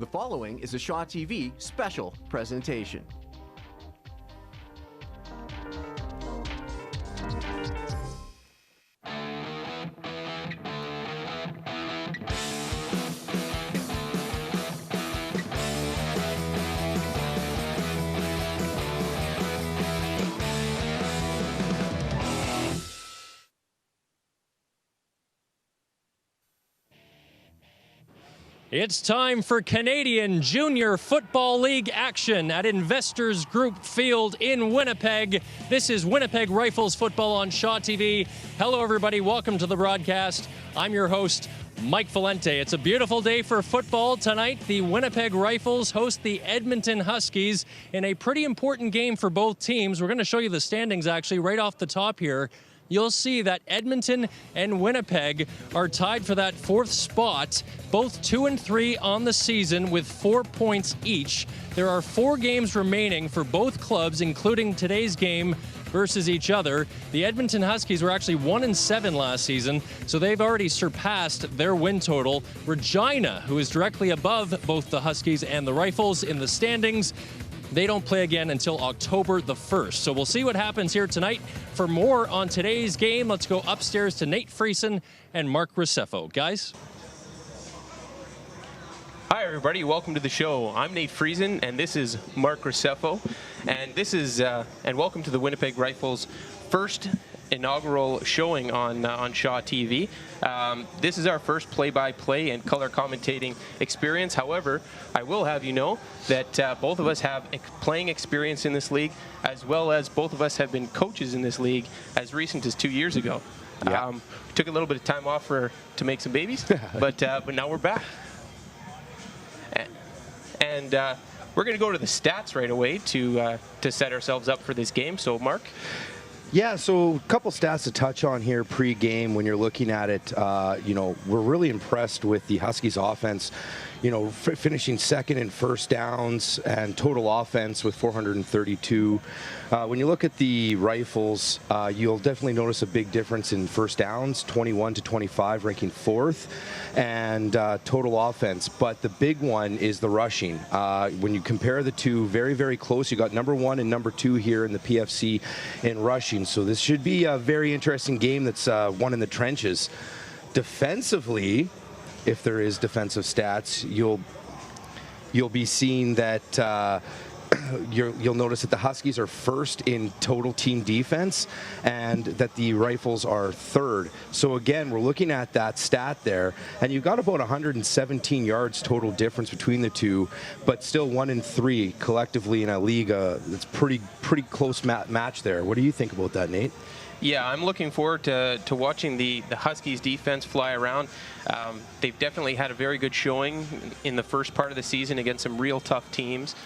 The following is a Shaw TV special presentation. It's time for Canadian Junior Football League action at Investors Group Field in Winnipeg. This is Winnipeg Rifles football on Shaw TV. Hello, everybody. Welcome to the broadcast. I'm your host, Mike Valente. It's a beautiful day for football. Tonight, the Winnipeg Rifles host the Edmonton Huskies in a pretty important game for both teams. We're going to show you the standings, actually, right off the top here. You'll see that Edmonton and Winnipeg are tied for that fourth spot, both 2-3 on the season with 4 points each. There are 4 games remaining for both clubs, including today's game versus each other. The Edmonton Huskies were actually 1-7 last season, so they've already surpassed their win total. Regina, who is directly above both the Huskies and the Rifles in the standings, they don't play again until October the 1st. So we'll see what happens here tonight. For more on today's game, let's go upstairs to Nate Friesen and Mark Graceffo. Guys? Hi, everybody. Welcome to the show. I'm Nate Friesen, and this is Mark Graceffo. And this is and welcome to the Winnipeg Rifles' first inaugural showing on Shaw TV. This is our first play-by-play and color commentating experience. However, I will have you know that both of us have playing experience in this league, as well as both of us have been coaches in this league as recent as 2 years ago. Yeah. Took a little bit of time off to make some babies, but now we're back. And we're going to go to the stats right away to set ourselves up for this game. So, Mark? Yeah, so a couple stats to touch on here pre-game when you're looking at it. We're really impressed with the Huskies offense, finishing second in first downs and total offense with 432. When you look at the Rifles, you'll definitely notice a big difference in first downs, 21 to 25, ranking 4th, and total offense. But the big one is the rushing. When you compare the two, very, very close. You got number 1 and number 2 here in the PFC in rushing. So this should be a very interesting game that's won in the trenches. Defensively, if there is defensive stats, you'll be seeing that you'll notice that the Huskies are first in total team defense and that the Rifles are third. So again, we're looking at that stat there, and you've got about 117 yards total difference between the two, but still 1-3 collectively in a league. It's pretty close match there. What do you think about that, Nate? Yeah, I'm looking forward to watching the Huskies defense fly around. They've definitely had a very good showing in the first part of the season against some real tough teams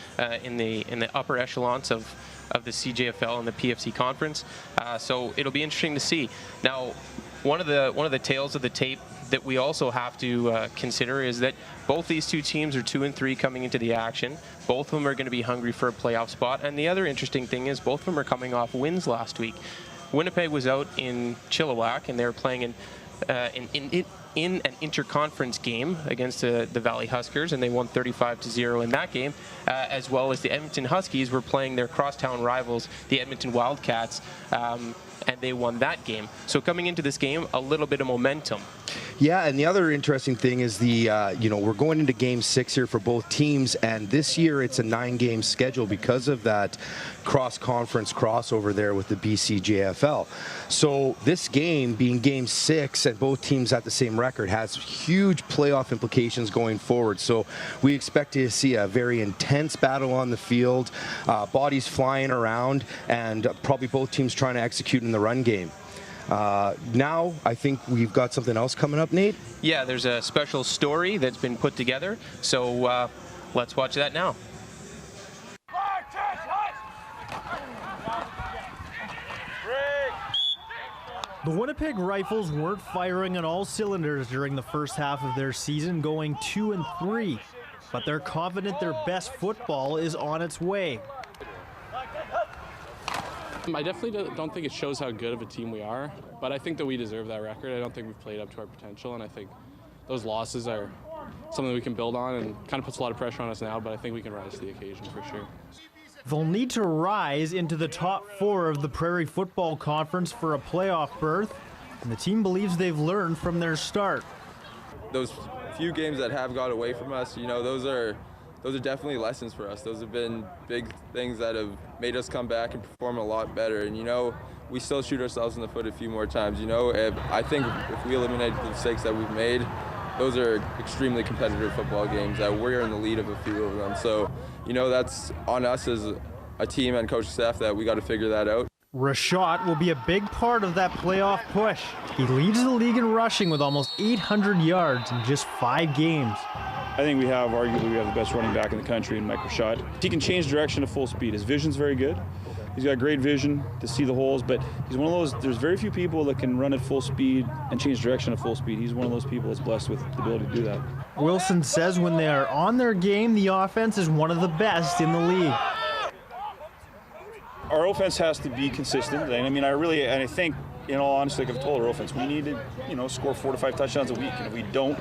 in the upper echelons of the CJFL and the PFC conference. So it'll be interesting to see. Now, one of the tales of the tape that we also have to consider is that both these two teams are 2-3 coming into the action. Both of them are going to be hungry for a playoff spot. And the other interesting thing is both of them are coming off wins last week. Winnipeg was out in Chilliwack, and they were playing in an interconference game against the Valley Huskers, and they won 35-0 in that game, as well as the Edmonton Huskies were playing their crosstown rivals, the Edmonton Wildcats, and they won that game. So coming into this game, a little bit of momentum. Yeah, and the other interesting thing is we're going into Game 6 here for both teams, and this year it's a 9-game schedule because of that cross-conference crossover there with the BCJFL. So this game being Game 6 and both teams at the same record has huge playoff implications going forward. So we expect to see a very intense battle on the field, bodies flying around, and probably both teams trying to execute in the run game. Now, I think we've got something else coming up, Nate. Yeah, there's a special story that's been put together, so let's watch that now. The Winnipeg Rifles weren't firing on all cylinders during the first half of their season, going 2-3, but they're confident their best football is on its way. I definitely don't think it shows how good of a team we are, but I think that we deserve that record. I don't think we've played up to our potential, and I think those losses are something we can build on, and kind of puts a lot of pressure on us now, but I think we can rise to the occasion for sure. They'll need to rise into the top 4 of the Prairie Football Conference for a playoff berth, and the team believes they've learned from their start. Those few games that have got away from us, those are definitely lessons for us. Those have been big things that have made us come back and perform a lot better. And we still shoot ourselves in the foot a few more times. I think if we eliminate the mistakes that we've made, those are extremely competitive football games that we're in the lead of a few of them. So, that's on us as a team and coaching staff that we got to figure that out. Rashad will be a big part of that playoff push. He leads the league in rushing with almost 800 yards in just 5 games. I think arguably we have the best running back in the country in Mike Rashad. He can change direction at full speed. His vision's very good. He's got great vision to see the holes, but he's one of those, there's very few people that can run at full speed and change direction at full speed. He's one of those people that's blessed with the ability to do that. Wilson says when they are on their game, the offense is one of the best in the league. Our offense has to be consistent. I think, in all honesty, like I've told our offense, we need to, score 4 to 5 touchdowns a week. And if we don't,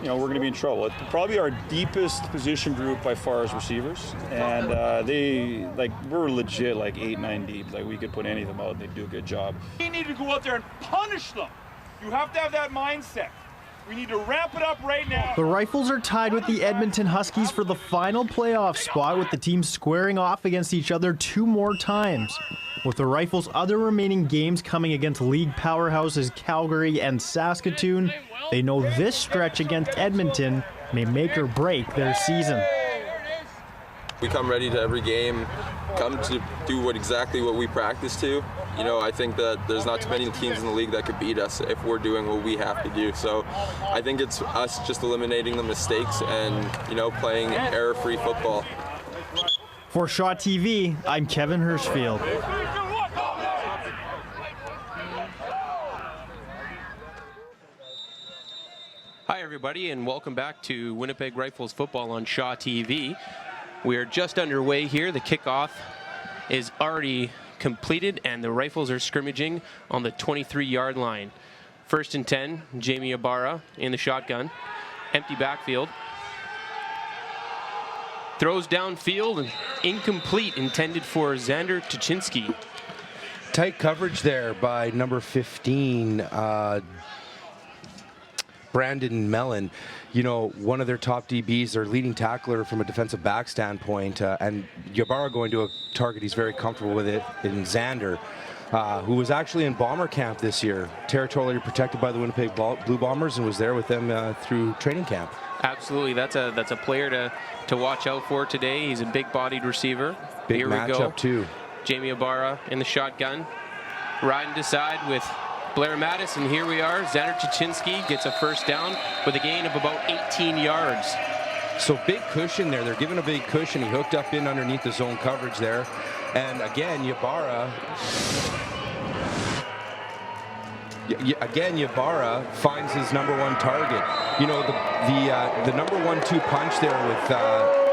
we're going to be in trouble. Probably our deepest position group by far is receivers, and we're legit 8-9 deep. We could put any of them out and they'd do a good job. We need to go out there and punish them. You have to have that mindset. We need to ramp it up right now. The Rifles are tied with the Edmonton Huskies for the final playoff spot, with the teams squaring off against each other 2 more times. With the Rifles' other remaining games coming against league powerhouses Calgary and Saskatoon, they know this stretch against Edmonton may make or break their season. We come ready to every game, come to do exactly what we practice to. I think that there's not too many teams in the league that could beat us if we're doing what we have to do. So I think it's us just eliminating the mistakes and, playing error-free football. For Shaw TV, I'm Kevin Hirschfield. Hi, everybody, and welcome back to Winnipeg Rifles football on Shaw TV. We are just underway here. The kickoff is already completed, and the Rifles are scrimmaging on the 23-yard line. 1st and 10, Jamie Ibarra in the shotgun. Empty backfield. Throws downfield and incomplete, intended for Xander Tuchinski. Tight coverage there by number 15, Brandon Mellon. One of their top DBs, their leading tackler from a defensive back standpoint, and Ybarra going to a target he's very comfortable with it in Xander, who was actually in Bomber camp this year, territorially protected by the Winnipeg Blue Bombers, and was there with them through training camp. Absolutely, that's a player to watch out for today. He's a big-bodied receiver. Big Here we go. matchup too. Jamie Ibarra in the shotgun, riding to side with Blair Mattis, and here we are. Xander Tuchinski gets a 1st down with a gain of about 18 yards. So big cushion there. They're giving a big cushion. He hooked up in underneath the zone coverage there. And again, Ybarra finds his number 1 target. The number 1-2 punch there with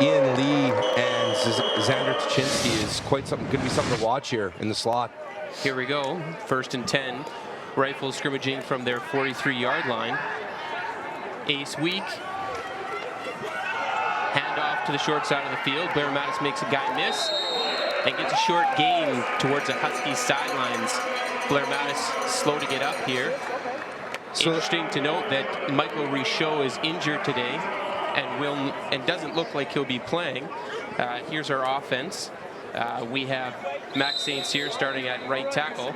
Ian Lee and Xander Tuchinski is quite something. Going to be something to watch here in the slot. Here we go. 1st and 10. Rifles scrimmaging from their 43-yard line. Ace weak. Hand off to the short side of the field. Blair Mattis makes a guy miss and gets a short gain towards the Huskies sidelines. Blair Mattis slow to get up here. Interesting to note that Michael Richaud is injured today and doesn't look like he'll be playing. Here's our offense. We have Max St. Cyr starting at right tackle.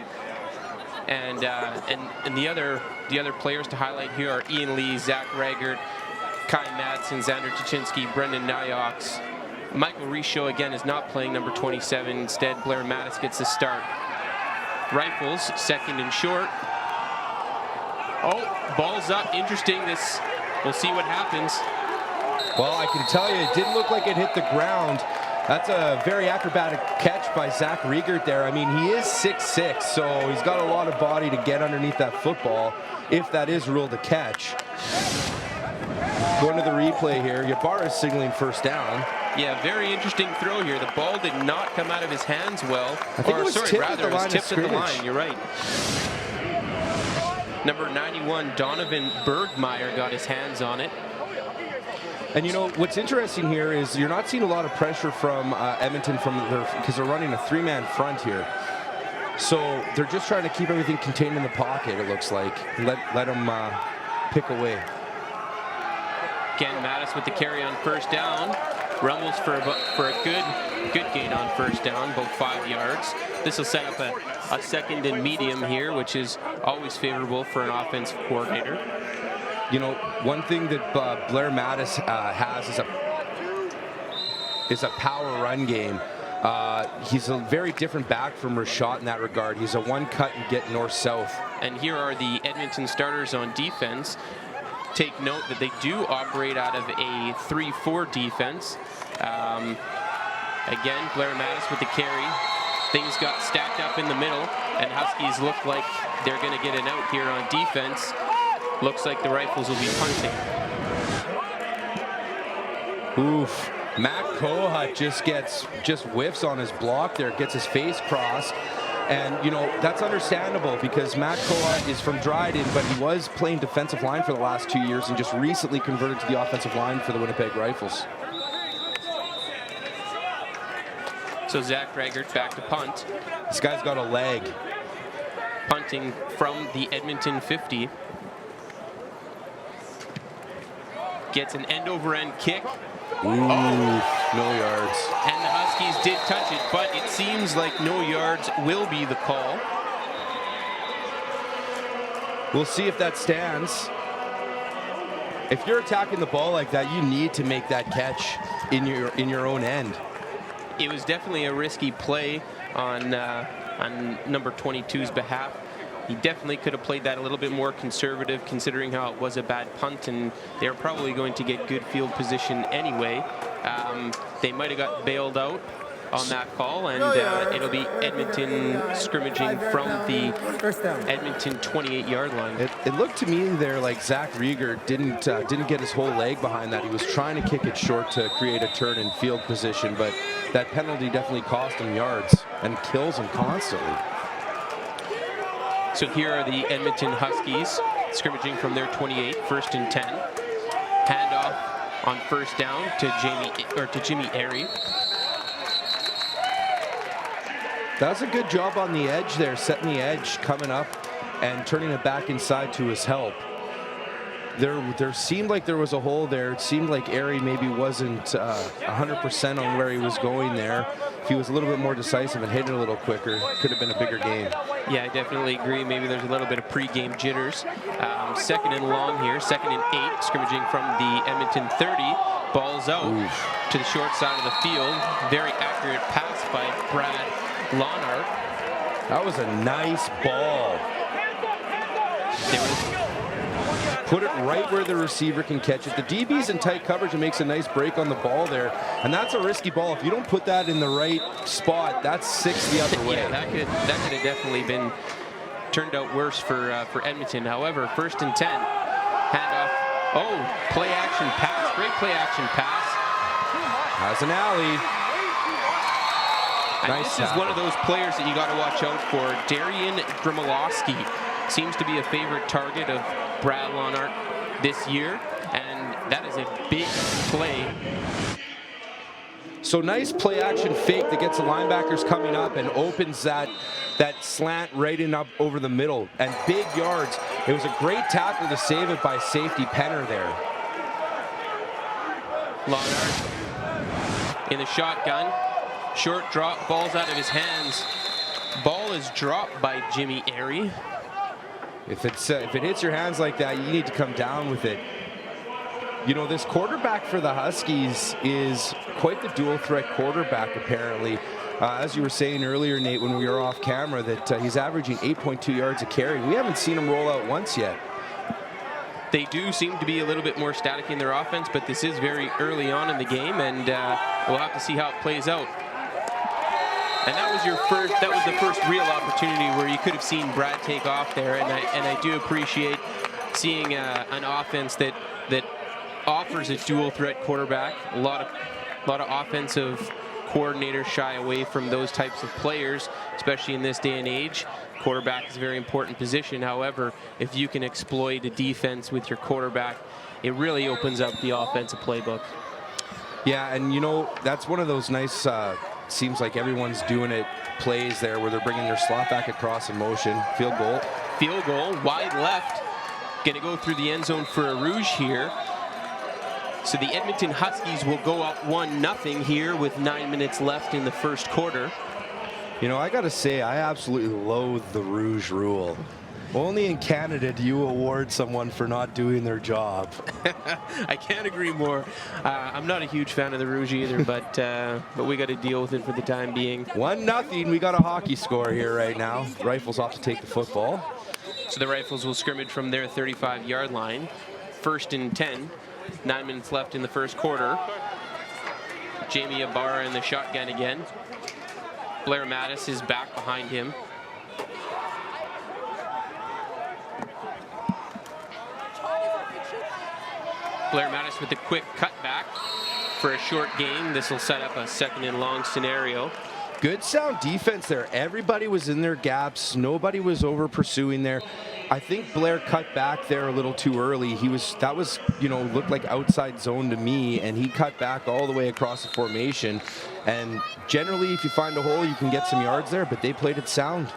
And the other players to highlight here are Ian Lee, Zach Raggart, Kai Madsen, Xander Tuchinski, Brendan Nyox. Michael Richaud again is not playing number 27. Instead, Blair Mattis gets the start. Rifles 2nd and short. Oh, ball's up. Interesting. We'll see what happens. Well, I can tell you, it didn't look like it hit the ground. That's a very acrobatic catch by Zach Riegert there. I mean, he is 6'6", so he's got a lot of body to get underneath that football, if that is ruled a catch. Going to the replay here, Ybarra is signaling 1st down. Yeah, very interesting throw here. The ball did not come out of his hands well. I think it was tipped at the line. You're right. Number 91, Donovan Bergmeyer, got his hands on it. And you know, what's interesting here is you're not seeing a lot of pressure from Edmonton because they're running a 3-man front here. So they're just trying to keep everything contained in the pocket, it looks like. Let them pick away. Again, Mattis with the carry on first down. Rumbles for a good gain on first down, about 5 yards. This will set up a second and medium here, which is always favorable for an offensive coordinator. You know, one thing that Blair Mattis has is a power run game. He's a very different back from Rashad in that regard. He's a one cut and get north-south. And here are the Edmonton starters on defense. Take note that they do operate out of a 3-4 defense. Again, Blair Mattis with the carry. Things got stacked up in the middle, and Huskies look like they're going to get an out here on defense. Looks like the Rifles will be punting. Oof. Matt Kohut just whiffs on his block there, gets his face crossed. And, you know, that's understandable because Matt Kohut is from Dryden, but he was playing defensive line for the last 2 years and just recently converted to the offensive line for the Winnipeg Rifles. So Zach Raggert back to punt. This guy's got a leg. Punting from the Edmonton 50. Gets an end-over-end kick. Ooh, no yards. And the Huskies did touch it, but it seems like no yards will be the call. We'll see if that stands. If you're attacking the ball like that, you need to make that catch in your own end. It was definitely a risky play on number 22's behalf. He definitely could have played that a little bit more conservative, considering how it was a bad punt, and they're probably going to get good field position anyway. They might have got bailed out on that call, and it'll be Edmonton scrimmaging from the Edmonton 28-yard line. It looked to me there like Zach Rieger didn't get his whole leg behind that. He was trying to kick it short to create a turn in field position, but that penalty definitely cost him yards and kills him constantly. So here are the Edmonton Huskies scrimmaging from their 28, 1st and 10. Handoff on first down to Jimmy Airy. That's a good job on the edge there, setting the edge, coming up and turning it back inside to his help. There seemed like there was a hole there. It seemed like Airy maybe wasn't 100% on where he was going there. If he was a little bit more decisive and hit it a little quicker, could have been a bigger game. Yeah, I definitely agree. Maybe there's a little bit of pre-game jitters. 2nd and long here, 2nd and 8, scrimmaging from the Edmonton 30. Ball's out to the short side of the field. Very accurate pass by Brad Lonart. That was a nice ball. Put it right where the receiver can catch it. The DB's in tight coverage and makes a nice break on the ball there. And that's a risky ball. If you don't put that in the right spot, that's 6 the other way. Yeah, that could have definitely been turned out worse for Edmonton. However, 1st and 10. Handoff. Oh, play action pass. Great play action pass. Has an alley. And this is one of those players that you got to watch out for. Darian Grimolowski seems to be a favorite target of Brad Lonart this year, and that is a big play. So nice play action fake that gets the linebackers coming up and opens that slant right in up over the middle, and big yards. It was a great tackle to save it by safety Penner there. Lonart in the shotgun. Short drop, ball's out of his hands. Ball is dropped by Jimmy Airy. If it hits your hands like that, you need to come down with it. You know, this quarterback for the Huskies is quite the dual threat quarterback, apparently. As you were saying earlier, Nate, when we were off camera, that he's averaging 8.2 yards a carry. We haven't seen him roll out once yet. They do seem to be a little bit more static in their offense, but this is very early on in the game, and we'll have to see how it plays out. And that was the first real opportunity where you could have seen Brad take off there, and I do appreciate seeing an offense that offers a dual threat quarterback. A lot of offensive coordinators shy away from those types of players, especially in this day and age. Quarterback is a very important position. However, if you can exploit a defense with your quarterback it really opens up the offensive playbook. Yeah, and you know, that's one of those nice, seems like everyone's doing it, plays there where they're bringing their slot back across in motion. Field goal. Field goal, wide left. Going to go through the end zone for a Rouge here. So the Edmonton Huskies will go up 1-0 here with 9 minutes left in the first quarter. You know, I got to say, I absolutely loathe the Rouge rule. Only in Canada do you award someone for not doing their job. I can't agree more. I'm not a huge fan of the Rouge either, but we got to deal with it for the time being. 1-0. We got a hockey score here right now. Rifles off to take the football. So the Rifles will scrimmage from their 35-yard line. 1st and 10. 9 minutes left in the first quarter. Jamie Ibarra in the shotgun again. Blair Mattis is back behind him. Blair Mattis with a quick cutback for a short gain. This will set up a 2nd and long scenario. Good sound defense there. Everybody was in their gaps. Nobody was over pursuing there. I think Blair cut back there a little too early. That was, you know, looked like outside zone to me, and he cut back all the way across the formation. And generally, if you find a hole, you can get some yards there, but they played it sound.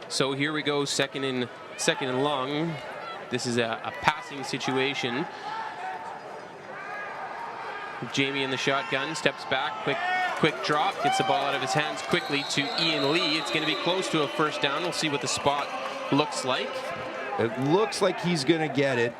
So here we go, second and long. This is a passing situation. Jamie in the shotgun, steps back, quick drop, gets the ball out of his hands quickly to Ian Lee. It's going to be close to a first down. We'll see what the spot looks like. It looks like he's going to get it.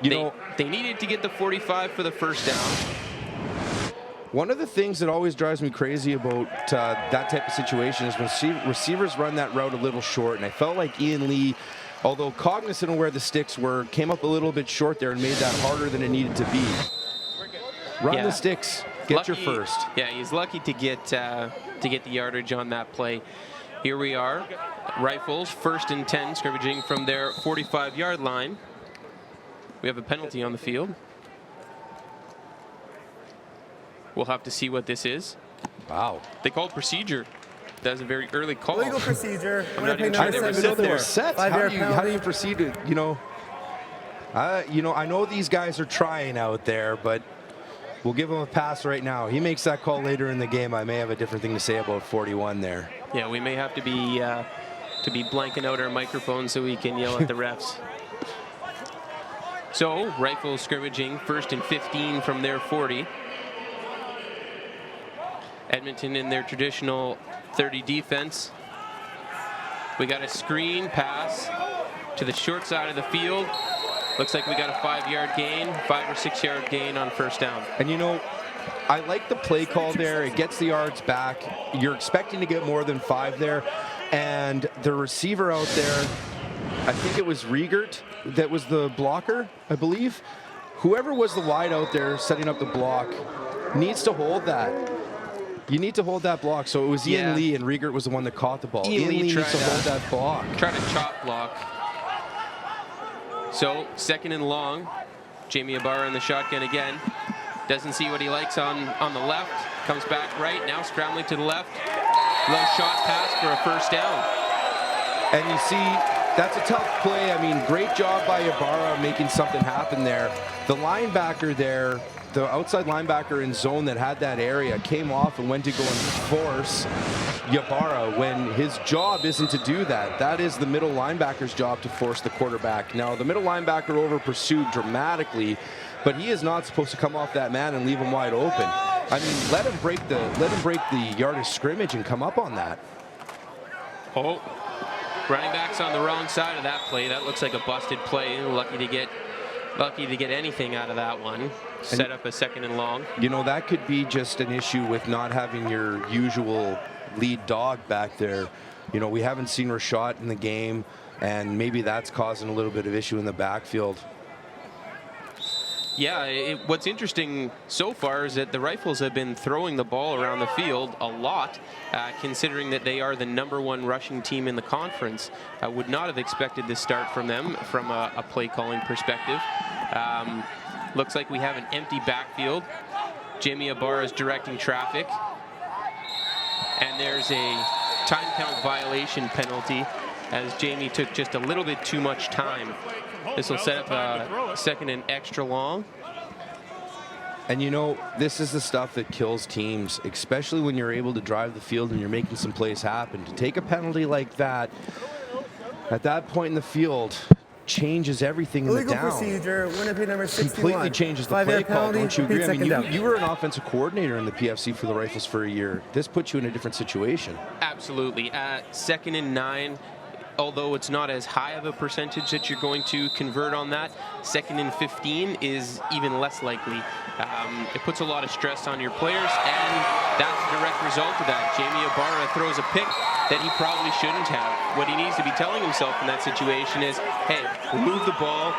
They needed to get the 45 for the first down. One of the things that always drives me crazy about that type of situation is when receivers run that route a little short, and I felt like Ian Lee, although cognizant of where the sticks were, came up a little bit short there and made that harder than it needed to be. Run the sticks, get your first. Yeah, he's lucky to get the yardage on that play. Here we are, Rifles, 1st and 10, scrimmaging from their 45-yard line. We have a penalty on the field. We'll have to see what this is. Wow. They called procedure. That's a very early call. Legal procedure. I'm not even I never know they were set. How do you proceed to, I know these guys are trying out there, but we'll give him a pass right now. He makes that call later in the game. I may have a different thing to say about 41 there. Yeah, we may have to be blanking out our microphones so we can yell at the refs. So, Rifles scrimmaging 1st and 15 from their 40. Edmonton in their traditional 30 defense. We got a screen pass to the short side of the field. Looks like we got a 5-yard gain, 5 or 6 yard gain on first down. And I like the play call there. It gets the yards back. You're expecting to get more than 5 there. And the receiver out there, I think it was Riegert that was the blocker, I believe. Whoever was the wide out there setting up the block needs to hold that. You need to hold that block. So it was Ian Lee, and Riegert was the one that caught the ball. Ian Lee needs to hold that block. Try to chop block. So 2nd and long. Jamie Ibarra in the shotgun again. Doesn't see what he likes on the left. Comes back right. Now scrambling to the left. Low shot pass for a first down. And you see, that's a tough play. I mean, great job by Ibarra making something happen there. The linebacker there, the outside linebacker in zone that had that area, came off and went to go and force Ibarra when his job isn't to do that. That is the middle linebacker's job to force the quarterback. Now, the middle linebacker over pursued dramatically, but he is not supposed to come off that man and leave him wide open. I mean, let him break the yard of scrimmage and come up on that. Oh, running back's on the wrong side of that play. That looks like a busted play. Lucky to get anything out of that one. Set up a 2nd and long. That could be just an issue with not having your usual lead dog back there. We haven't seen Rashad in the game, and maybe that's causing a little bit of issue in the backfield. Yeah, what's interesting so far is that the Rifles have been throwing the ball around the field a lot, considering that they are the #1 rushing team in the conference. I would not have expected this start from them from a play calling perspective. Looks like we have an empty backfield. Jamie Ibarra is directing traffic. And there's a time count violation penalty as Jamie took just a little bit too much time This will set up a second and extra long. And you know, this is the stuff that kills teams, especially when you're able to drive the field and you're making some plays happen. To take a penalty like that, at that point in the field, changes everything in the down. Procedure, Winnipeg number 61. Completely changes the play call, don't you agree? I mean, you were an offensive coordinator in the PFC for the Rifles for a year. This puts you in a different situation. Absolutely. 2nd and 9, although it's not as high of a percentage that you're going to convert on that, 2nd and 15 is even less likely. It puts a lot of stress on your players, and that's a direct result of that. Jamie Ibarra throws a pick that he probably shouldn't have. What he needs to be telling himself in that situation is, hey, move the ball.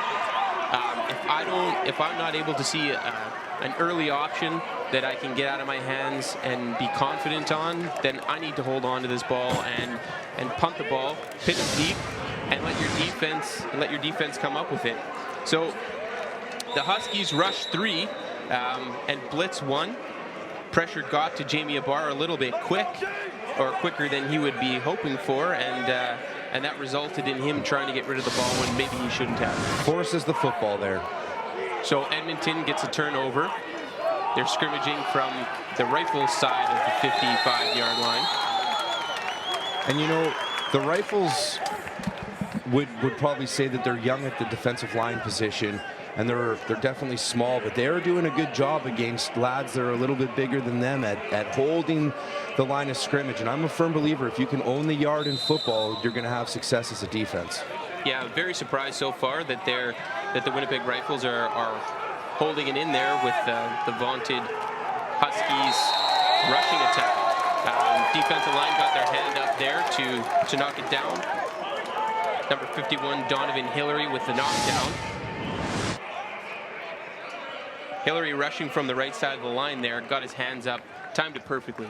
If I'm not able to see an early option that I can get out of my hands and be confident on, then I need to hold on to this ball and punt the ball, pin it deep, and let your defense come up with it. So the Huskies rush 3 and blitz 1. Pressure got to Jamie Ibarra a little bit quicker than he would be hoping for, and that resulted in him trying to get rid of the ball when maybe he shouldn't have. Forces the football there. So Edmonton gets a turnover. They're scrimmaging from the Rifles side of the 55-yard line. And you know, the Rifles would probably say that they're young at the defensive line position, and they're definitely small, but they're doing a good job against lads that are a little bit bigger than them at holding the line of scrimmage. And I'm a firm believer, if you can own the yard in football, you're going to have success as a defense. Yeah, very surprised so far that the Winnipeg Rifles are holding it in there with the vaunted Huskies rushing attack. Defensive line got their hand up there to knock it down. Number 51, Donovan Hillary with the knockdown. Hillary rushing from the right side of the line there, got his hands up, timed it perfectly.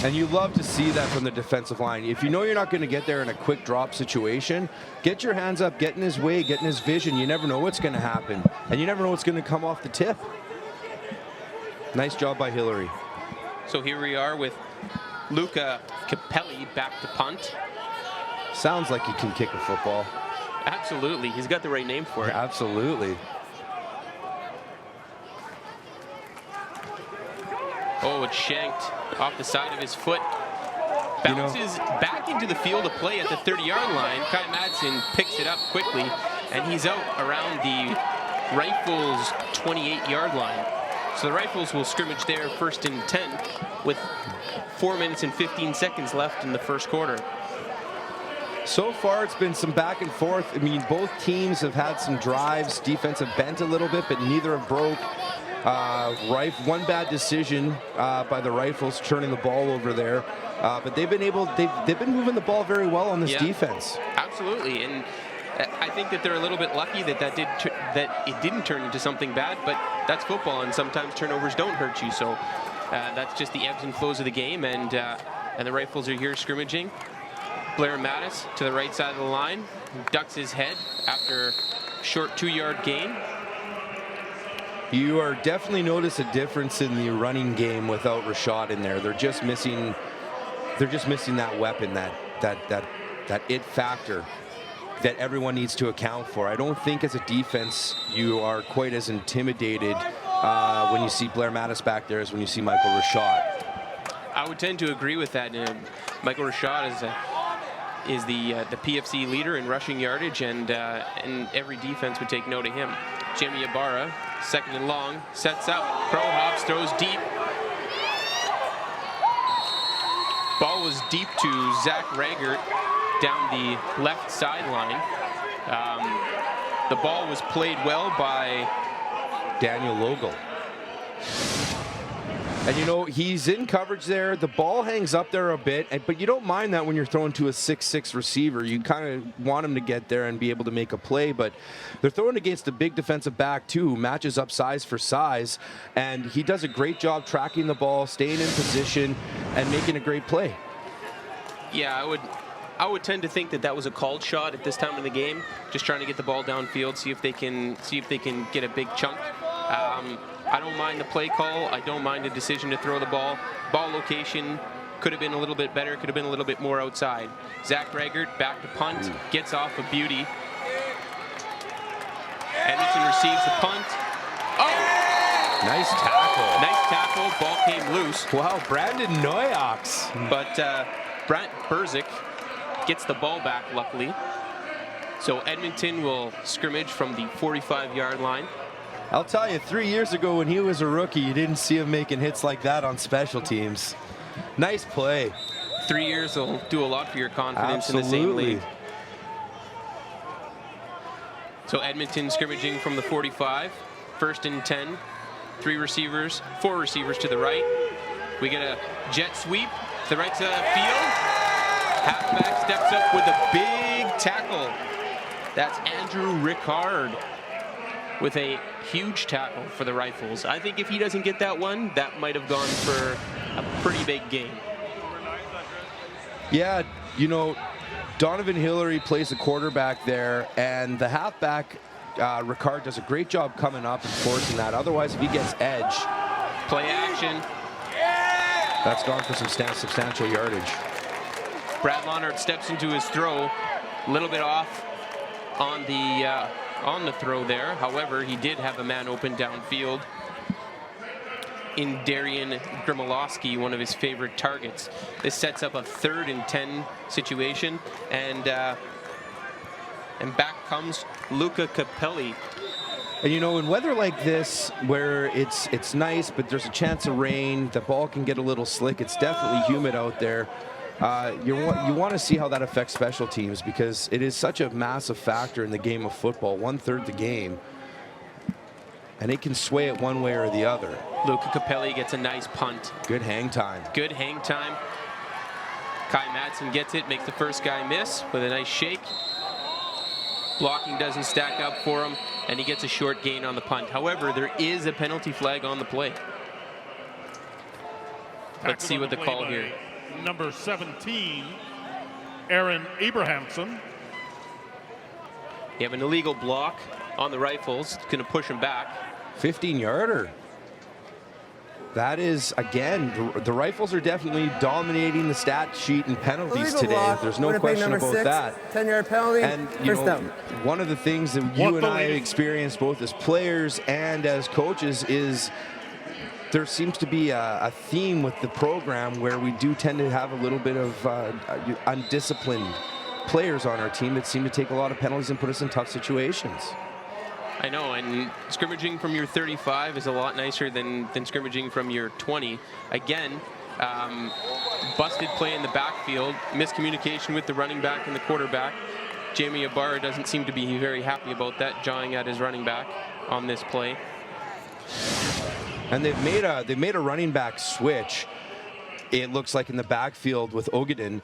And you love to see that from the defensive line. If you know you're not going to get there in a quick drop situation, get your hands up, get in his way, get in his vision. You never know what's going to happen. And you never know what's going to come off the tip. Nice job by Hillary. So here we are with Luca Capelli back to punt. Sounds like he can kick a football. Absolutely. He's got the right name for it. Absolutely. Oh, it's shanked off the side of his foot. Bounces back into the field of play at the 30-yard line. Kai Madsen picks it up quickly, and he's out around the Rifles' 28-yard line. So the Rifles will scrimmage there 1st and 10 with 4 minutes and 15 seconds left in the first quarter. So far, it's been some back and forth. I mean, both teams have had some drives. Defense have bent a little bit, but neither have broke. One bad decision by the Rifles turning the ball over there, but they've been moving the ball very well on this defense. Absolutely, and I think that they're a little bit lucky that it didn't turn into something bad, but that's football, and sometimes turnovers don't hurt you. So that's just the ebbs and flows of the game, and the Rifles are here scrimmaging. Blair Mattis to the right side of the line, ducks his head after a short 2-yard gain. You are definitely notice a difference in the running game without Rashad in there. They're just missing that weapon, that it factor that everyone needs to account for. I don't think as a defense you are quite as intimidated when you see Blair Mattis back there as when you see Michael Rashad. I would tend to agree with that. Michael Rashad is the PFC leader in rushing yardage, and every defense would take note of him. Jamie Ibarra, 2nd and long, sets up, pro hops, throws deep. Ball was deep to Zach Raggert down the left sideline. The ball was played well by Daniel Logel. And you know, he's in coverage there. The ball hangs up there a bit, but you don't mind that when you're throwing to a 6'6" receiver. You kind of want him to get there and be able to make a play, but they're throwing against a big defensive back too, who matches up size for size, and he does a great job tracking the ball, staying in position, and making a great play. Yeah, I would tend to think that was a called shot at this time of the game, just trying to get the ball downfield, see if they can get a big chunk. I don't mind the play call. I don't mind the decision to throw the ball. Ball location could have been a little bit better, could have been a little bit more outside. Zach Raggert back to punt, gets off a beauty. Edmonton receives the punt. Oh! Nice tackle. Nice tackle. Ball came loose. Wow, Brandon Noyox. But Brant Berzik gets the ball back, luckily. So Edmonton will scrimmage from the 45-yard line. I'll tell you, 3 years ago when he was a rookie, you didn't see him making hits like that on special teams. Nice play. 3 years will do a lot for your confidence Absolutely. in the same league. So Edmonton scrimmaging from the 45. 1st and 10. 4 receivers to the right. We get a jet sweep to the right side of the field. Halfback steps up with a big tackle. That's Andrew Ricard with a huge tackle for the Rifles. I think if he doesn't get that one, that might have gone for a pretty big game. Yeah, you know, Donovan Hillary plays the quarterback there, and the halfback, Ricard, does a great job coming up and forcing that. Otherwise, if he gets edge, play action. That's gone for some substantial yardage. Brad Lonard steps into his throw, a little bit off on the throw there. However, he did have a man open downfield in Darian Grimolowski, one of his favorite targets. This sets up a 3rd and 10 situation, and back comes Luca Capelli. And you know, in weather like this, where it's nice, but there's a chance of rain, the ball can get a little slick. It's definitely humid out there. You want to see how that affects special teams, because it is such a massive factor in the game of football. 1/3 the game, and it can sway it one way or the other. Luca Capelli gets a nice punt. Good hang time. Good hang time. Kai Madsen gets it, makes the first guy miss with a nice shake. Blocking doesn't stack up for him, and he gets a short gain on the punt. However, there is a penalty flag on the play. Let's see what the call here. Number 17, Aaron Abrahamson. You have an illegal block on the Rifles. It's going to push him back. 15-yarder. That is, again, the Rifles are definitely dominating the stat sheet and penalties today. There's no question about that. 10-yard penalty, and you know, one of the things that you and I experienced both as players and as coaches is there seems to be a theme with the program where we do tend to have a little bit of undisciplined players on our team that seem to take a lot of penalties and put us in tough situations. I know, and scrimmaging from your 35 is a lot nicer than scrimmaging from your 20. Again, busted play in the backfield, miscommunication with the running back and the quarterback. Jamie Ibarra doesn't seem to be very happy about that, jawing at his running back on this play. And they've made a running back switch. It looks like in the backfield with Ogaden,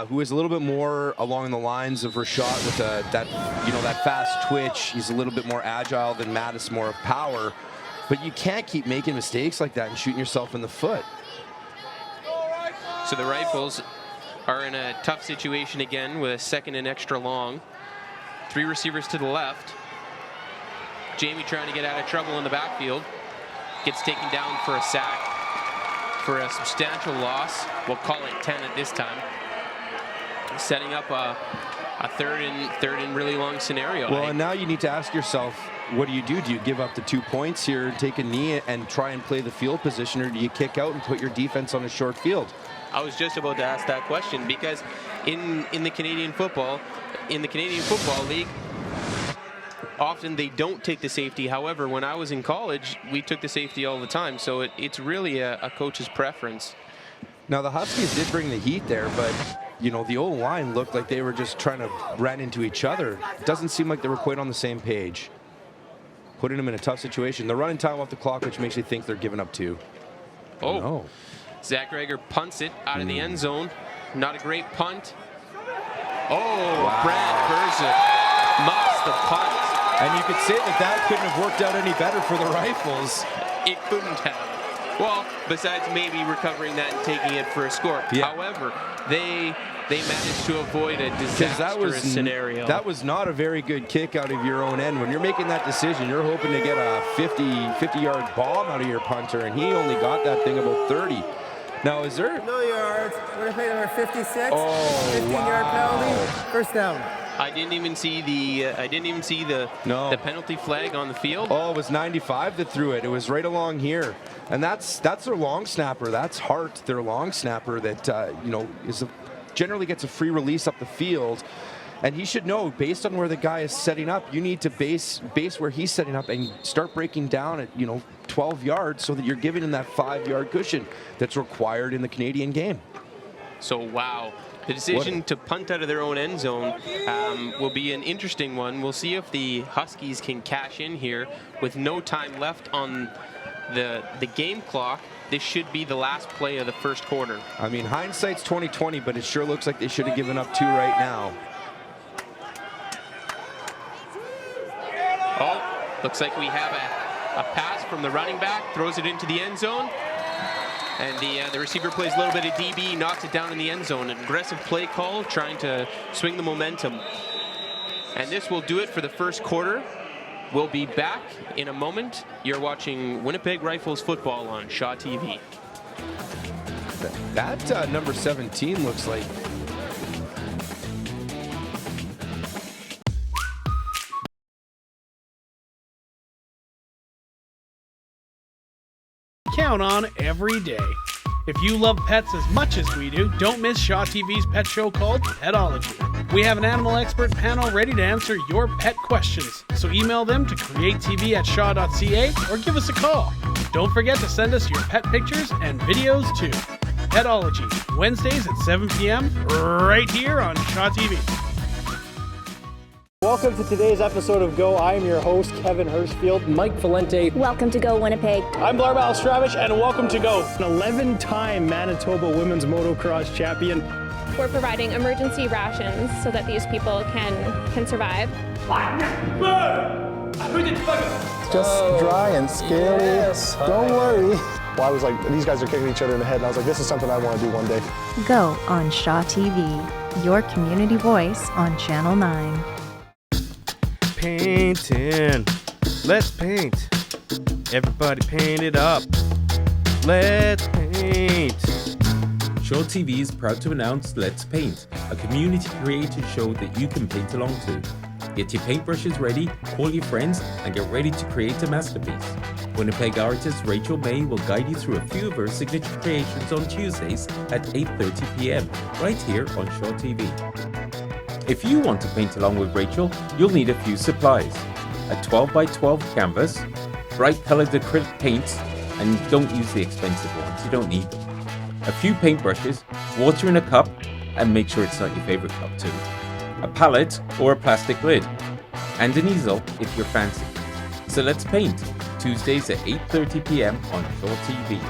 who is a little bit more along the lines of Rashad with that fast twitch. He's a little bit more agile than Mattis, more of power. But you can't keep making mistakes like that and shooting yourself in the foot. So the Rifles are in a tough situation again with a 2nd and extra long. 3 receivers to the left. Jamie trying to get out of trouble in the backfield. Gets taken down for a sack for a substantial loss. We'll call it 10 at this time. Setting up a third and really long scenario. Well, and now you need to ask yourself, what do? Do you give up the 2 points here, take a knee and try and play the field position, or do you kick out and put your defense on a short field? I was just about to ask that question, because in the Canadian Football League, often they don't take the safety. However, when I was in college, we took the safety all the time. So it's really a coach's preference. Now, the Huskies did bring the heat there, but, you know, the old line looked like they were just trying to run into each other. It doesn't seem like they were quite on the same page. Putting them in a tough situation. They're running time off the clock, which makes you think they're giving up 2. Oh, no. Zach Rager punts it out of the end zone. Not a great punt. Oh, wow. Brad Berzik muffs the punt. And you could say that couldn't have worked out any better for the Rifles. It couldn't have. Well, besides maybe recovering that and taking it for a score. Yeah. However, they managed to avoid a disastrous scenario. That was not a very good kick out of your own end. When you're making that decision, you're hoping to get a 50-yard bomb out of your punter, and he only got that thing about 30. Now, is there... No yards. Winnipeg number 56. Oh, 15-yard penalty. First down. I didn't even see the the penalty flag on the field. Oh, it was 95 that threw it. It was right along here, and that's their long snapper. That's Hart, their long snapper that generally gets a free release up the field. And he should know, based on where the guy is setting up, you need to base where he's setting up and start breaking down at 12 yards so that you're giving him that 5-yard cushion that's required in the Canadian game. So wow. The decision to punt out of their own end zone will be an interesting one. We'll see if the Huskies can cash in here with no time left on the game clock. This should be the last play of the first quarter. I mean, hindsight's 20/20, but it sure looks like they should have given up 2 right now. Oh, looks like we have a pass from the running back, throws it into the end zone. And the receiver plays a little bit of DB, knocks it down in the end zone. An aggressive play call, trying to swing the momentum. And this will do it for the first quarter. We'll be back in a moment. You're watching Winnipeg Rifles football on Shaw TV. That number 17 looks like... Count on every day. If you love pets as much as we do, don't miss Shaw TV's pet show called Petology. We have an animal expert panel ready to answer your pet questions, so email them to createtv@shaw.ca or give us a call. Don't forget to send us your pet pictures and videos too. Petology, Wednesdays at 7 p.m. right here on Shaw TV. Welcome to today's episode of Go. I am your host, Kevin Hirschfield. Mike Valente. Welcome to Go Winnipeg. I'm Blair Balastravich, and welcome to Go. An 11-time Manitoba women's motocross champion. We're providing emergency rations so that these people can survive. Just dry and scaly. Yes. Don't worry. Well, I was like, these guys are kicking each other in the head, and I was like, this is something I want to do one day. Go on Shaw TV, your community voice on Channel 9. Painting. Let's paint. Everybody paint it up. Let's paint. Shaw TV is proud to announce Let's Paint, a community created show that you can paint along to. Get your paintbrushes ready, call your friends, and get ready to create a masterpiece. Winnipeg artist Rachel May will guide you through a few of her signature creations on Tuesdays at 8:30 p.m. right here on Shaw TV. If you want to paint along with Rachel, you'll need a few supplies. A 12x12 canvas, bright coloured acrylic paints, and don't use the expensive ones, you don't need them. A few paintbrushes, water in a cup, and make sure it's not your favourite cup too. A palette or a plastic lid, and an easel if you're fancy. So let's paint, Tuesdays at 8:30 p.m. on Shaw TV.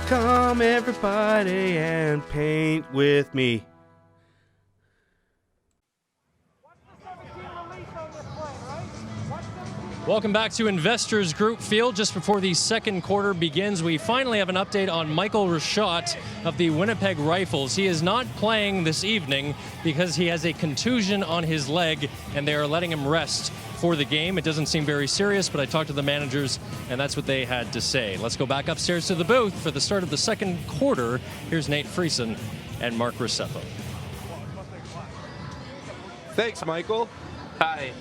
Come everybody and paint with me. Welcome back to Investors Group Field. Just before the second quarter begins, we finally have an update on Michael Rashott of the Winnipeg Rifles. He is not playing this evening because he has a contusion on his leg, and they are letting him rest for the game. It doesn't seem very serious, but I talked to the managers, and that's what they had to say. Let's go back upstairs to the booth for the start of the second quarter. Here's Nate Friesen and Mark Rossetto. Thanks, Michael. Hi.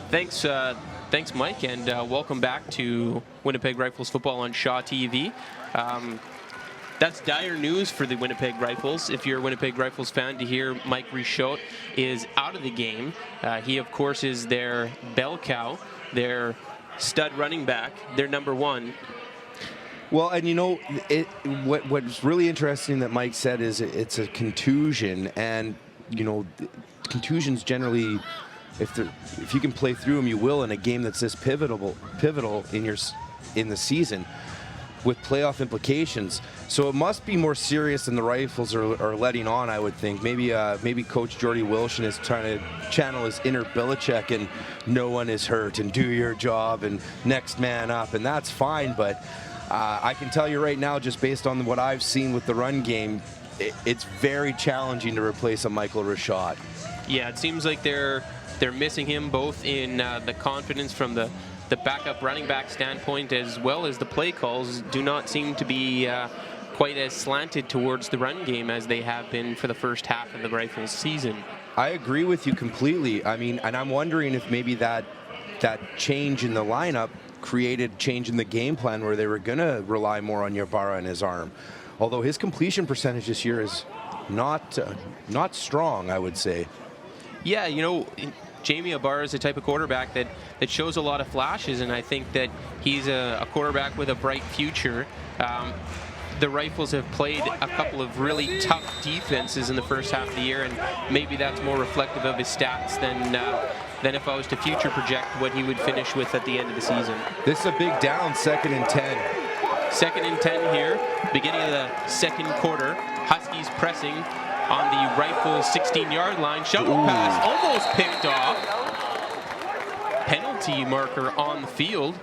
Thanks, Mike, and welcome back to Winnipeg Rifles football on Shaw TV. That's dire news for the Winnipeg Rifles. If you're a Winnipeg Rifles fan, to hear Mike Rashott is out of the game. He, of course, is their bell cow, their stud running back, their number one. Well, and what's really interesting that Mike said is it's a contusion, and contusions generally, if you can play through them, you will in a game that's this pivotal in the season with playoff implications. So it must be more serious than the Rifles are letting on, I would think. Maybe Coach Jordy Wilson is trying to channel his inner Belichick and no one is hurt and do your job and next man up, and that's fine. But I can tell you right now, just based on what I've seen with the run game, it's very challenging to replace a Michael Rashott. Yeah, it seems like they're missing him both in the confidence from the backup running back standpoint, as well as the play calls do not seem to be quite as slanted towards the run game as they have been for the first half of the Rifles season. I agree with you completely. I mean, and I'm wondering if maybe that change in the lineup created change in the game plan where they were going to rely more on Ybarra and his arm. Although his completion percentage this year is not strong, I would say. Yeah, you know, Jamie Ybarra is the type of quarterback that shows a lot of flashes, and I think that he's a quarterback with a bright future. The Rifles have played a couple of really tough defenses in the first half of the year, and maybe that's more reflective of his stats than if I was to future project what he would finish with at the end of the season. This is a big down, 2nd and 10. 2nd and 10 here, beginning of the second quarter. Huskies pressing on the Rifles 16-yard line. Shovel pass almost picked off. Penalty marker on the field.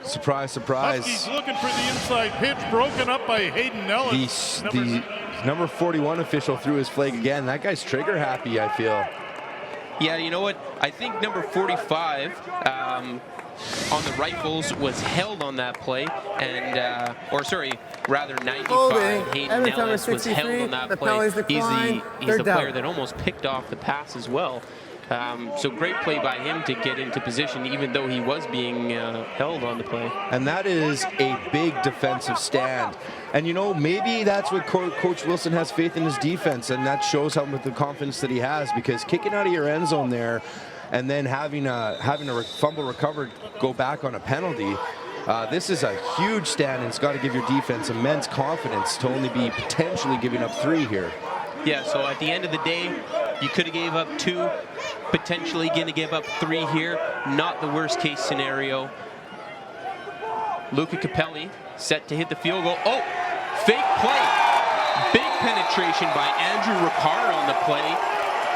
Surprise, surprise. Huskies looking for the inside pitch, broken up by Hayden Ellis. The number 41 official threw his flag again. That guy's trigger happy, I feel. Yeah, you know what? I think number 45 on the Rifles was held on that play, and or sorry, rather 95. Hayden Ellis was held on that play. He's the player that almost picked off the pass as well. So great play by him to get into position, even though he was being held on the play. And that is a big defensive stand. And you know, maybe that's what Coach Wilson has faith in his defense, and that shows how much the confidence that he has, because kicking out of your end zone there and then having a fumble recovered go back on a penalty, this is a huge stand, and it's got to give your defense immense confidence to only be potentially giving up 3 here. Yeah, so at the end of the day, you could have gave up 2, potentially going to give up 3 here. Not the worst case scenario. Luca Capelli set to hit the field goal. Oh, fake play. Big penetration by Andrew Ricard on the play.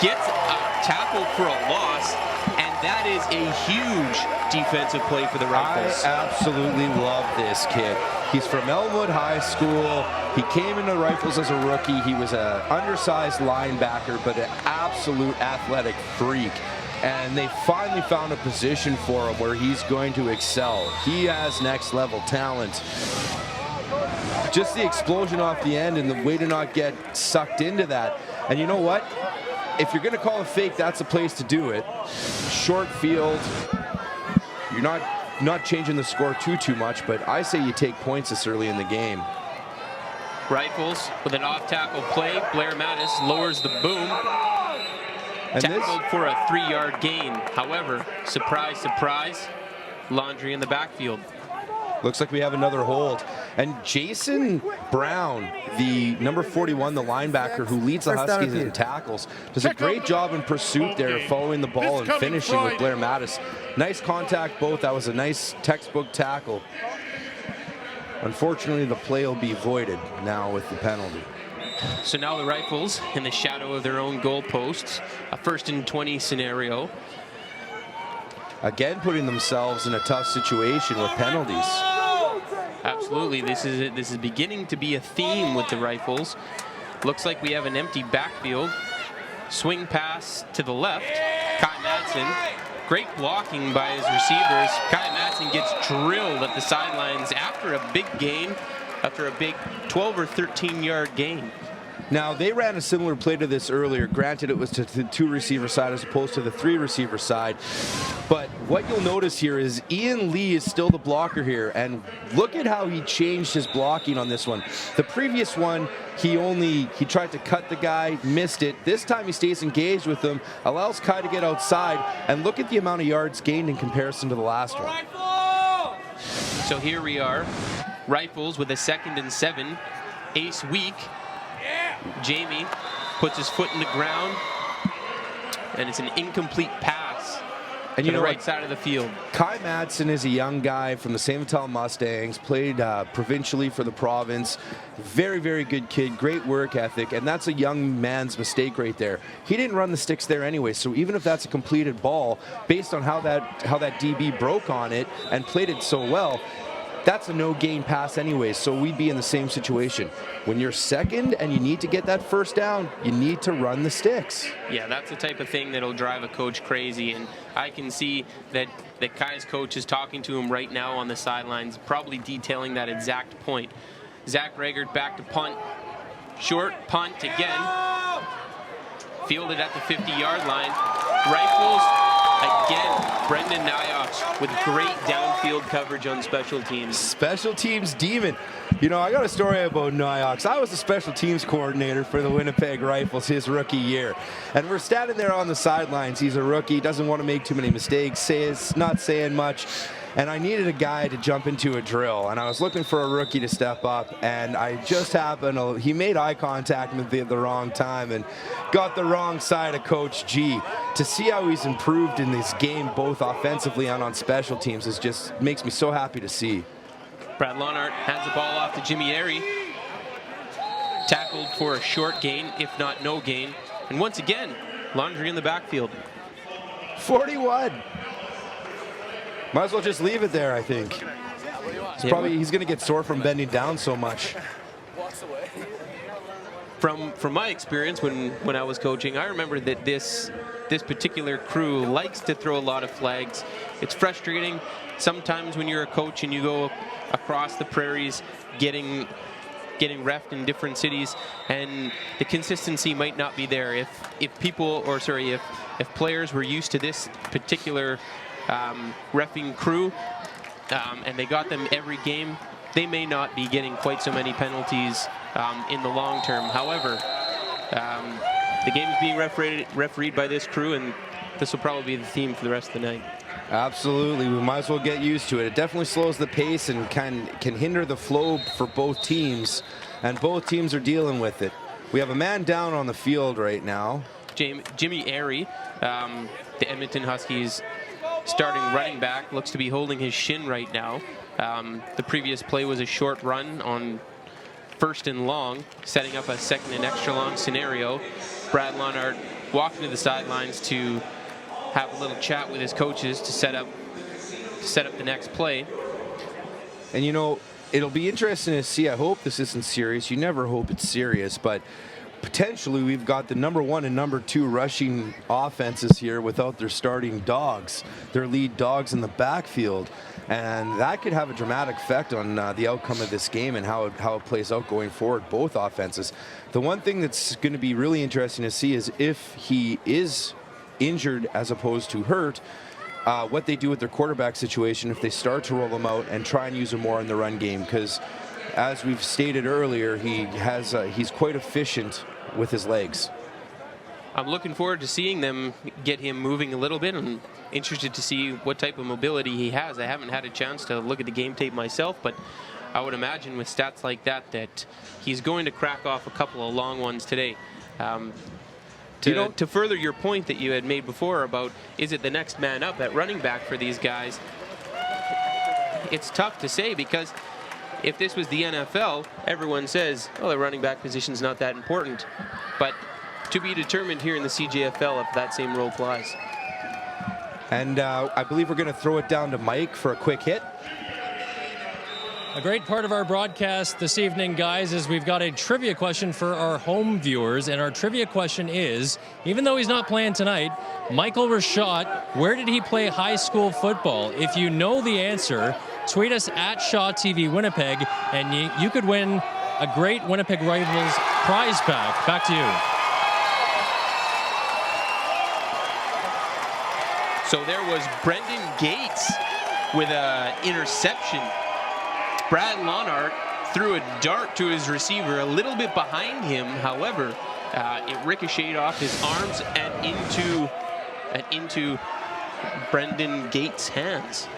Gets a tackle for a loss, and that is a huge defensive play for the Rifles. I absolutely love this kid. He's from Elmwood High School. He came into the Rifles as a rookie. He was an undersized linebacker, but an absolute athletic freak. And they finally found a position for him where he's going to excel. He has next level talent. Just the explosion off the end and the way to not get sucked into that. And you know what? If you're going to call a fake, that's a place to do it. Short field. You're not changing the score too much, but I say you take points this early in the game. Rifles with an off-tackle play. Blair Mattis lowers the boom. And tackled for a 3-yard gain. However, surprise, surprise, Laundry in the backfield. Looks like we have another hold. And Jason Brown, the number 41, the linebacker who leads the Huskies in tackles, does a great job in pursuit there, following the ball and finishing with Blair Mattis. Nice contact both. That was a nice textbook tackle. Unfortunately, the play will be voided now with the penalty. So now the Rifles in the shadow of their own goalposts. A 1st and 20 scenario. Again, putting themselves in a tough situation with penalties. Absolutely, this is beginning to be a theme with the Rifles. Looks like we have an empty backfield. Swing pass to the left. Kai Madsen. Great blocking by his receivers. Kai Madsen gets drilled at the sidelines after a big gain, after a big 12 or 13-yard gain. Now, they ran a similar play to this earlier. Granted, it was to the 2-receiver side as opposed to the 3-receiver side. But what you'll notice here is Ian Lee is still the blocker here. And look at how he changed his blocking on this one. The previous one, he tried to cut the guy, missed it. This time he stays engaged with him, allows Kai to get outside. And look at the amount of yards gained in comparison to the last one. So here we are. Rifles with a 2nd and 7. Ace weak. Jamie puts his foot in the ground, and it's an incomplete pass to the right side of the field. Kai Madsen is a young guy from the St. Vital Mustangs, played provincially for the province. Very, very good kid, great work ethic, and that's a young man's mistake right there. He didn't run the sticks there anyway, so even if that's a completed ball, based on how that DB broke on it and played it so well, that's a no-gain pass anyway, so we'd be in the same situation. When you're second and you need to get that first down, you need to run the sticks. Yeah, that's the type of thing that'll drive a coach crazy, and I can see that Kai's coach is talking to him right now on the sidelines, probably detailing that exact point. Zach Regert back to punt. Short punt again. fielded at the 50-yard line. Rifles, again, Brendan Nyox with great downfield coverage on special teams. Special teams demon. You know, I got a story about Nyox. I was the special teams coordinator for the Winnipeg Rifles his rookie year. And we're standing there on the sidelines. He's a rookie, doesn't want to make too many mistakes, not saying much. And I needed a guy to jump into a drill. And I was looking for a rookie to step up. And I just happened to, he made eye contact with me at the wrong time and got the wrong side of Coach G. To see how he's improved in this game, both offensively and on special teams, is just makes me so happy to see. Brad Lonart hands the ball off to Jimmy Airy. Tackled for a short gain, if not no gain. And once again, Laundry in the backfield. 41. Might as well just leave it there, I think. He's going to get sore from bending down so much. From my experience when I was coaching, I remember that this particular crew likes to throw a lot of flags. It's frustrating sometimes when you're a coach and you go across the prairies getting reffed in different cities, and the consistency might not be there. If players were used to this particular reffing crew and they got them every game, they may not be getting quite so many penalties in the long term. However, the game is being refereed by this crew, and this will probably be the theme for the rest of the night. Absolutely, we might as well get used to it. It definitely slows the pace and can hinder the flow for both teams, and both teams are dealing with it. We have a man down on the field right now. Jimmy Airy, the Edmonton Huskies starting running back, looks to be holding his shin right now. The previous play was a short run on 1st and long, setting up a 2nd and extra long scenario. Brad Lonart walking to the sidelines to have a little chat with his coaches to set up the next play. And you know, it'll be interesting to see. I hope this isn't serious. You never hope it's serious, but potentially we've got the number 1 and number 2 rushing offenses here without their starting dogs, their lead dogs in the backfield. And that could have a dramatic effect on the outcome of this game and how it plays out going forward, both offenses. The one thing that's going to be really interesting to see is if he is injured as opposed to hurt, what they do with their quarterback situation if they start to roll him out and try and use him more in the run game, because as we've stated earlier, he's quite efficient with his legs. I'm looking forward to seeing them get him moving a little bit. I'm interested to see what type of mobility he has. I haven't had a chance to look at the game tape myself, but I would imagine with stats like that he's going to crack off a couple of long ones today. To further your point that you had made before about is it the next man up at running back for these guys, it's tough to say, because if this was the NFL, everyone says, oh, the running back position's not that important. But to be determined here in the CJFL if that same role applies. And I believe we're going to throw it down to Mike for a quick hit. A great part of our broadcast this evening, guys, is we've got a trivia question for our home viewers. And our trivia question is, even though he's not playing tonight, Michael Rashad, where did he play high school football? If you know the answer, tweet us at Shaw TV Winnipeg, and you could win a great Winnipeg Rifles prize pack. Back to you. So there was Brendan Gates with an interception. Brad Lonart threw a dart to his receiver a little bit behind him. However, it ricocheted off his arms and into Brendan Gates' hands.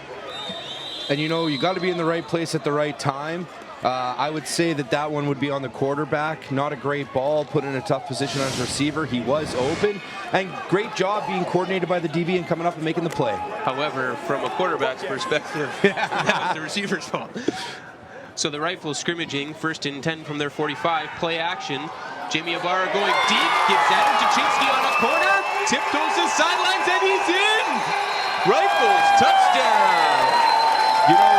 And you know, you got to be in the right place at the right time. I would say that one would be on the quarterback. Not a great ball, put in a tough position on his receiver. He was open, and great job being coordinated by the DB and coming up and making the play. However, from a quarterback's perspective, that was the receiver's fault. So the Rifles scrimmaging, 1st and 10 from their 45, play action. Jamie Ibarra going deep, gives that to Chinsky on a corner, tiptoes the sidelines, and he's in! Rifles, touchdown! You know,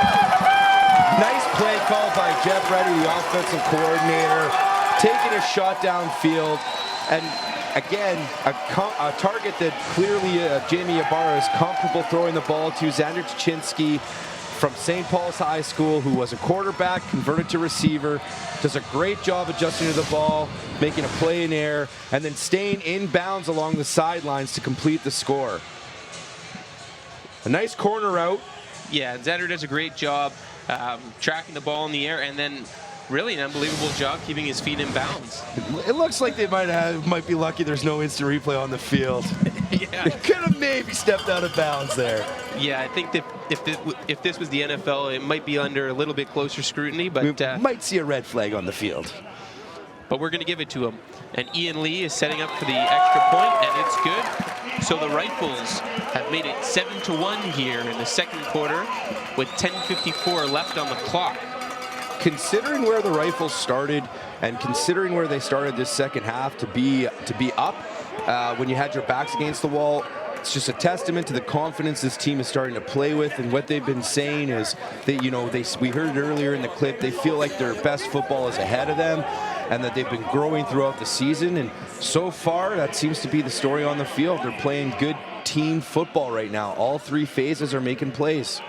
nice play call by Jeff Reddy, the offensive coordinator, taking a shot downfield. And again, a target that clearly Jamie Ibarra is comfortable throwing the ball to. Xander Chinsky from St. Paul's High School, who was a quarterback, converted to receiver, does a great job adjusting to the ball, making a play in air, and then staying in bounds along the sidelines to complete the score. A nice corner route. Yeah, Zender does a great job tracking the ball in the air, and then really an unbelievable job keeping his feet in bounds. It looks like they might be lucky there's no instant replay on the field. Yeah. They could have maybe stepped out of bounds there. Yeah, I think that if this was the NFL, it might be under a little bit closer scrutiny, but we might see a red flag on the field. But we're going to give it to him. And Ian Lee is setting up for the extra point, and it's good. So the Rifles have made it 7-1 here in the second quarter with 10:54 left on the clock. Considering where the Rifles started and considering where they started this second half to be up when you had your backs against the wall, it's just a testament to the confidence this team is starting to play with. And what they've been saying is that, we heard it earlier in the clip, they feel like their best football is ahead of them and that they've been growing throughout the season. And so far, that seems to be the story on the field. They're playing good team football right now. All three phases are making plays.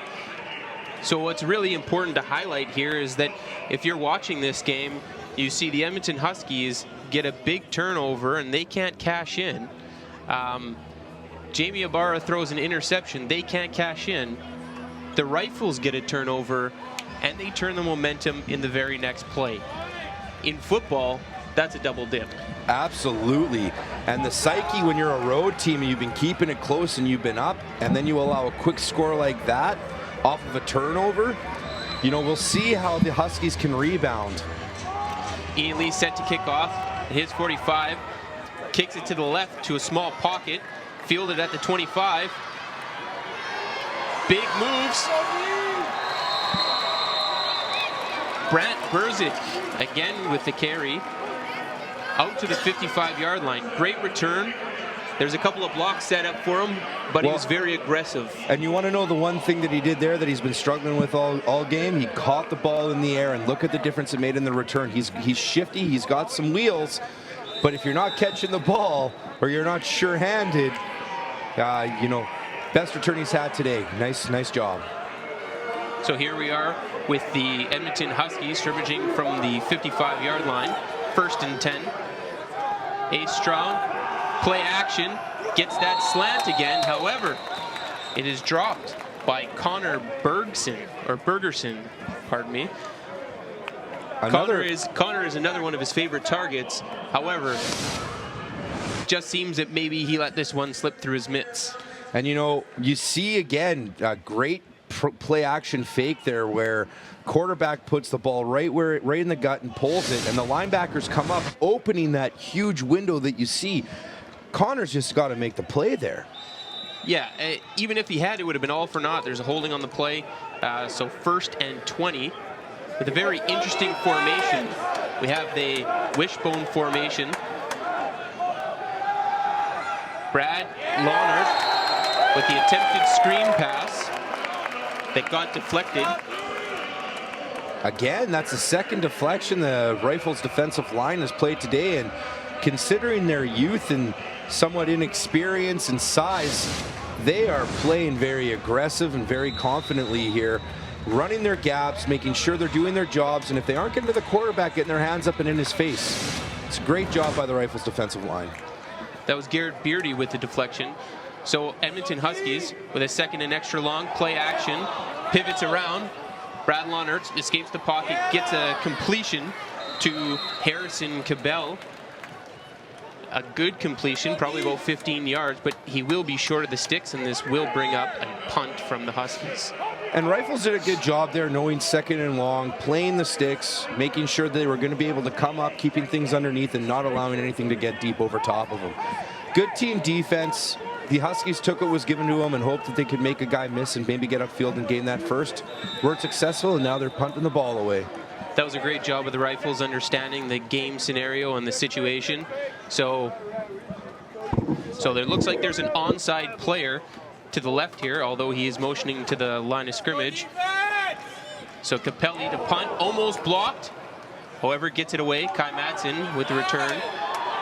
So what's really important to highlight here is that if you're watching this game, you see the Edmonton Huskies get a big turnover and they can't cash in. Jamie Ibarra throws an interception. They can't cash in. The Rifles get a turnover and they turn the momentum in the very next play. In football, that's a double dip. Absolutely. And the psyche when you're a road team and you've been keeping it close and you've been up, and then you allow a quick score like that off of a turnover, we'll see how the Huskies can rebound. Ian Lee set to kick off at his 45, kicks it to the left to a small pocket, fielded at the 25. Big moves. Brant Burzik again with the carry out to the 55-yard line. Great return. There's a couple of blocks set up for him, but he was very aggressive. And you want to know the one thing that he did there that he's been struggling with all game? He caught the ball in the air, and look at the difference it made in the return. He's shifty, he's got some wheels, but if you're not catching the ball or you're not sure-handed, best return he's had today. Nice job. So here we are with the Edmonton Huskies scrimmaging from the 55-yard line. 1st and 10. Ace Strong, play action, gets that slant again. However, it is dropped by Connor Bergerson, pardon me. Connor is another one of his favorite targets. However, just seems that maybe he let this one slip through his mitts. And you see again a great play action fake there where quarterback puts the ball right in the gut and pulls it, and the linebackers come up, opening that huge window that you see. Connor's just got to make the play there. Yeah, even if he had, it would have been all for naught. There's a holding on the play. So 1st and 20 with a very interesting formation. We have the wishbone formation. Brad Lawnert with the attempted screen pass that got deflected. Again, that's the second deflection the Rifles defensive line has played today, and considering their youth and somewhat inexperience and size, they are playing very aggressive and very confidently here, running their gaps, making sure they're doing their jobs, and if they aren't getting to the quarterback, getting their hands up and in his face. It's a great job by the Rifles defensive line. That was Garrett Beardy with the deflection. So Edmonton Huskies with a 2nd and extra long, play action, pivots around. Brad Lawnert escapes the pocket, gets a completion to Harrison Cabell. A good completion, probably about 15 yards, but he will be short of the sticks, and this will bring up a punt from the Huskies. And Rifles did a good job there, knowing 2nd and long, playing the sticks, making sure they were going to be able to come up, keeping things underneath, and not allowing anything to get deep over top of them. Good team defense. The Huskies took what was given to them and hoped that they could make a guy miss and maybe get upfield and gain that first. Weren't successful, and now they're punting the ball away. That was a great job of the Rifles understanding the game scenario and the situation. So there looks like there's an onside player to the left here, although he is motioning to the line of scrimmage. So Capelli to punt, almost blocked. However, gets it away. Kai Madsen with the return.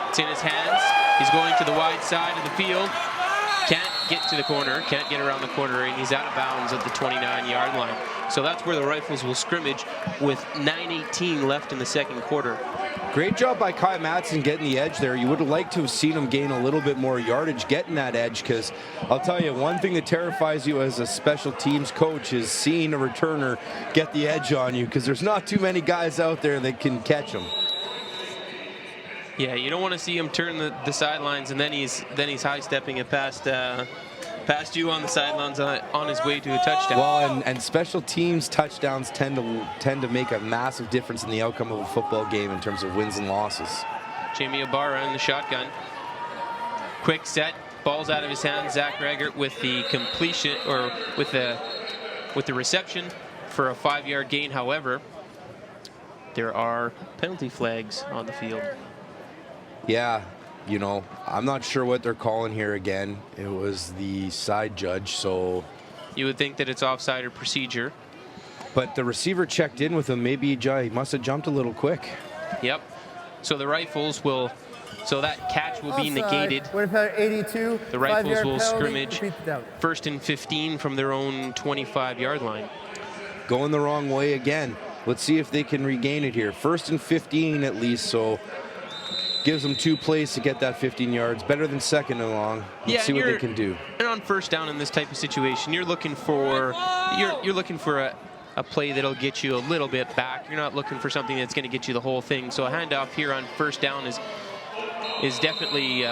It's in his hands. He's going to the wide side of the field. Can't get to the corner, can't get around the corner, and he's out of bounds at the 29-yard line. So that's where the Rifles will scrimmage with 9:18 left in the second quarter. Great job by Kai Matson getting the edge there. You would have liked to have seen him gain a little bit more yardage getting that edge, because I'll tell you, one thing that terrifies you as a special teams coach is seeing a returner get the edge on you, because there's not too many guys out there that can catch him. Yeah, you don't want to see him turn the sidelines and then he's high stepping it past you on the sidelines on his way to a touchdown. Well, and special teams touchdowns tend to make a massive difference in the outcome of a football game in terms of wins and losses. Jamie Ibarra in the shotgun. Quick set, ball's out of his hands. Zach Raggart with the completion, or with the reception for a 5-yard gain. However, there are penalty flags on the field. Yeah, you know, I'm not sure what they're calling here again. It was the side judge, so... You would think that it's offside or procedure. But the receiver checked in with him. Maybe he must have jumped a little quick. Yep. So the Rifles will... So that catch will be negated. Winnipeg 82. The Rifles will scrimmage 1st and 15 from their own 25-yard line. Going the wrong way again. Let's see if they can regain it here. 1st and 15 at least, so... Gives them 2 plays to get that 15 yards. Better than 2nd and long. Let's see what they can do. And on 1st down in this type of situation, you're looking for a play that'll get you a little bit back. You're not looking for something that's going to get you the whole thing. So a handoff here on 1st down is definitely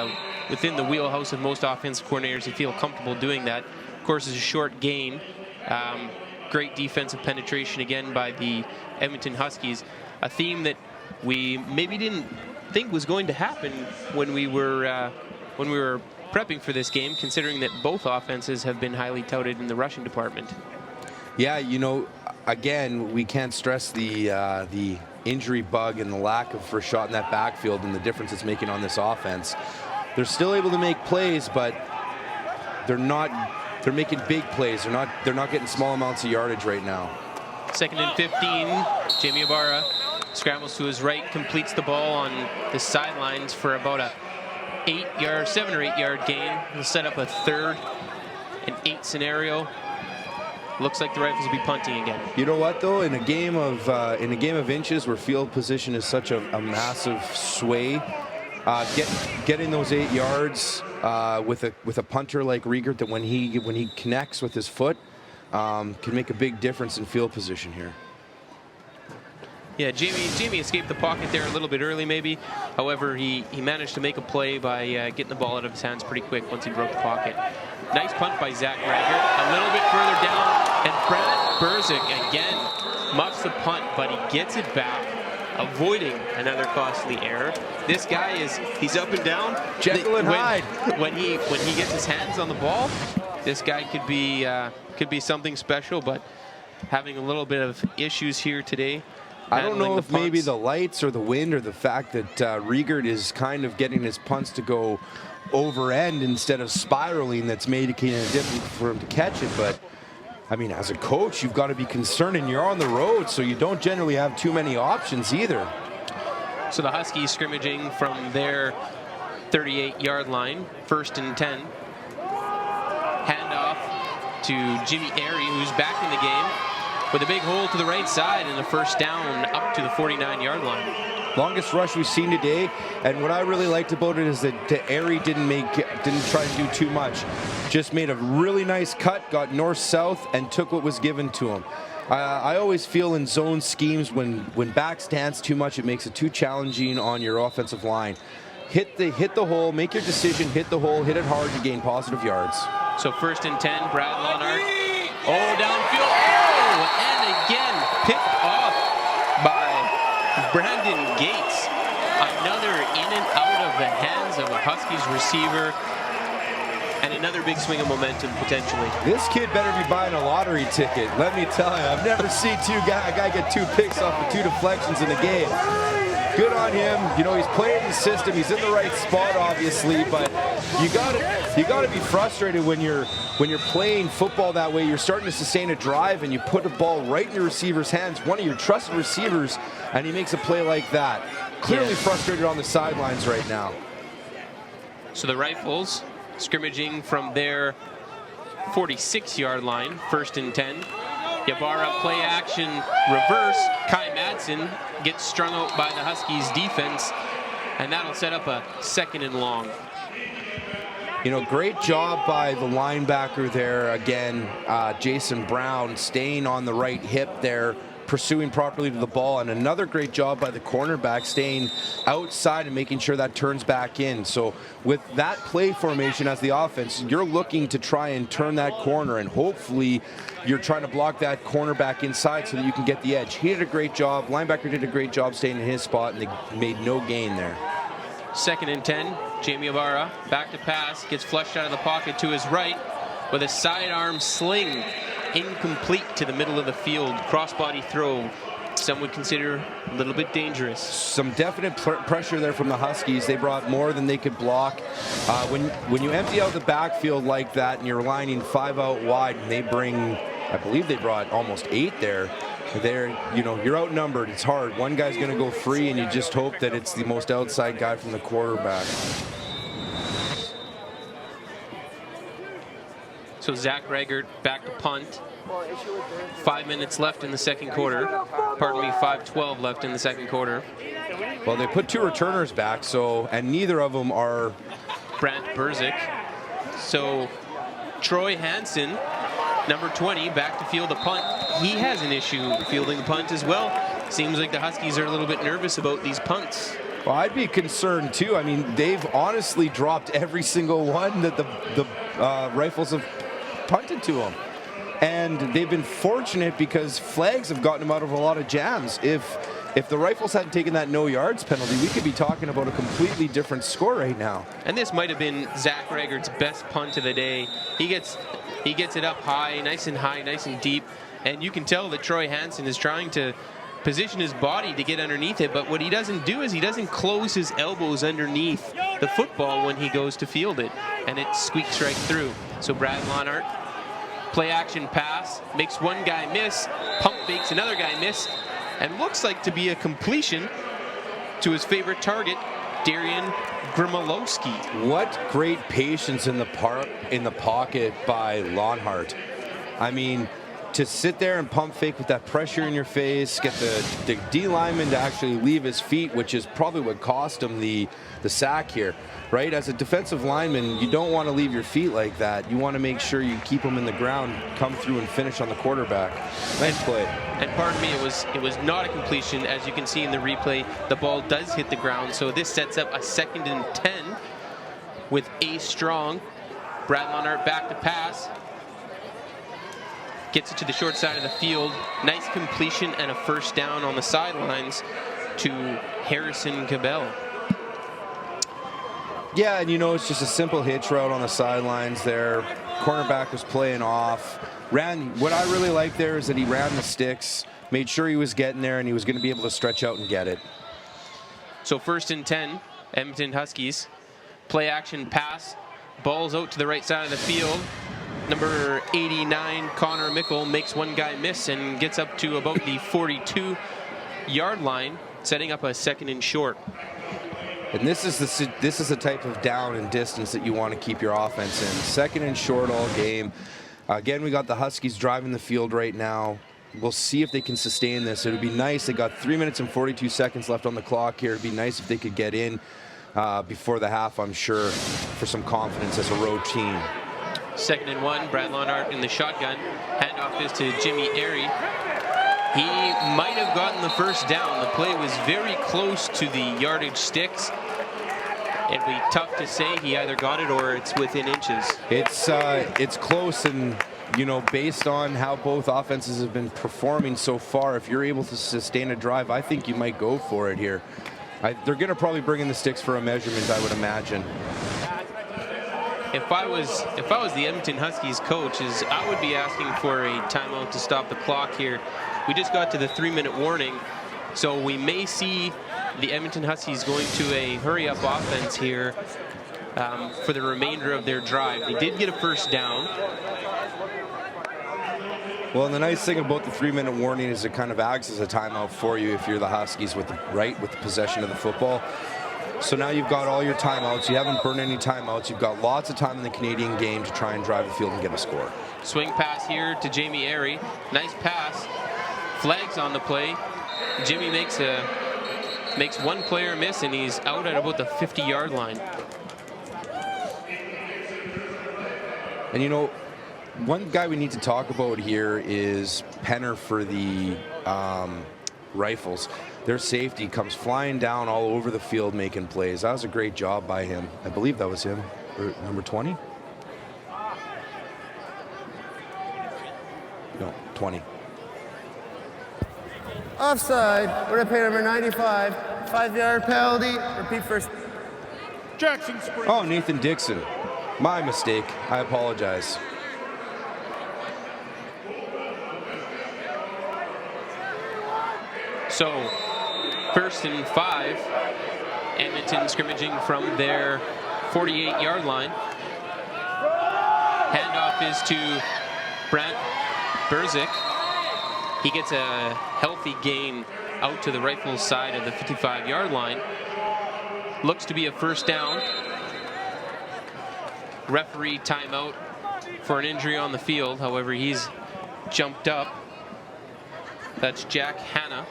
within the wheelhouse of most offensive coordinators who feel comfortable doing that. Of course, it's a short gain. Great defensive penetration again by the Edmonton Huskies. A theme that we maybe didn't think was going to happen when we were prepping for this game, considering that both offenses have been highly touted in the rushing department. Yeah, you know, again, we can't stress the injury bug and the lack of first shot in that backfield and the difference it's making on this offense. They're still able to make plays, but they're making big plays. They're not getting small amounts of yardage right now. 2nd and 15. Jamie Ibarra scrambles to his right, completes the ball on the sidelines for about a 7 or 8 yard gain. He'll set up a 3rd and 8 scenario. Looks like the Rifles will be punting again. You know what though? In a game of inches where field position is such a massive sway, getting those 8 yards with a punter like Riegert, that when he connects with his foot, can make a big difference in field position here. Yeah, Jamie escaped the pocket there a little bit early maybe. However, he managed to make a play by getting the ball out of his hands pretty quick once he broke the pocket. Nice punt by Zach Raggart. A little bit further down, and Brad Berzik again muffs the punt, but he gets it back, avoiding another costly error. This guy he's up and down. Jekyll and Hyde. When he gets his hands on the ball, this guy could be something special, but having a little bit of issues here today. I don't know if maybe the lights or the wind or the fact that Riegert is kind of getting his punts to go over end instead of spiraling that's making it difficult for him to catch it. But, I mean, as a coach, you've got to be concerned, and you're on the road, so you don't generally have too many options either. So the Huskies scrimmaging from their 38-yard line, 1st and 10. Handoff to Jimmy Airy, who's back in the game, with a big hole to the right side and a 1st down up to the 49-yard line. Longest rush we've seen today, and what I really liked about it is that Airy didn't try to do too much. Just made a really nice cut, got north-south, and took what was given to him. I always feel in zone schemes when backs dance too much, it makes it too challenging on your offensive line. Hit the hole, make your decision, hit the hole, hit it hard to gain positive yards. So 1st and 10, Brad Lonard. Oh, downfield. And again, picked off by Brandon Gates. Another in and out of the hands of a Huskies receiver. And another big swing of momentum, potentially. This kid better be buying a lottery ticket. Let me tell you, I've never seen a guy get 2 picks off of 2 deflections in a game. Good on him. You know, he's playing the system. He's in the right spot, obviously, but you gotta be frustrated when you're playing football that way. You're starting to sustain a drive, and you put the ball right in your receiver's hands, one of your trusted receivers, and he makes a play like that. Clearly frustrated on the sidelines right now. So the Rifles scrimmaging from their 46-yard line, 1st and 10. Ybarra play action reverse. Kai Madsen gets strung out by the Huskies defense, and that'll set up a 2nd and long. You know, great job by the linebacker there. Again, Jason Brown staying on the right hip there, pursuing properly to the ball, and another great job by the cornerback staying outside and making sure that turns back in. So with that play formation as the offense, you're looking to try and turn that corner, and hopefully you're trying to block that cornerback inside so that you can get the edge. He did a great job. Linebacker did a great job staying in his spot, and they made no gain there. 2nd and 10. Jamie Ybarra back to pass, gets flushed out of the pocket to his right with a sidearm sling. Incomplete to the middle of the field. Crossbody throw. Some would consider a little bit dangerous. Some definite pressure there from the Huskies. They brought more than they could block. When you empty out the backfield like that and you're lining 5 out wide, and they bring, I believe they brought almost 8 there. You're outnumbered. It's hard. One guy's going to go free, and you just hope that it's the most outside guy from the quarterback. So Zach Raggart back to punt. 5 minutes left in the second quarter. Pardon me, 5:12 left in the second quarter. Well, they put 2 returners back, and neither of them are Brant Berzik. So Troy Hansen, number 20, back to field a punt. He has an issue fielding the punt as well. Seems like the Huskies are a little bit nervous about these punts. Well, I'd be concerned too. I mean, they've honestly dropped every single one that the Rifles have punted to them. And they've been fortunate because flags have gotten them out of a lot of jams. If the Rifles hadn't taken that no yards penalty, we could be talking about a completely different score right now. And this might have been Zach Raggart's best punt of the day. He gets it up high, nice and deep. And you can tell that Troy Hansen is trying to position his body to get underneath it, but what he doesn't do is he doesn't close his elbows underneath the football when he goes to field it, and it squeaks right through. So Brad Lonart, play action pass, makes one guy miss, pump fakes another guy miss, and looks like to be a completion to his favorite target, Darian Grimolowski. What great patience in the pocket by Lonhart. I mean, to sit there and pump fake with that pressure in your face, get the D lineman to actually leave his feet, which is probably what cost him the sack here, right? As a defensive lineman, you don't want to leave your feet like that. You want to make sure you keep them in the ground, come through and finish on the quarterback. Nice play. And pardon me, it was not a completion. As you can see in the replay, the ball does hit the ground, so this sets up a 2nd and 10 with Ace Strong. Brad Lonart back to pass. Gets it to the short side of the field. Nice completion and a 1st down on the sidelines to Harrison Cabell. Yeah, and it's just a simple hitch route on the sidelines there. Cornerback was playing off. What I really like there is that he ran the sticks, made sure he was getting there, and he was going to be able to stretch out and get it. So 1st and 10, Edmonton Huskies. Play action pass. Ball's out to the right side of the field. Number 89, Connor Mickle, makes one guy miss and gets up to about the 42-yard line, setting up a 2nd and short. And this is the type of down and distance that you want to keep your offense in. 2nd and short all game. Again, we got the Huskies driving the field right now. We'll see if they can sustain this. It would be nice. They got 3 minutes and 42 seconds left on the clock here. It'd be nice if they could get in before the half, I'm sure, for some confidence as a road team. 2nd and 1, Brad Lonart in the shotgun. Handoff is to Jimmy Airy. He might have gotten the 1st down. The play was very close to the yardage sticks. It'd be tough to say he either got it or it's within inches. It's close, and based on how both offenses have been performing so far, if you're able to sustain a drive, I think you might go for it here. They're going to probably bring in the sticks for a measurement, I would imagine. If I was the Edmonton Huskies coach, I would be asking for a timeout to stop the clock here. We just got to the 3-minute warning, so we may see the Edmonton Huskies going to a hurry-up offense here for the remainder of their drive. They did get a 1st down. Well, and the nice thing about the 3-minute warning is it kind of acts as a timeout for you if you're the Huskies with the possession of the football. So now you've got all your timeouts. You haven't burned any timeouts. You've got lots of time in the Canadian game to try and drive the field and get a score. Swing pass here to Jamie Airy. Nice pass. Flags on the play. Jimmy makes one player miss, and he's out at about the 50-yard line. And you know, one guy we need to talk about here is Penner for the Rifles. Their safety comes flying down all over the field making plays. That was a great job by him. I believe that was him, or number 20? No, 20. Offside. Winnipeg number 95. 5-yard penalty. Repeat first. Jackson Springs. Oh, Nathan Dixon. My mistake. I apologize. So, 1st and 5. Edmonton scrimmaging from their 48-yard line. Handoff is to Brant Berzik. He gets a healthy gain out to the Rifles side of the 55-yard line. Looks to be a first down. Referee timeout for an injury on the field. However, he's jumped up. That's Jack Hanna.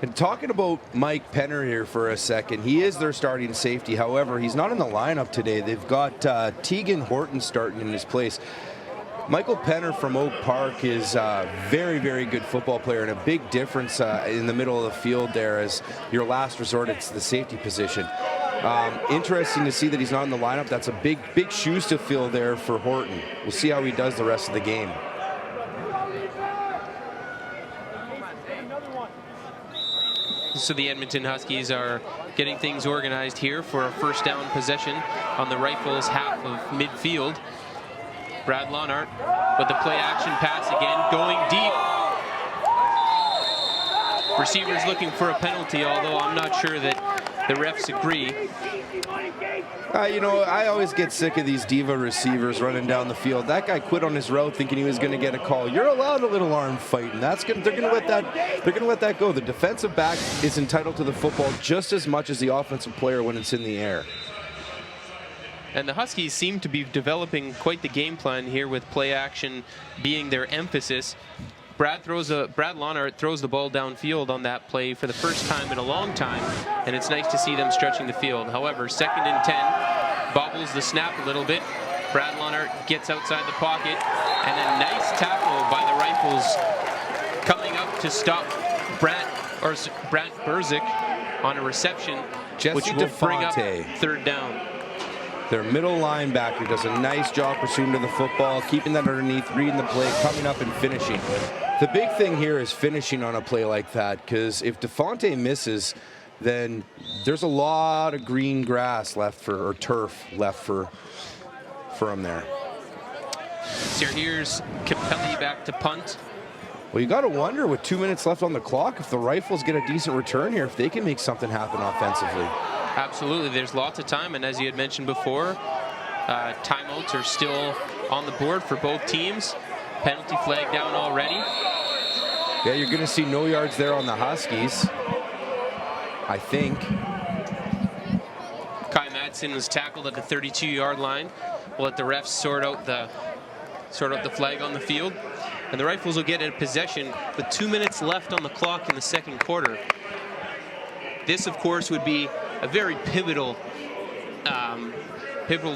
And talking about Mike Penner here for a second, he is their starting safety. However, he's not in the lineup today. They've got Tegan Horton starting in his place. Michael Penner from Oak Park is a very, very good football player and a big difference in the middle of the field there. As your last resort, it's the safety position. Interesting to see that he's not in the lineup. That's a big shoes to fill there for Horton. We'll see how he does the rest of the game. So the Edmonton Huskies are getting things organized here for a first down possession on the Rifles' half of midfield. Brad Lonart with the play action pass again, going deep. Receivers looking for a penalty, although I'm not sure that the refs agree. You know, I always get sick of these diva receivers running down the field. That guy quit on his route thinking he was going to get a call. You're allowed a little arm fight, and they're going to let that go. The defensive back is entitled to the football just as much as the offensive player when it's in the air. And the Huskies seem to be developing quite the game plan here, with play action being their emphasis. Brad Lonart throws the ball downfield on that play for the first time in a long time, and it's nice to see them stretching the field. However, 2nd and 10, bobbles the snap a little bit. Brad Lonart gets outside the pocket, and a nice tackle by the Rifles coming up to stop Brant Berzik on a reception, which will bring up 3rd down. Their middle linebacker does a nice job pursuing to the football, keeping that underneath, reading the play, coming up and finishing. The big thing here is finishing on a play like that, because if DeFonte misses, then there's a lot of green grass left or turf left for him there. So here's Capelli back to punt. Well, you got to wonder with 2 minutes left on the clock if the Rifles get a decent return here, if they can make something happen offensively. Absolutely, there's lots of time, and as you had mentioned before, timeouts are still on the board for both teams. Penalty flag down already. Yeah, you're going to see no yards there on the Huskies, I think. Kai Madsen was tackled at the 32-yard line. We'll let the refs sort out the flag on the field, and the Rifles will get a possession with 2 minutes left on the clock in the second quarter. This, of course, would be a very pivotal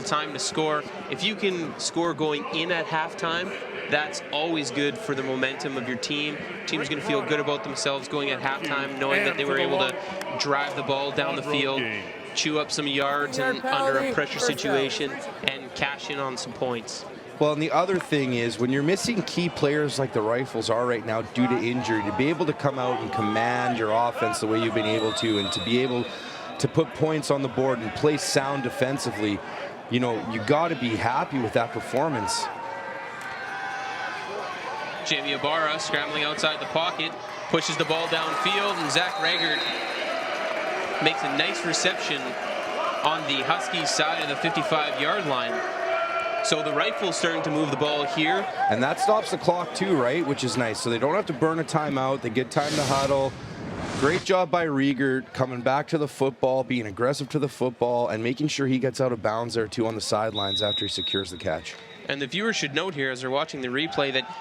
time to score. If you can score going in at halftime, that's always good for the momentum of your team. Team's going to feel good about themselves going at halftime, knowing that they were able to drive the ball down the field, chew up some yards and under a pressure situation, and cash in on some points. Well, and the other thing is, when you're missing key players like the Rifles are right now due to injury, to be able to come out and command your offense the way you've been able to, and to be able to put points on the board and play sound defensively, you know, you got to be happy with that performance. Jamie Ibarra scrambling outside the pocket, pushes the ball downfield, and Zach Raggert makes a nice reception on the Huskies side of the 55-yard line. So the Rifles starting to move the ball here. And that stops the clock too, right? Which is nice. So they don't have to burn a timeout. They get time to huddle. Great job by Riegert coming back to the football, being aggressive to the football, and making sure he gets out of bounds there too on the sidelines after he secures the catch. And the viewers should note here as they're watching the replay that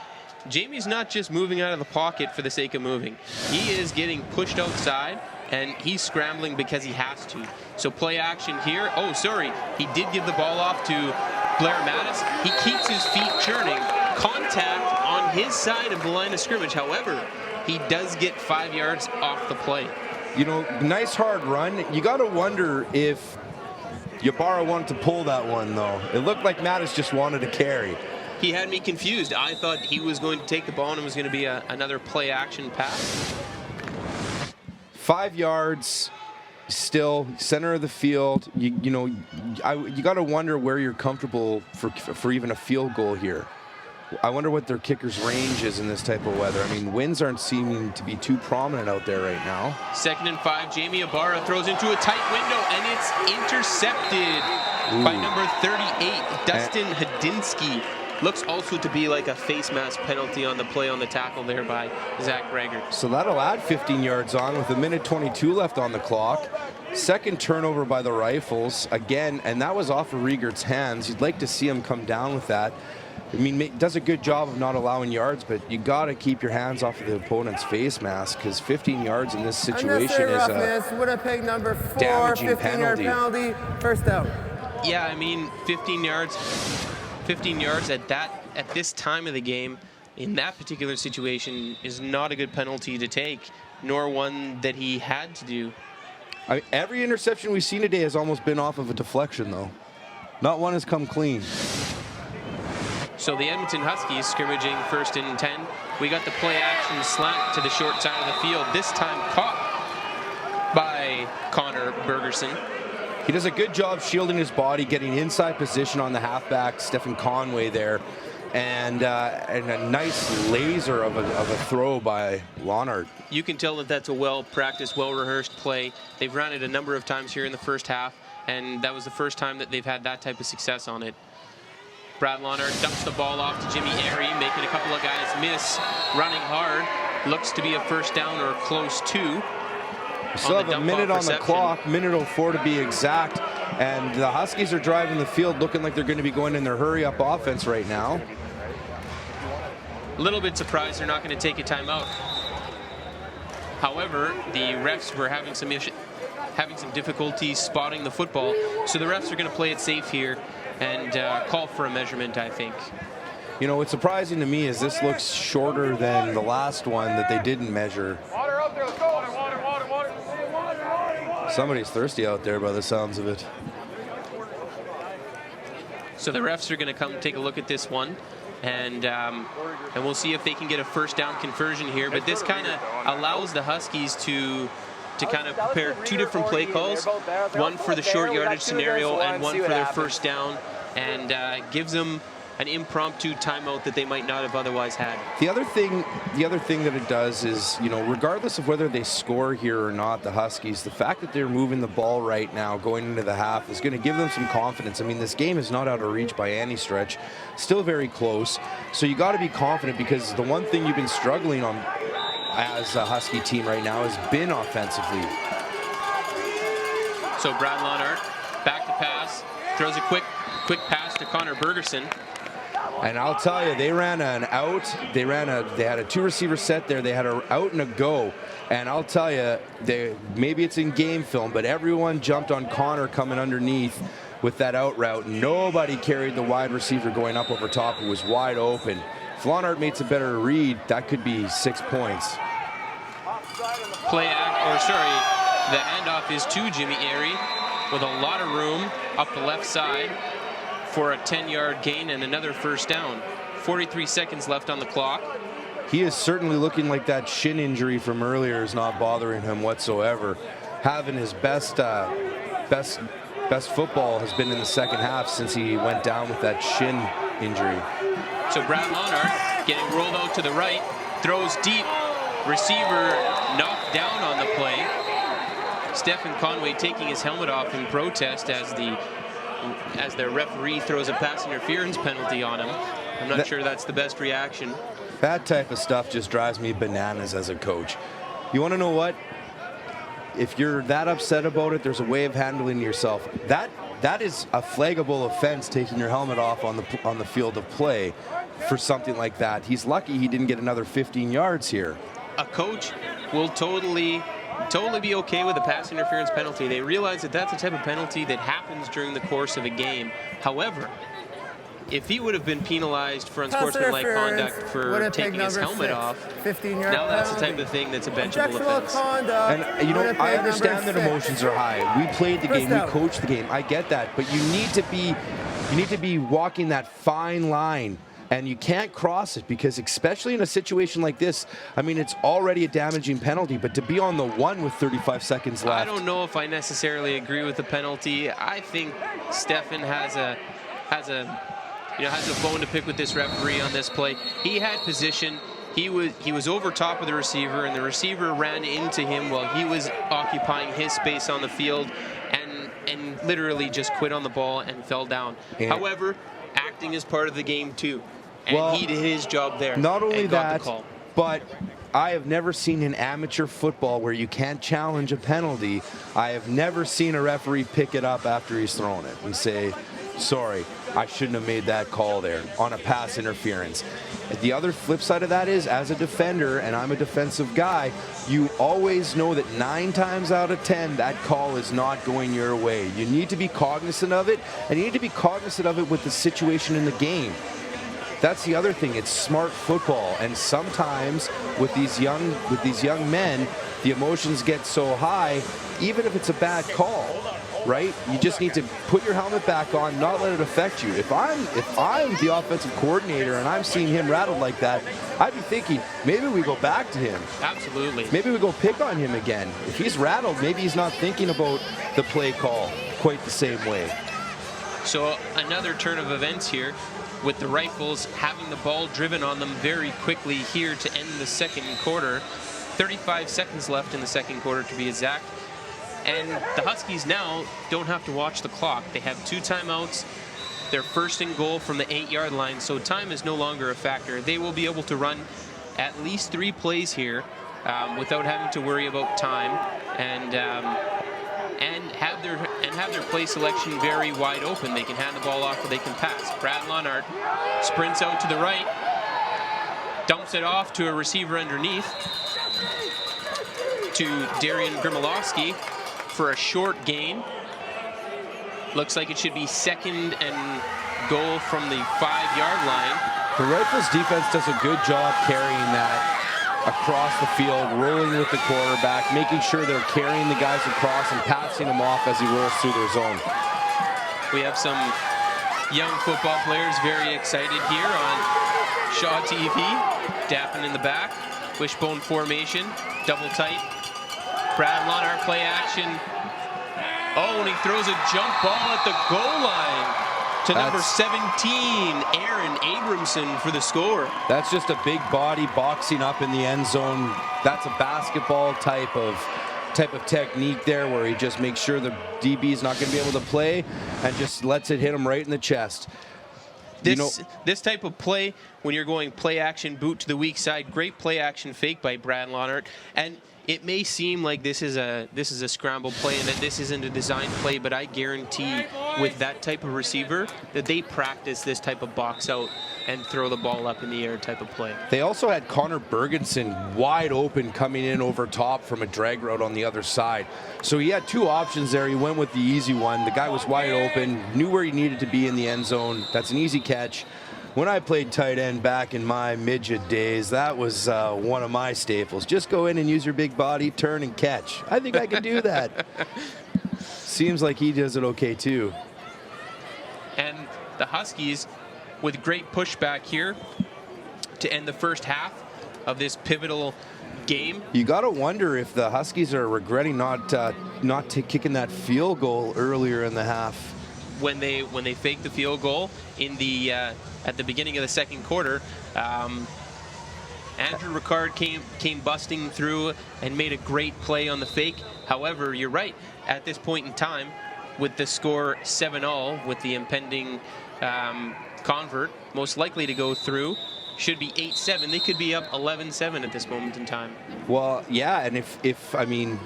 Jamie's not just moving out of the pocket for the sake of moving. He is getting pushed outside, and he's scrambling because he has to. So play action here. Oh, sorry. He did give the ball off to Blair Mattis. He keeps his feet churning. Contact on his side of the line of scrimmage. However, he does get 5 yards off the play. You know, nice hard run. You got to wonder if Ybarra wanted to pull that one, though. It looked like Mattis just wanted to carry. He had me confused. I thought he was going to take the ball and it was going to be another play action pass. 5 yards, still center of the field. You got to wonder where you're comfortable for even a field goal here. I wonder what their kicker's range is in this type of weather. I mean, winds aren't seeming to be too prominent out there right now. 2nd and 5. Jamie Ybarra throws into a tight window, and it's intercepted by number 38, Dustin Hadinsky. Looks also to be like a face mask penalty on the play on the tackle there by Zach Greger. So that'll add 15 yards on with 1:22 left on the clock. Second turnover by the Rifles again, and that was off of Riegert's hands. You'd like to see him come down with that. I mean, does a good job of not allowing yards, but you got to keep your hands off of the opponent's face mask because 15 yards in this situation is a Winnipeg number 4, damaging 15-yard penalty, first down. Yeah, I mean, 15 yards at this time of the game in that particular situation is not a good penalty to take, nor one that he had to do. Every interception we've seen today has almost been off of a deflection, though. Not one has come clean. So the Edmonton Huskies scrimmaging 1st and 10. We got the play action slant to the short side of the field, this time caught by Connor Bergerson. He does a good job shielding his body, getting inside position on the halfback, Stephen Conway there, and a nice laser of a throw by Lonard. You can tell that that's a well-practiced, well-rehearsed play. They've run it a number of times here in the first half, and that was the first time that they've had that type of success on it. Brad Lonard dumps the ball off to Jimmy Airy, making a couple of guys miss, running hard. Looks to be a first down or close to. We still have a minute on the clock, 1:04 to be exact, and the Huskies are driving the field looking like they're going to be going in their hurry-up offense right now. A little bit surprised they're not going to take a timeout. However, the refs were having some difficulty spotting the football, so the refs are going to play it safe here and call for a measurement, I think. You know, what's surprising to me is this looks shorter than the last one that they didn't measure. Somebody's thirsty out there by the sounds of it. So the refs are going to come take a look at this one, and we'll see if they can get a first down conversion here. But this kind of allows the Huskies to kind of prepare two different play calls, one for the short yardage scenario and one for their first down, and gives them an impromptu timeout that they might not have otherwise had. The other thing that it does is, you know, regardless of whether they score here or not, the Huskies, the fact that they're moving the ball right now going into the half is going to give them some confidence. I mean, this game is not out of reach by any stretch, still very close. So you got to be confident, because the one thing you've been struggling on as a Husky team right now has been offensively. So Brad Lonard back to pass, throws a quick pass to Connor Bergerson. And I'll tell you, they ran an out. They had a two-receiver set there. They had an out and a go. And I'll tell you, maybe it's in game film, but everyone jumped on Connor coming underneath with that out route. Nobody carried the wide receiver going up over top who was wide open. If Lonard makes a better read, that could be 6 points. The handoff is to Jimmy Airy with a lot of room up the left side for a 10-yard gain and another first down. 43 seconds left on the clock. He is certainly looking like that shin injury from earlier is not bothering him whatsoever. Having his best football has been in the second half since he went down with that shin injury. So Brad Lonard getting rolled out to the right, throws deep, receiver knocked down on the play. Stephen Conway taking his helmet off in protest as their referee throws a pass interference penalty on him. I'm not sure that's the best reaction. That type of stuff just drives me bananas as a coach. You want to know what? if you're that upset about it, there's a way of handling yourself. That is a flaggable offense, taking your helmet off on the field of play for something like that. He's lucky he didn't get another 15 yards here. A coach will totally be okay with a pass interference penalty. They realize that that's a type of penalty that happens during the course of a game. However, if he would have been penalized for unsportsmanlike conduct for Winnipeg taking his helmet 6, off, 15-yard now that's the penalty. type of thing that's a benchable offense. And, you know, Winnipeg I understand that number emotions are high. We played the game, we coached the game. I get that. But you need to be walking that fine line. And you can't cross it, because especially in a situation like this, I mean, it's already a damaging penalty, but to be on the one with 35 seconds left. I don't know if I necessarily agree with the penalty. I think Stefan has a bone to pick with this referee on this play. He had position. He was over top of the receiver, and the receiver ran into him while he was occupying his space on the field, and literally just quit on the ball and fell down. Yeah. However, acting is part of the game too. And he did his job there. Not only and got that, the call. but I have never seen in amateur football where you can't challenge a penalty. I have never seen a referee pick it up after he's thrown it and say, sorry, I shouldn't have made that call there on a pass interference. The other flip side of that is, as a defender, and I'm a defensive guy, you always know that 9 times out of 10, that call is not going your way. You need to be cognizant of it, and you need to be cognizant of it with the situation in the game. That's the other thing. It's smart football, and sometimes with these young men, the emotions get so high, even if it's a bad call, right? You just need to put your helmet back on, not let it affect you. If I'm the offensive coordinator and I'm seeing him rattled like that, I'd be thinking, maybe we go back to him. Absolutely. Maybe we go pick on him again. If he's rattled, maybe he's not thinking about the play call quite the same way. So another turn of events here, with the Rifles having the ball driven on them very quickly here to end the second quarter. 35 seconds left in the second quarter, to be exact. And the Huskies now don't have to watch the clock. They have 2 timeouts. They're first and goal from the 8-yard line, so time is no longer a factor. They will be able to run at least 3 plays here without having to worry about time, and have their play selection very wide open. They can hand the ball off or they can pass. Brad Lonart sprints out to the right, dumps it off to a receiver underneath to Darian Grimolowski for a short gain. Looks like it should be second and goal from the 5-yard line. The Rifles defense does a good job carrying that across the field, rolling with the quarterback, making sure they're carrying the guys across and passing them off as he rolls through their zone. We have some young football players very excited here on Shaw TV. Dapping in the back, wishbone formation, double tight. Brad Lonart play action. Oh, and he throws a jump ball at the goal line to number 17, Aaron Abramson, for the score. That's just a big body boxing up in the end zone. That's a basketball type of technique there, where he just makes sure the DB's not going to be able to play and just lets it hit him right in the chest. This type of play, when you're going play action boot to the weak side, great play action fake by Brad Lonart. And it may seem like this is a scramble play and that this isn't a design play, but I guarantee with that type of receiver that they practice this type of box out and throw the ball up in the air type of play. They also had Connor Bergenson wide open coming in over top from a drag route on the other side. So he had 2 options there. He went with the easy one. The guy was wide open, knew where he needed to be in the end zone. That's an easy catch. When I played tight end back in my midget days, that was one of my staples. Just go in and use your big body, turn and catch. I think I can do that. Seems like he does it okay too. And the Huskies with great pushback here to end the first half of this pivotal game. You got to wonder if the Huskies are regretting not kicking that field goal earlier in the half. When they faked the field goal in the at the beginning of the second quarter, Andrew Ricard came busting through and made a great play on the fake. However, you're right, at this point in time, with the score 7-all, with the impending convert most likely to go through, should be 8-7. They could be up 11-7 at this moment in time. Well, yeah, and if Luca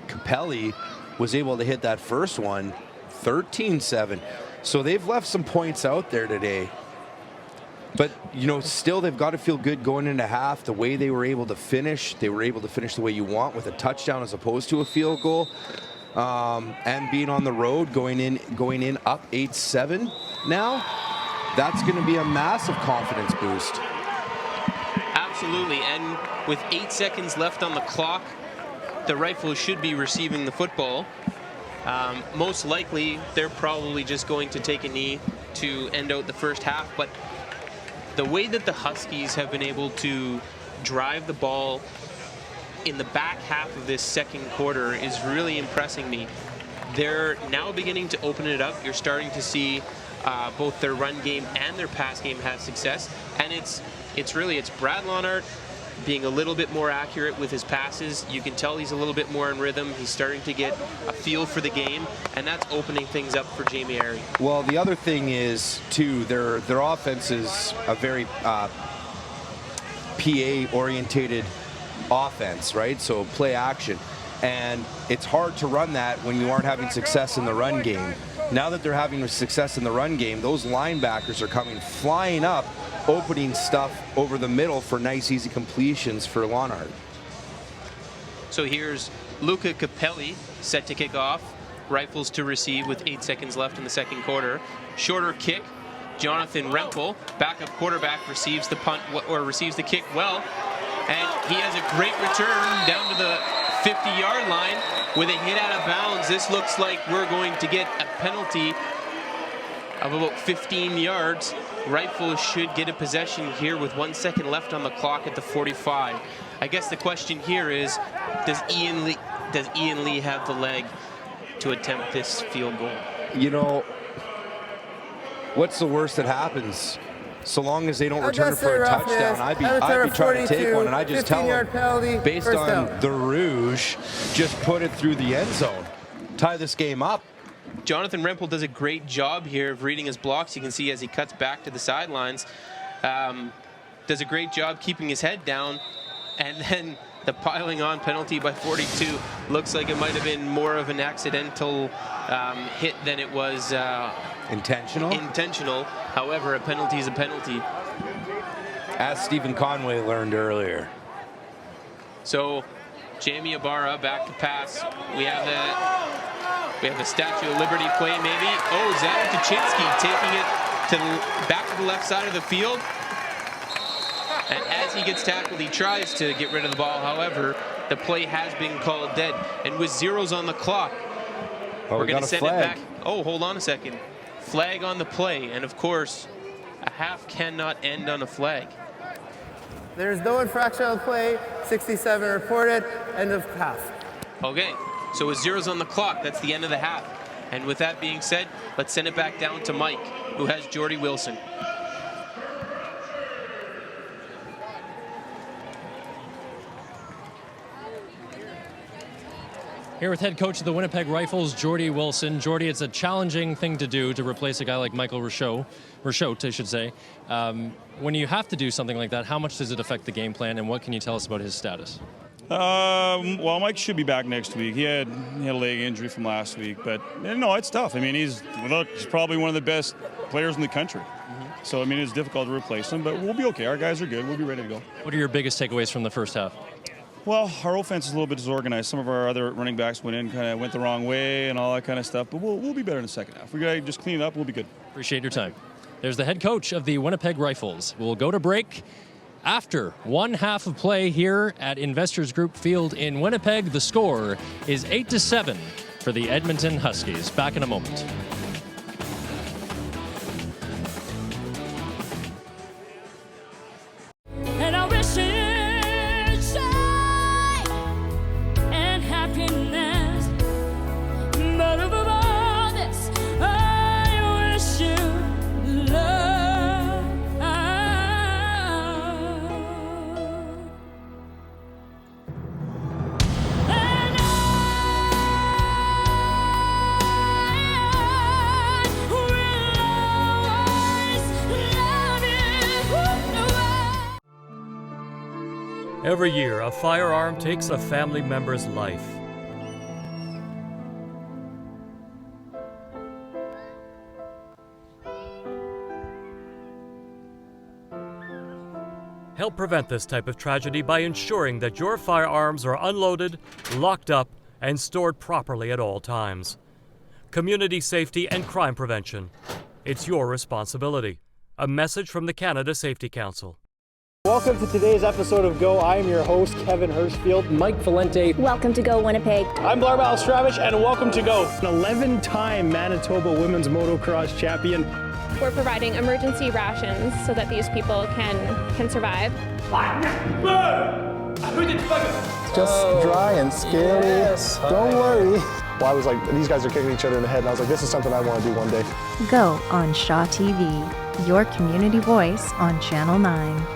Capelli was able to hit that first one, 13-7. So they've left some points out there today. But, still they've got to feel good going into half. The way they were able to finish the way you want with a touchdown as opposed to a field goal. And being on the road, going in up 8-7 now, that's going to be a massive confidence boost. Absolutely, and with 8 seconds left on the clock, the Rifles should be receiving the football. Most likely, they're probably just going to take a knee to end out the first half, but the way that the Huskies have been able to drive the ball in the back half of this second quarter is really impressing me. They're now beginning to open it up. You're starting to see both their run game and their pass game have success, and it's Brad Lonart being a little bit more accurate with his passes. You can tell he's a little bit more in rhythm. He's starting to get a feel for the game, and that's opening things up for Jamie Airy. Well, the other thing is, too, their offense is a very PA-orientated offense, right? So play action. And it's hard to run that when you aren't having success in the run game. Now that they're having success in the run game, those linebackers are coming flying up, opening stuff over the middle for nice, easy completions for Lonart. So here's Luca Capelli set to kick off. Rifles to receive with 8 seconds left in the second quarter. Shorter kick. Jonathan Rempel, backup quarterback, receives the punt or receives the kick well. And he has a great return down to the 50-yard line with a hit out of bounds. This looks like we're going to get a penalty of about 15 yards. Rifles should get a possession here with 1 second left on the clock at the 45. I guess the question here is, does Ian Lee have the leg to attempt this field goal? What's the worst that happens? So long as they don't return it for a touchdown, I'd be trying to take one, and I just tell them, based on the Rouge, just put it through the end zone. Tie this game up. Jonathan Rempel does a great job here of reading his blocks. You can see as he cuts back to the sidelines, does a great job keeping his head down, and then the piling on penalty by 42 looks like it might have been more of an accidental hit than it was intentional. However, a penalty is a penalty. As Stephen Conway learned earlier. So Jamie Ibarra back to pass. We have the Statue of Liberty play maybe. Oh, Zadar Tuchinski taking it back to the left side of the field. And as he gets tackled, he tries to get rid of the ball. However, the play has been called dead. And with zeros on the clock, we're going to send it back. Oh, hold on a second. Flag on the play. And of course, a half cannot end on a flag. There's no infraction on play. 67 reported. End of half. Okay, so with zeros on the clock, that's the end of the half. And with that being said, let's send it back down to Mike, who has Jordy Wilson. Here with head coach of the Winnipeg Rifles, Jordy Wilson. Jordy, it's a challenging thing to do to replace a guy like Michael Rochotte, I should say. When you have to do something like that, how much does it affect the game plan, and what can you tell us about his status? Well, Mike should be back next week. He had a leg injury from last week, but no, it's tough. I mean, he's probably one of the best players in the country. So, I mean, it's difficult to replace him, but we'll be okay. Our guys are good. We'll be ready to go. What are your biggest takeaways from the first half? Well, our offense is a little bit disorganized. Some of our other running backs went the wrong way and all that kind of stuff, but we'll be better in the second half. We got to just clean it up. We'll be good. Appreciate your time. There's the head coach of the Winnipeg Rifles. We'll go to break. After one half of play here at Investors Group Field in Winnipeg, the score is 8-7 for the Edmonton Huskies. Back in a moment. And I wish it joy and happiness, but above all this, I wish you love. And Every year, a firearm takes a family member's life. Help prevent this type of tragedy by ensuring that your firearms are unloaded, locked up, and stored properly at all times. Community safety and crime prevention. It's your responsibility. A message from the Canada Safety Council. Welcome to today's episode of Go. I am your host, Kevin Hirschfield. Mike Valente. Welcome to Go Winnipeg. I'm Blar Balastravich, and welcome to Go. An 11-time Manitoba women's motocross champion. We're providing emergency rations so that these people can survive. Just dry and scaly. Yes. Don't worry. Well, I was like, these guys are kicking each other in the head, and I was like, this is something I want to do one day. Go on Shaw TV, your community voice on Channel 9.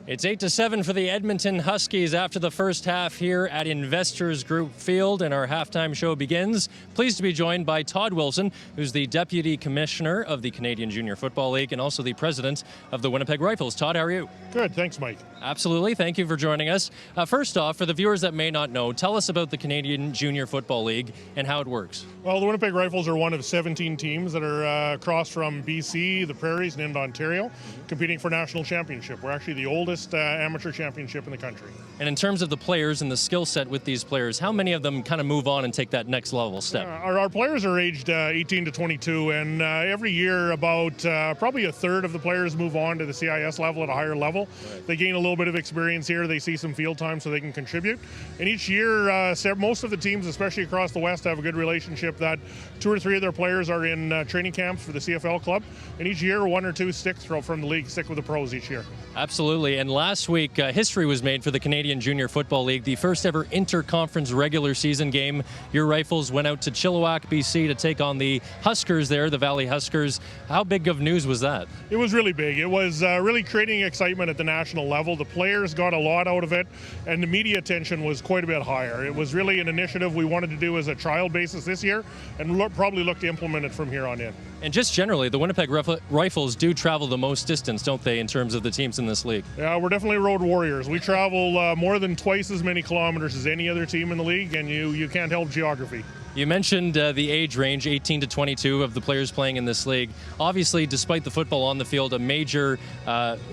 It's 8-7 for the Edmonton Huskies after the first half here at Investors Group Field, and our halftime show begins. Pleased to be joined by Todd Wilson, who's the Deputy Commissioner of the Canadian Junior Football League and also the President of the Winnipeg Rifles. Todd, how are you? Good, thanks, Mike. Absolutely, thank you for joining us. First off, for the viewers that may not know, tell us about the Canadian Junior Football League and how it works. Well, the Winnipeg Rifles are one of 17 teams that are across from BC, the Prairies, and into Ontario, competing for national championship. We're actually the oldest amateur championship in the country. And in terms of the players and the skill set with these players, how many of them kind of move on and take that next level step? Our players are aged 18 to 22, and every year about probably a third of the players move on to the CIS level at a higher level. Right. They gain a little bit of experience here. They see some field time so they can contribute. And each year, most of the teams, especially across the West, have a good relationship that 2 or 3 of their players are in training camps for the CFL club. And each year, 1 or 2 stick from the league, stick with the pros each year. Absolutely. And last week, history was made for the Canadian Junior Football League. The first ever inter-conference regular season game. Your Rifles went out to Chilliwack, BC to take on the Huskers there, the Valley Huskers. How big of news was that? It was really big. It was really creating excitement at the national level. The players got a lot out of it, and the media attention was quite a bit higher. It was really an initiative we wanted to do as a trial basis this year, and probably look to implement it from here on in. And just generally, the Winnipeg Rifles do travel the most distance, don't they, in terms of the teams in this league? Yeah, we're definitely road warriors. We travel more than twice as many kilometers as any other team in the league, and you can't help geography. You mentioned the age range, 18 to 22, of the players playing in this league. Obviously, despite the football on the field, a major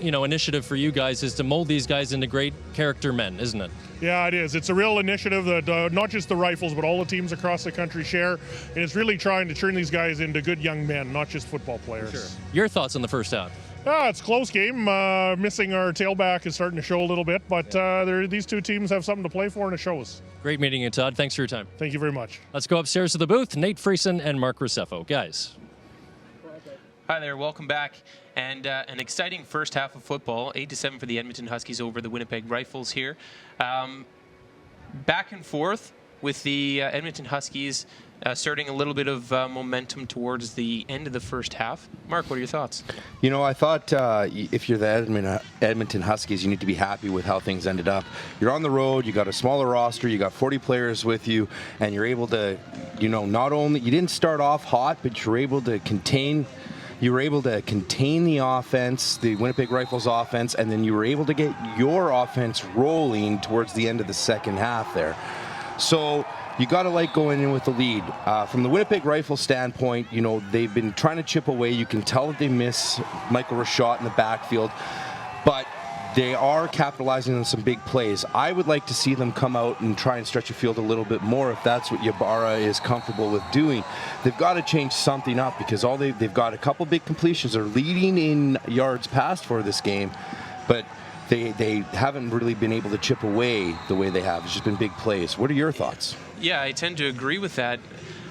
initiative for you guys is to mold these guys into great character men, isn't it? Yeah, it is. It's a real initiative that not just the Rifles, but all the teams across the country share. And it's really trying to turn these guys into good young men, not just football players. Sure. Your thoughts on the first half? It's a close game. Missing our tailback is starting to show a little bit, but these two teams have something to play for, and it shows. Great meeting you, Todd. Thanks for your time. Thank you very much. Let's go upstairs to the booth. Nate Friesen and Mark Ruseffo. Guys. Hi there. Welcome back. And an exciting first half of football. 8-7 for the Edmonton Huskies over the Winnipeg Rifles here. Back and forth with the Edmonton Huskies starting a little bit of momentum towards the end of the first half. Mark, what are your thoughts? You know, I thought if you're the Edmonton Huskies, you need to be happy with how things ended up. You're on the road, you got a smaller roster, you got 40 players with you, and you're able to, not only, you didn't start off hot, but you're able to contain the offense, the Winnipeg Rifles offense, and then you were able to get your offense rolling towards the end of the second half there. So you got to like going in with the lead. From the Winnipeg Rifles standpoint, they've been trying to chip away. You can tell that they miss Michael Rashad in the backfield, but they are capitalizing on some big plays. I would like to see them come out and try and stretch the field a little bit more if that's what Ybarra is comfortable with doing. They've got to change something up because they've got a couple big completions. They're leading in yards passed for this game, but they haven't really been able to chip away the way they have. It's just been big plays. What are your thoughts? Yeah, I tend to agree with that.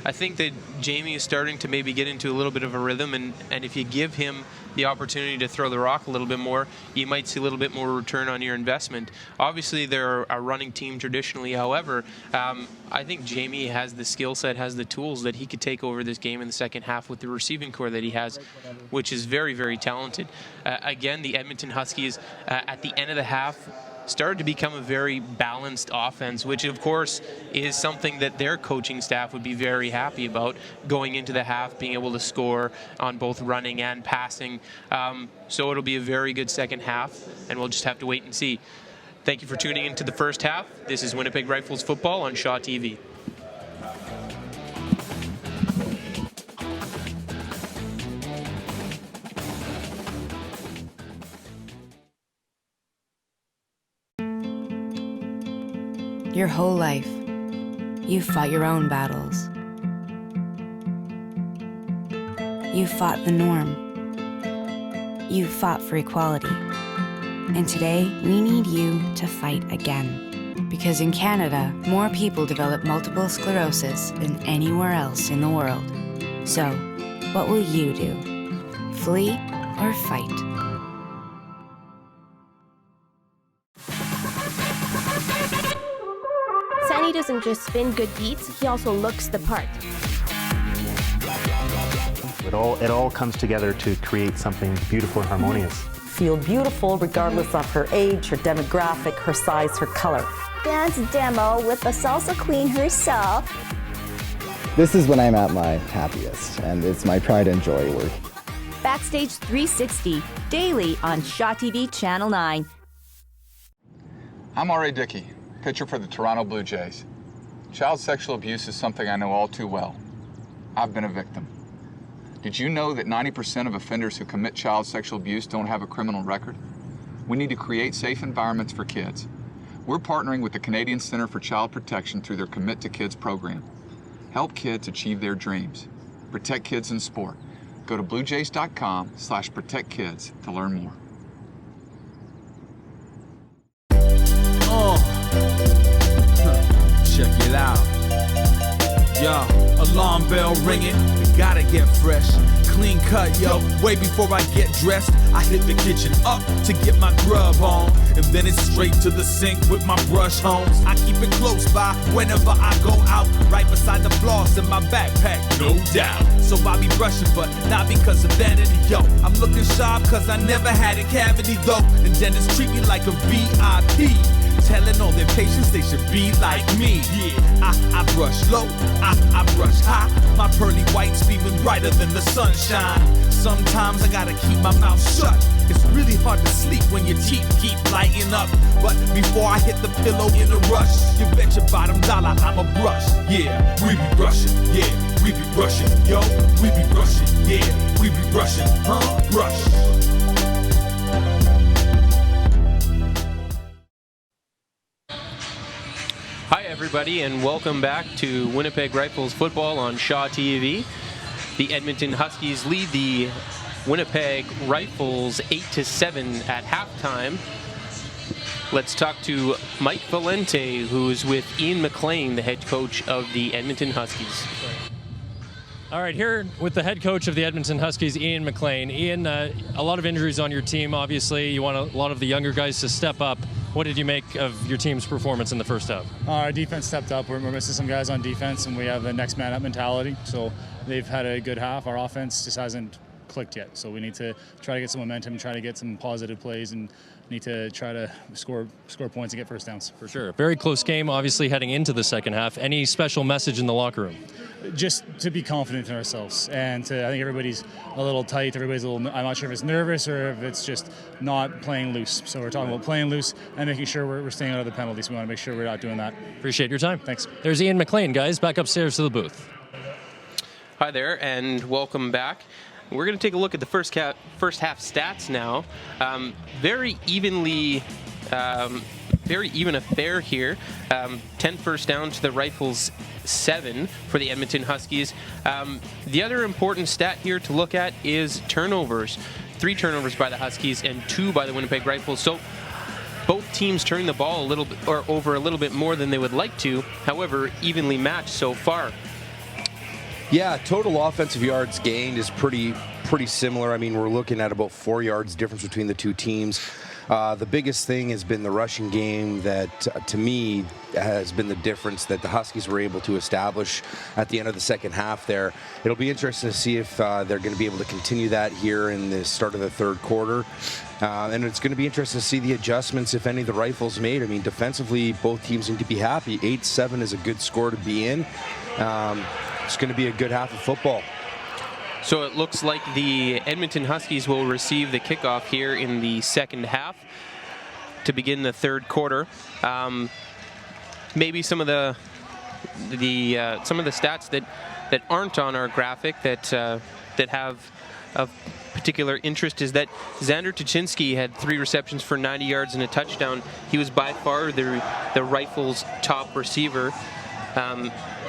I think that Jamie is starting to maybe get into a little bit of a rhythm, and if you give him the opportunity to throw the rock a little bit more, you might see a little bit more return on your investment. Obviously, they're a running team traditionally. However, I think Jamie has the skill set, has the tools that he could take over this game in the second half with the receiving core that he has, which is very, very talented. Again, the Edmonton Huskies at the end of the half started to become a very balanced offense, which of course is something that their coaching staff would be very happy about, going into the half, being able to score on both running and passing. So it'll be a very good second half, and we'll just have to wait and see. Thank you for tuning into the first half. This is Winnipeg Rifles football on Shaw TV. Your whole life, you've fought your own battles. You've fought the norm. You've fought for equality. And today, we need you to fight again. Because in Canada, more people develop multiple sclerosis than anywhere else in the world. So, what will you do? Flee or fight? Sandy doesn't just spin good beats, he also looks the part. It all comes together to create something beautiful and harmonious. Feel beautiful regardless of her age, her demographic, her size, her color. Dance demo with the salsa queen herself. This is when I'm at my happiest, and it's my pride and joy work. Backstage 360, daily on Shaw TV Channel 9. I'm R.A. Dickey, pitcher for the Toronto Blue Jays. Child sexual abuse is something I know all too well. I've been a victim. Did you know that 90% of offenders who commit child sexual abuse don't have a criminal record? We need to create safe environments for kids. We're partnering with the Canadian Centre for Child Protection through their Commit to Kids program. Help kids achieve their dreams. Protect kids in sport. Go to bluejays.com/protectkids to learn more. Check it out. Yo, alarm bell ringing, we gotta get fresh. Clean cut, yo, way before I get dressed. I hit the kitchen up to get my grub on, and then it's straight to the sink with my brush homes. I keep it close by whenever I go out, right beside the floss in my backpack, no doubt. So I be brushing, but not because of vanity, yo. I'm looking sharp cause I never had a cavity though, and dentists treat me like a VIP. Telling all their patients they should be like me. Yeah, I brush low, I brush high. My pearly white's beaming brighter than the sunshine. Sometimes I gotta keep my mouth shut. It's really hard to sleep when your teeth keep lighting up. But before I hit the pillow in a rush, you bet your bottom dollar I'ma brush. Yeah, we be brushing, yeah, we be brushing, yo, we be brushing, yeah, we be brushing, brush. Hi everybody, and welcome back to Winnipeg Rifles football on Shaw TV. The Edmonton Huskies lead the Winnipeg Rifles 8-7 at halftime. Let's talk to Mike Valente, who is with Ian McLean, the head coach of the Edmonton Huskies. All right, here with the head coach of the Edmonton Huskies, Ian McLean. Ian, a lot of injuries on your team, obviously. You want a lot of the younger guys to step up. What did you make of your team's performance in the first half? Our defense stepped up. We're missing some guys on defense, and we have the next man up mentality. So they've had a good half. Our offense just hasn't clicked yet. So we need to try to get some momentum, try to get some positive plays, and need to try to score points and get first downs. For sure. Very close game, obviously, heading into the second half. Any special message in the locker room? Just to be confident in ourselves, and I think everybody's a little tight. Everybody's a little. I'm not sure if it's nervous or if it's just not playing loose. So we're talking about playing loose and making sure we're staying out of the penalties. We want to make sure we're not doing that. Appreciate your time. Thanks. There's Ian McLean, guys. Back upstairs to the booth. Hi there, and welcome back. We're going to take a look at the first half stats now. Very even affair here. 10 first down to the Rifles, 7 for the Edmonton Huskies. The other important stat here to look at is turnovers. 3 turnovers by the Huskies and 2 by the Winnipeg Rifles. So both teams turning the ball a little bit or over a little bit more than they would like to. However, evenly matched so far. Yeah, total offensive yards gained is pretty similar. I mean, we're looking at about 4 yards difference between the two teams. The biggest thing has been the rushing game that, to me, has been the difference that the Huskies were able to establish at the end of the second half there. It'll be interesting to see if they're going to be able to continue that here in the start of the third quarter. And it's going to be interesting to see the adjustments, if any, the Rifles made. I mean, defensively, both teams need to be happy. 8-7 is a good score to be in. It's going to be a good half of football. So it looks like the Edmonton Huskies will receive the kickoff here in the second half to begin the third quarter. Maybe some of the stats that aren't on our graphic that have of particular interest is that Xander Tuchinski had 3 receptions for 90 yards and a touchdown. He was by far the Rifles' top receiver.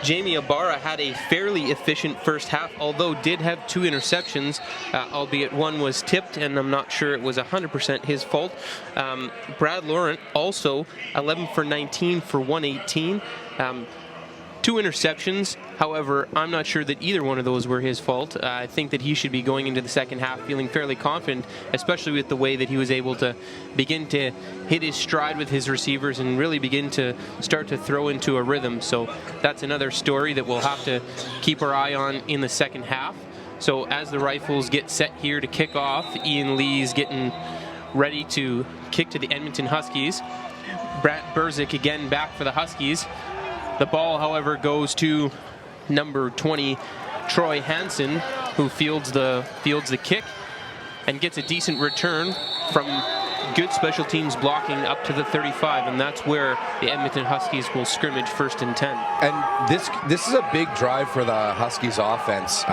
Jamie Ibarra had a fairly efficient first half, although did have 2 interceptions, albeit one was tipped, and I'm not sure it was 100% his fault. Brad Laurent also 11 for 19 for 118. 2 interceptions. However, I'm not sure that either one of those were his fault. I think that he should be going into the second half feeling fairly confident, especially with the way that he was able to begin to hit his stride with his receivers and really begin to start to throw into a rhythm. So that's another story that we'll have to keep our eye on in the second half. So as the Rifles get set here to kick off, Ian Lee's getting ready to kick to the Edmonton Huskies. Brett Berzik again back for the Huskies. The ball, however, goes to number 20, Troy Hansen, who fields the kick and gets a decent return from good special teams blocking up to the 35, and that's where the Edmonton Huskies will scrimmage 1st and 10. And this is a big drive for the Huskies offense.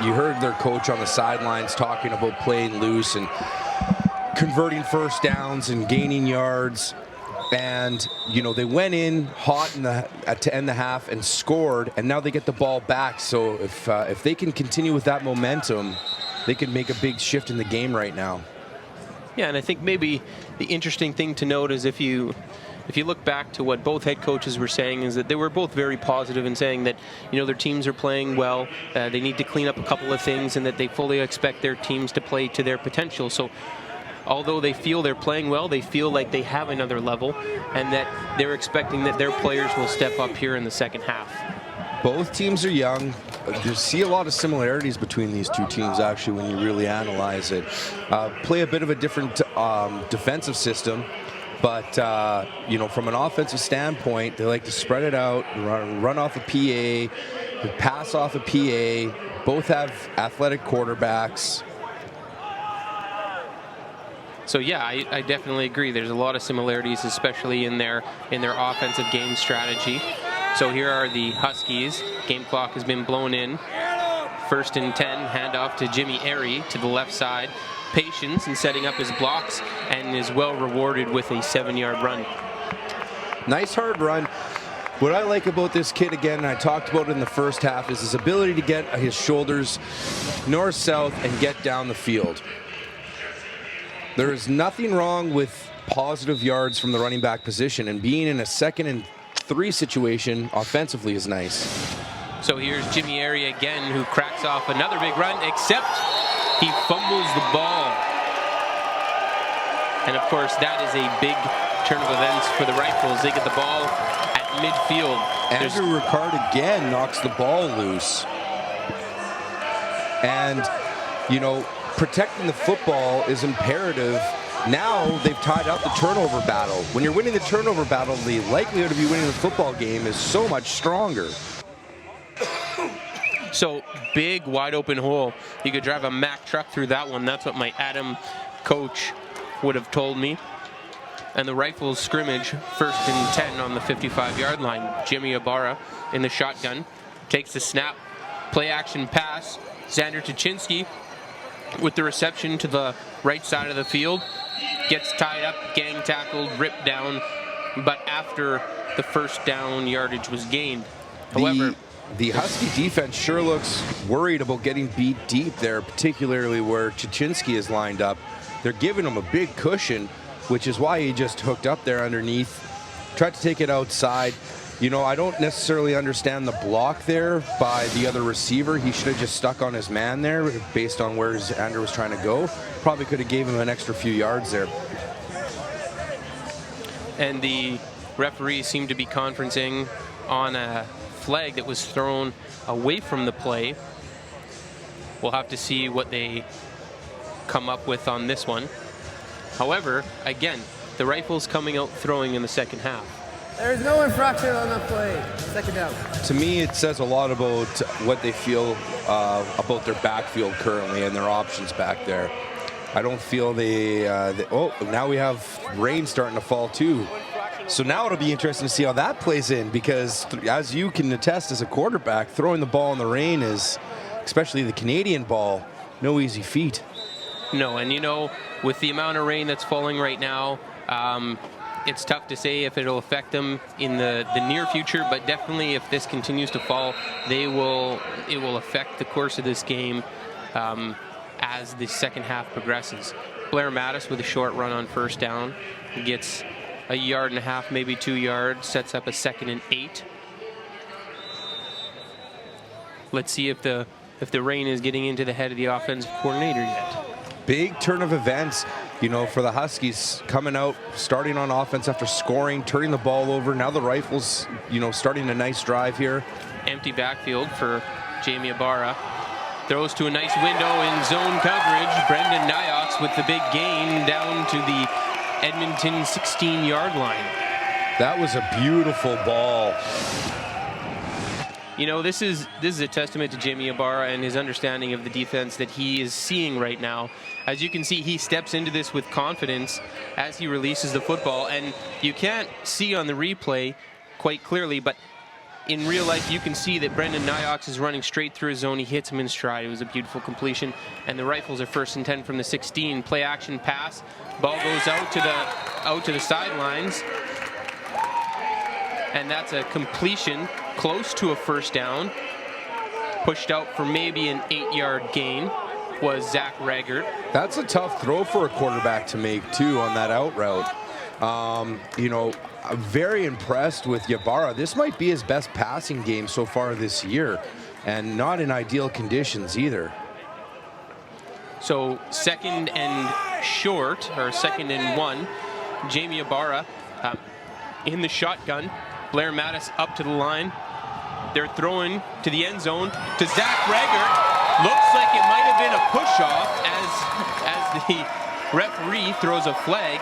You heard their coach on the sidelines talking about playing loose and converting first downs and gaining yards. And, you know, they went in hot to end the half and scored, and now they get the ball back. So if they can continue with that momentum, they can make a big shift in the game right now. Yeah, and I think maybe the interesting thing to note is if you look back to what both head coaches were saying, is that they were both very positive in saying that, you know, their teams are playing well, they need to clean up a couple of things, and that they fully expect their teams to play to their potential. So although they feel they're playing well, they feel like they have another level, and that they're expecting that their players will step up here in the second half. Both teams are young. You see a lot of similarities between these two teams, actually, when you really analyze it. Play a bit of a different defensive system, but, you know, from an offensive standpoint, they like to spread it out, run off a PA, pass off a PA. Both have athletic quarterbacks. So yeah, I definitely agree. There's a lot of similarities, especially in their offensive game strategy. So here are the Huskies. Game clock has been blown in. 1st and 10, handoff to Jimmy Airy to the left side. Patience in setting up his blocks, and is well rewarded with a 7-yard run. Nice hard run. What I like about this kid, again, and I talked about it in the first half, is his ability to get his shoulders north-south and get down the field. There is nothing wrong with positive yards from the running back position, and being in a 2nd and 3 situation offensively is nice. So here's Jimmy Airy again, who cracks off another big run, except he fumbles the ball. And of course, that is a big turn of events for the Rifles. They get the ball at midfield. Andrew Ricard again knocks the ball loose. And, you know, protecting the football is imperative. Now they've tied up the turnover battle. When you're winning the turnover battle, the likelihood of you winning the football game is so much stronger. So big, wide open hole. You could drive a Mack truck through that one. That's what my Adam coach would have told me. And the Rifles scrimmage 1st and 10 on the 55-yard line. Jimmy Ibarra in the shotgun takes the snap, play action pass. Xander Tuchinski with the reception to the right side of the field. Gets tied up, gang tackled, ripped down, but after the first down yardage was gained. However, the Husky defense sure looks worried about getting beat deep there, particularly where Tuchinski is lined up. They're giving him a big cushion, which is why he just hooked up there underneath. Tried to take it outside. You know, I don't necessarily understand the block there by the other receiver. He should have just stuck on his man there based on where Andrew was trying to go. Probably could have gave him an extra few yards there. And the referees seem to be conferencing on a flag that was thrown away from the play. We'll have to see what they come up with on this one. However, again, the Rifles coming out throwing in the second half. There's no infraction on that play. Second down. To me, it says a lot about what they feel about their backfield currently and their options back there. I don't feel oh, now we have rain starting to fall too. So now it'll be interesting to see how that plays in, because as you can attest as a quarterback, throwing the ball in the rain is, especially the Canadian ball, no easy feat. No, and you know, with the amount of rain that's falling right now, it's tough to say if it'll affect them in the near future, but definitely if this continues to fall, it will affect the course of this game as the second half progresses. Blair Mattis with a short run on first down. He gets a yard and a half, maybe 2 yards, sets up a 2nd and 8. Let's see if the rain is getting into the head of the offensive coordinator yet. Big turn of events, you know, for the Huskies, coming out, starting on offense after scoring, turning the ball over. Now the Rifles, you know, starting a nice drive here. Empty backfield for Jamie Ibarra. Throws to a nice window in zone coverage. Brendan Nyox with the big gain down to the Edmonton 16-yard line. That was a beautiful ball. You know, this is a testament to Jamie Ibarra and his understanding of the defense that he is seeing right now. As you can see, he steps into this with confidence as he releases the football, and you can't see on the replay quite clearly, but in real life you can see that Brendan Nyox is running straight through his zone. He hits him in stride. It was a beautiful completion, and the Rifles are 1st and 10 from the 16. Play action pass. Ball goes out to the sidelines, and that's a completion close to a first down. Pushed out for maybe an 8-yard gain was Zach Raggart. That's a tough throw for a quarterback to make too on that out route. You know, I'm very impressed with Ybarra. This might be his best passing game so far this year, and not in ideal conditions either. So 2nd and short, or 2nd and 1. Jamie Ibarra in the shotgun. Blair Mattis up to the line. They're throwing to the end zone to Zach Raggart. Looks like it might have been a push-off as the referee throws a flag,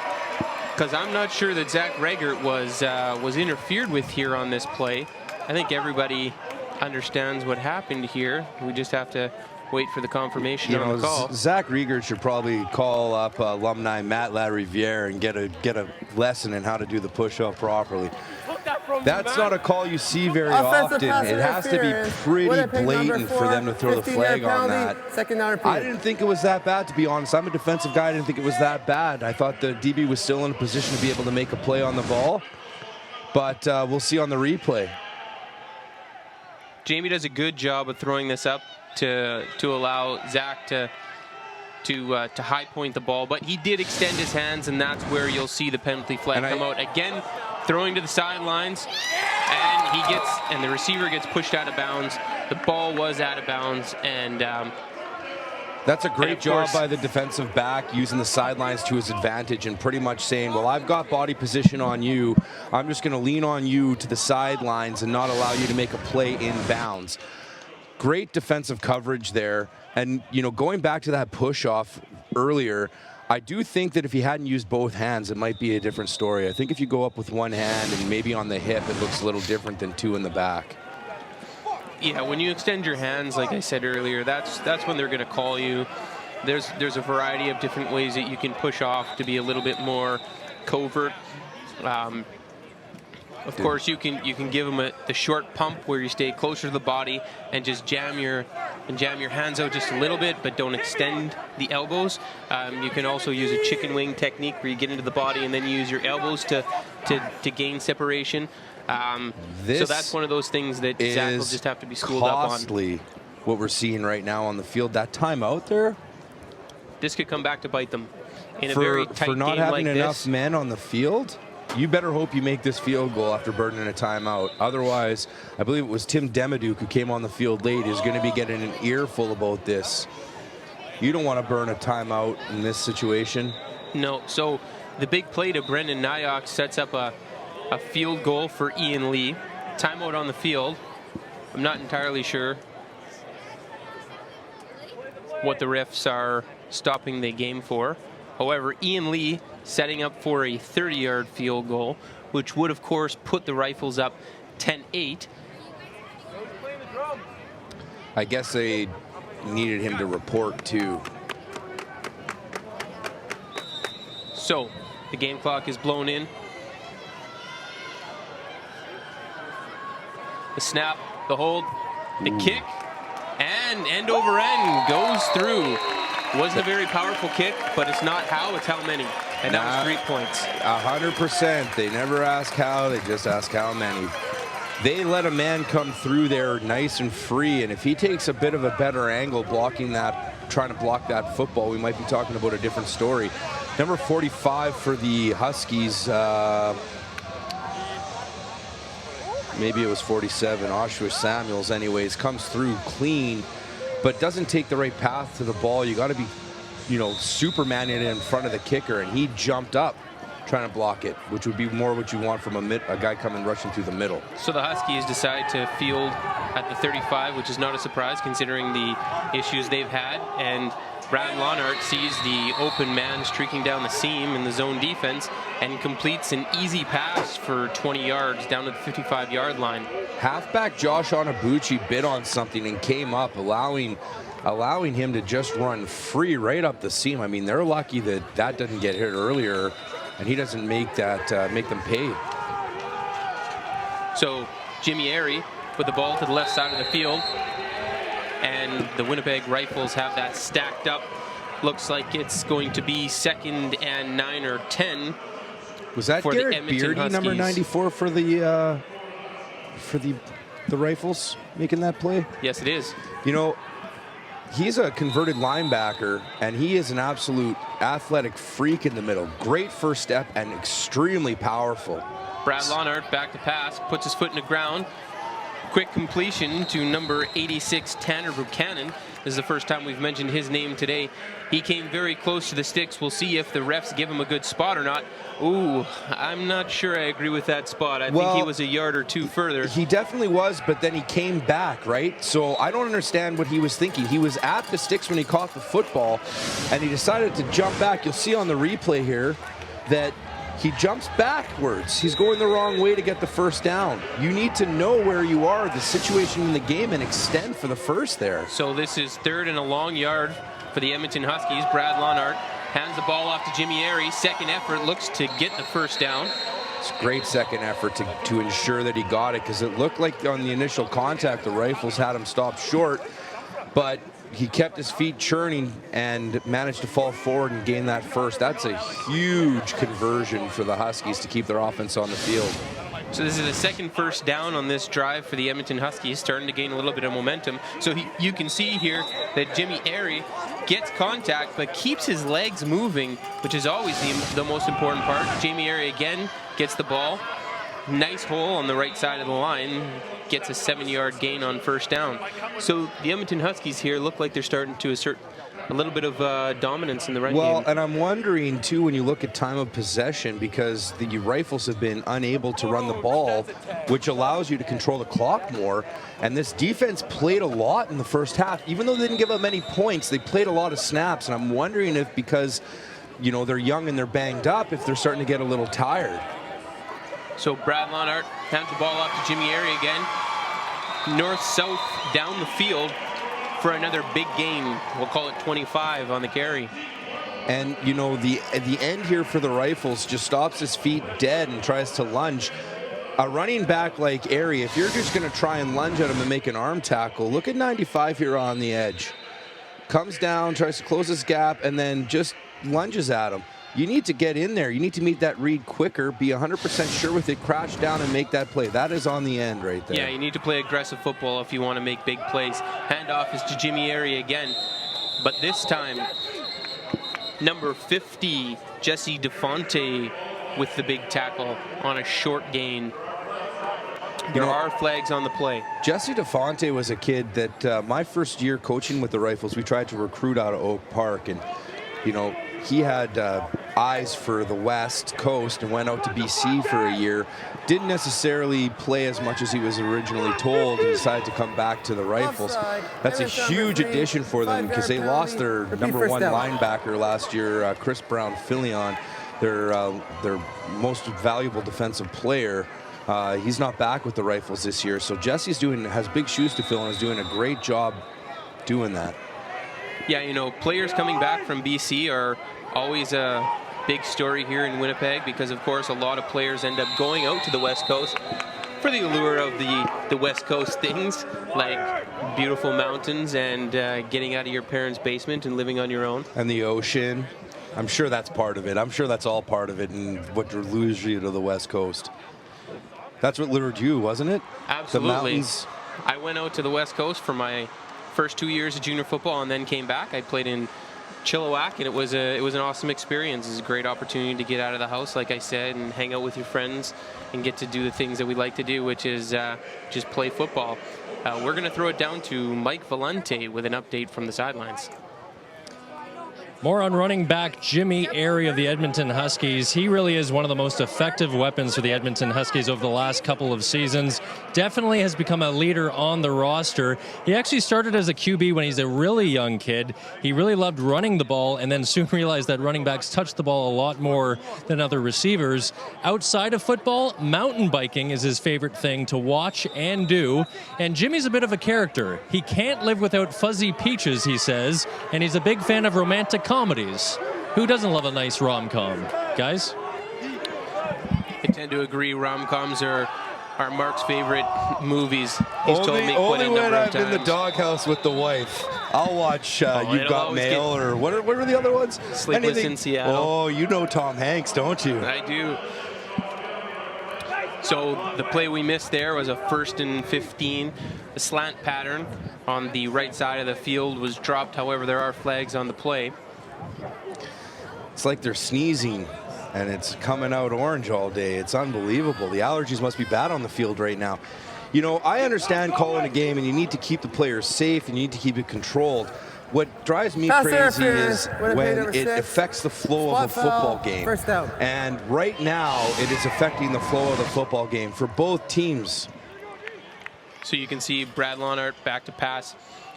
because I'm not sure that Zach Raggart was interfered with here on this play. I think everybody understands what happened here. We just have to wait for the confirmation on the call. Zach Raggart should probably call up alumni Matt Lariviere and get a lesson in how to do the push-off properly. That's not a call you see very often. It has to be pretty blatant for them to throw the flag on that. I didn't think it was that bad, to be honest. I'm a defensive guy. I didn't think it was that bad. I thought the DB was still in a position to be able to make a play on the ball. But we'll see on the replay. Jamie does a good job of throwing this up to allow Zach to high point the ball, but he did extend his hands, and that's where you'll see the penalty flag come out. Again, throwing to the sidelines, and the receiver gets pushed out of bounds. The ball was out of bounds, and that's a great job by the defensive back, using the sidelines to his advantage and pretty much saying, well, I've got body position on you. I'm just going to lean on you to the sidelines and not allow you to make a play in bounds. Great defensive coverage there. And, you know, going back to that push-off earlier, I do think that if he hadn't used both hands, it might be a different story. I think if you go up with one hand and maybe on the hip, it looks a little different than two in the back. Yeah, when you extend your hands, like I said earlier, that's when they're going to call you. There's a variety of different ways that you can push off to be a little bit more covert. Of course, you can give them the short pump where you stay closer to the body and just jam your hands out just a little bit, but don't extend the elbows. You can also use a chicken wing technique where you get into the body and then you use your elbows to gain separation. So that's one of those things that Zach will just have to be schooled up on. Costly, what we're seeing right now on the field. That timeout there, this could come back to bite them in a very tight game like this. For not having enough men on the field. you better hope you make this field goal after burning a timeout. Otherwise, I believe it was Tim Demaduke who came on the field late is going to be getting an earful about this. You don't want to burn a timeout in this situation. No, so the big play to Brendan Nyock sets up a field goal for Ian Lee. Timeout on the field. I'm not entirely sure what the refs are stopping the game for. However, Ian Lee setting up for a 30-yard field goal, which would, of course, put the Rifles up 10-8. I guess they needed him to report, too. So, the game clock is blown in. The snap, the hold, the kick, and end over end goes through. Wasn't a very powerful kick, but it's not how, it's how many. And that was 3 points. 100%. They never ask how, they just ask how many. They let a man come through there nice and free, and if he takes a bit of a better angle blocking that, trying to block that football, we might be talking about a different story. Number 45 for the Huskies, maybe it was 47, Oshawa Samuels anyways, comes through clean, but doesn't take the right path to the ball. You got to be, Superman it in front of the kicker, and he jumped up trying to block it, which would be more what you want from a guy coming rushing through the middle. So the Huskies decide to field at the 35, which is not a surprise considering the issues they've had, and Brad Lonart sees the open man streaking down the seam in the zone defense and completes an easy pass for 20 yards down to the 55-yard line. Halfback Josh Onabuchi bit on something and came up, allowing him to just run free right up the seam. I mean, they're lucky that doesn't get hit earlier, and he doesn't make them pay. So Jimmy Airy with the ball to the left side of the field, and the Winnipeg Rifles have that stacked up. Looks like it's going to be 2nd and 9 or 10. Was that for Garrett the Edmonton Beardy, Huskies. number 94 for the Rifles, making that play? Yes, it is. He's a converted linebacker, and he is an absolute athletic freak in the middle. Great first step and extremely powerful. Brad Lonart back to pass, puts his foot in the ground. Quick completion to number 86, Tanner Buchanan. This is the first time we've mentioned his name today. He came very close to the sticks. We'll see if the refs give him a good spot or not. Ooh, I'm not sure I agree with that spot. I think he was a yard or two further. He definitely was, but then he came back, right? So I don't understand what he was thinking. He was at the sticks when he caught the football, and he decided to jump back. You'll see on the replay here that he jumps backwards. He's going the wrong way to get the first down. You need to know where you are, the situation in the game, and extend for the first there. So this is 3rd and a long yard for the Edmonton Huskies. Brad Lonart hands the ball off to Jimmy Airy. Second effort, looks to get the first down. It's a great second effort to ensure that he got it, because it looked like on the initial contact the Rifles had him stopped short, but he kept his feet churning and managed to fall forward and gain that first. That's a huge conversion for the Huskies to keep their offense on the field. So this is the second first down on this drive for the Edmonton Huskies, starting to gain a little bit of momentum. So you can see here that Jimmy Airy gets contact but keeps his legs moving, which is always the most important part. Jamie Airy again gets the ball. Nice hole on the right side of the line. Gets a 7-yard gain on first down. So the Edmonton Huskies here look like they're starting to assert a little bit of dominance in the run game. Well, and I'm wondering, too, when you look at time of possession, because the Rifles have been unable to run the ball, which allows you to control the clock more. And this defense played a lot in the first half. Even though they didn't give up many points, they played a lot of snaps. And I'm wondering if because, they're young and they're banged up, if they're starting to get a little tired. So Brad Lonart hands the ball off to Jimmy Airy again. North-south down the field for another big gain. We'll call it 25 on the carry. And, the end here for the Rifles just stops his feet dead and tries to lunge. A running back like Airy, if you're just going to try and lunge at him and make an arm tackle, look at 95 here on the edge. Comes down, tries to close his gap, and then just lunges at him. You need to get in there. You need to meet that read quicker, be 100% sure with it, crash down and make that play. That is on the end right there. Yeah, you need to play aggressive football if you want to make big plays. Handoff is to Jimmy Airy again. But this time, number 50, Jesse DeFonte, with the big tackle on a short gain. There are flags on the play. Jesse DeFonte was a kid that my first year coaching with the Rifles, we tried to recruit out of Oak Park, and he had eyes for the West Coast and went out to BC for a year. Didn't necessarily play as much as he was originally told, and decided to come back to the Rifles. That's a huge addition for them because they lost their number one linebacker last year, Chris Brown-Filion, their most valuable defensive player. He's not back with the Rifles this year, so Jesse's has big shoes to fill and is doing a great job doing that. Yeah, players coming back from BC are always a big story here in Winnipeg because, of course, a lot of players end up going out to the West Coast for the allure of the West Coast things, like beautiful mountains and getting out of your parents' basement and living on your own. And the ocean. I'm sure that's part of it. I'm sure that's all part of it and what lures you to the West Coast. That's what lured you, wasn't it? Absolutely. The mountains. I went out to the West Coast for my first 2 years of junior football and then came back. I played in Chilliwack, and it was an awesome experience. It was a great opportunity to get out of the house, like I said, and hang out with your friends and get to do the things that we like to do, which is just play football. We're going to throw it down to Mike Valente with an update from the sidelines. More on running back Jimmy Airy of the Edmonton Huskies. He really is one of the most effective weapons for the Edmonton Huskies over the last couple of seasons. Definitely has become a leader on the roster. He actually started as a QB when he's a really young kid. He really loved running the ball and then soon realized that running backs touch the ball a lot more than other receivers. Outside of football, mountain biking is his favorite thing to watch and do. And Jimmy's a bit of a character. He can't live without fuzzy peaches, he says, and he's a big fan of romantic comedies. Who doesn't love a nice rom-com, guys? I tend to agree. Rom-coms are Mark's favorite movies. He's told me quite a number of times. Only when I'm in the doghouse with the wife. I'll watch You've Got Mail, or what are the other ones? Sleepless in Seattle. Oh, you know Tom Hanks, don't you? I do. So the play we missed there was a 1st and 15. The slant pattern on the right side of the field was dropped. However, there are flags on the play. It's like they're sneezing and it's coming out orange all day. It's unbelievable. The allergies must be bad on the field right now. I understand calling a game and you need to keep the players safe and you need to keep it controlled. What drives me crazy is when it affects the flow of a football game. First down. And right now, it is affecting the flow of the football game for both teams. So you can see Brad Lonart back to pass,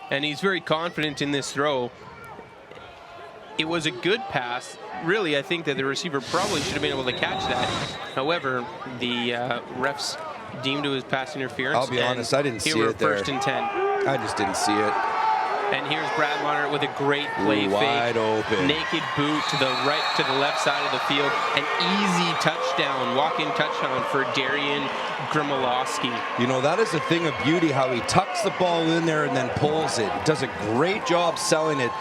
and he's very confident in this throw. It was a good pass. Really, I think that the receiver probably should have been able to catch that. However, the refs deemed it was pass interference. I'll be honest, I didn't see it there. 1st and 10. I just didn't see it. And here's Brad Lonart with a great play fake. Wide open. Naked boot to the left side of the field. An easy touchdown, walk-in touchdown for Darian Grimolowski. That is a thing of beauty, how he tucks the ball in there and then pulls it. He does a great job selling it.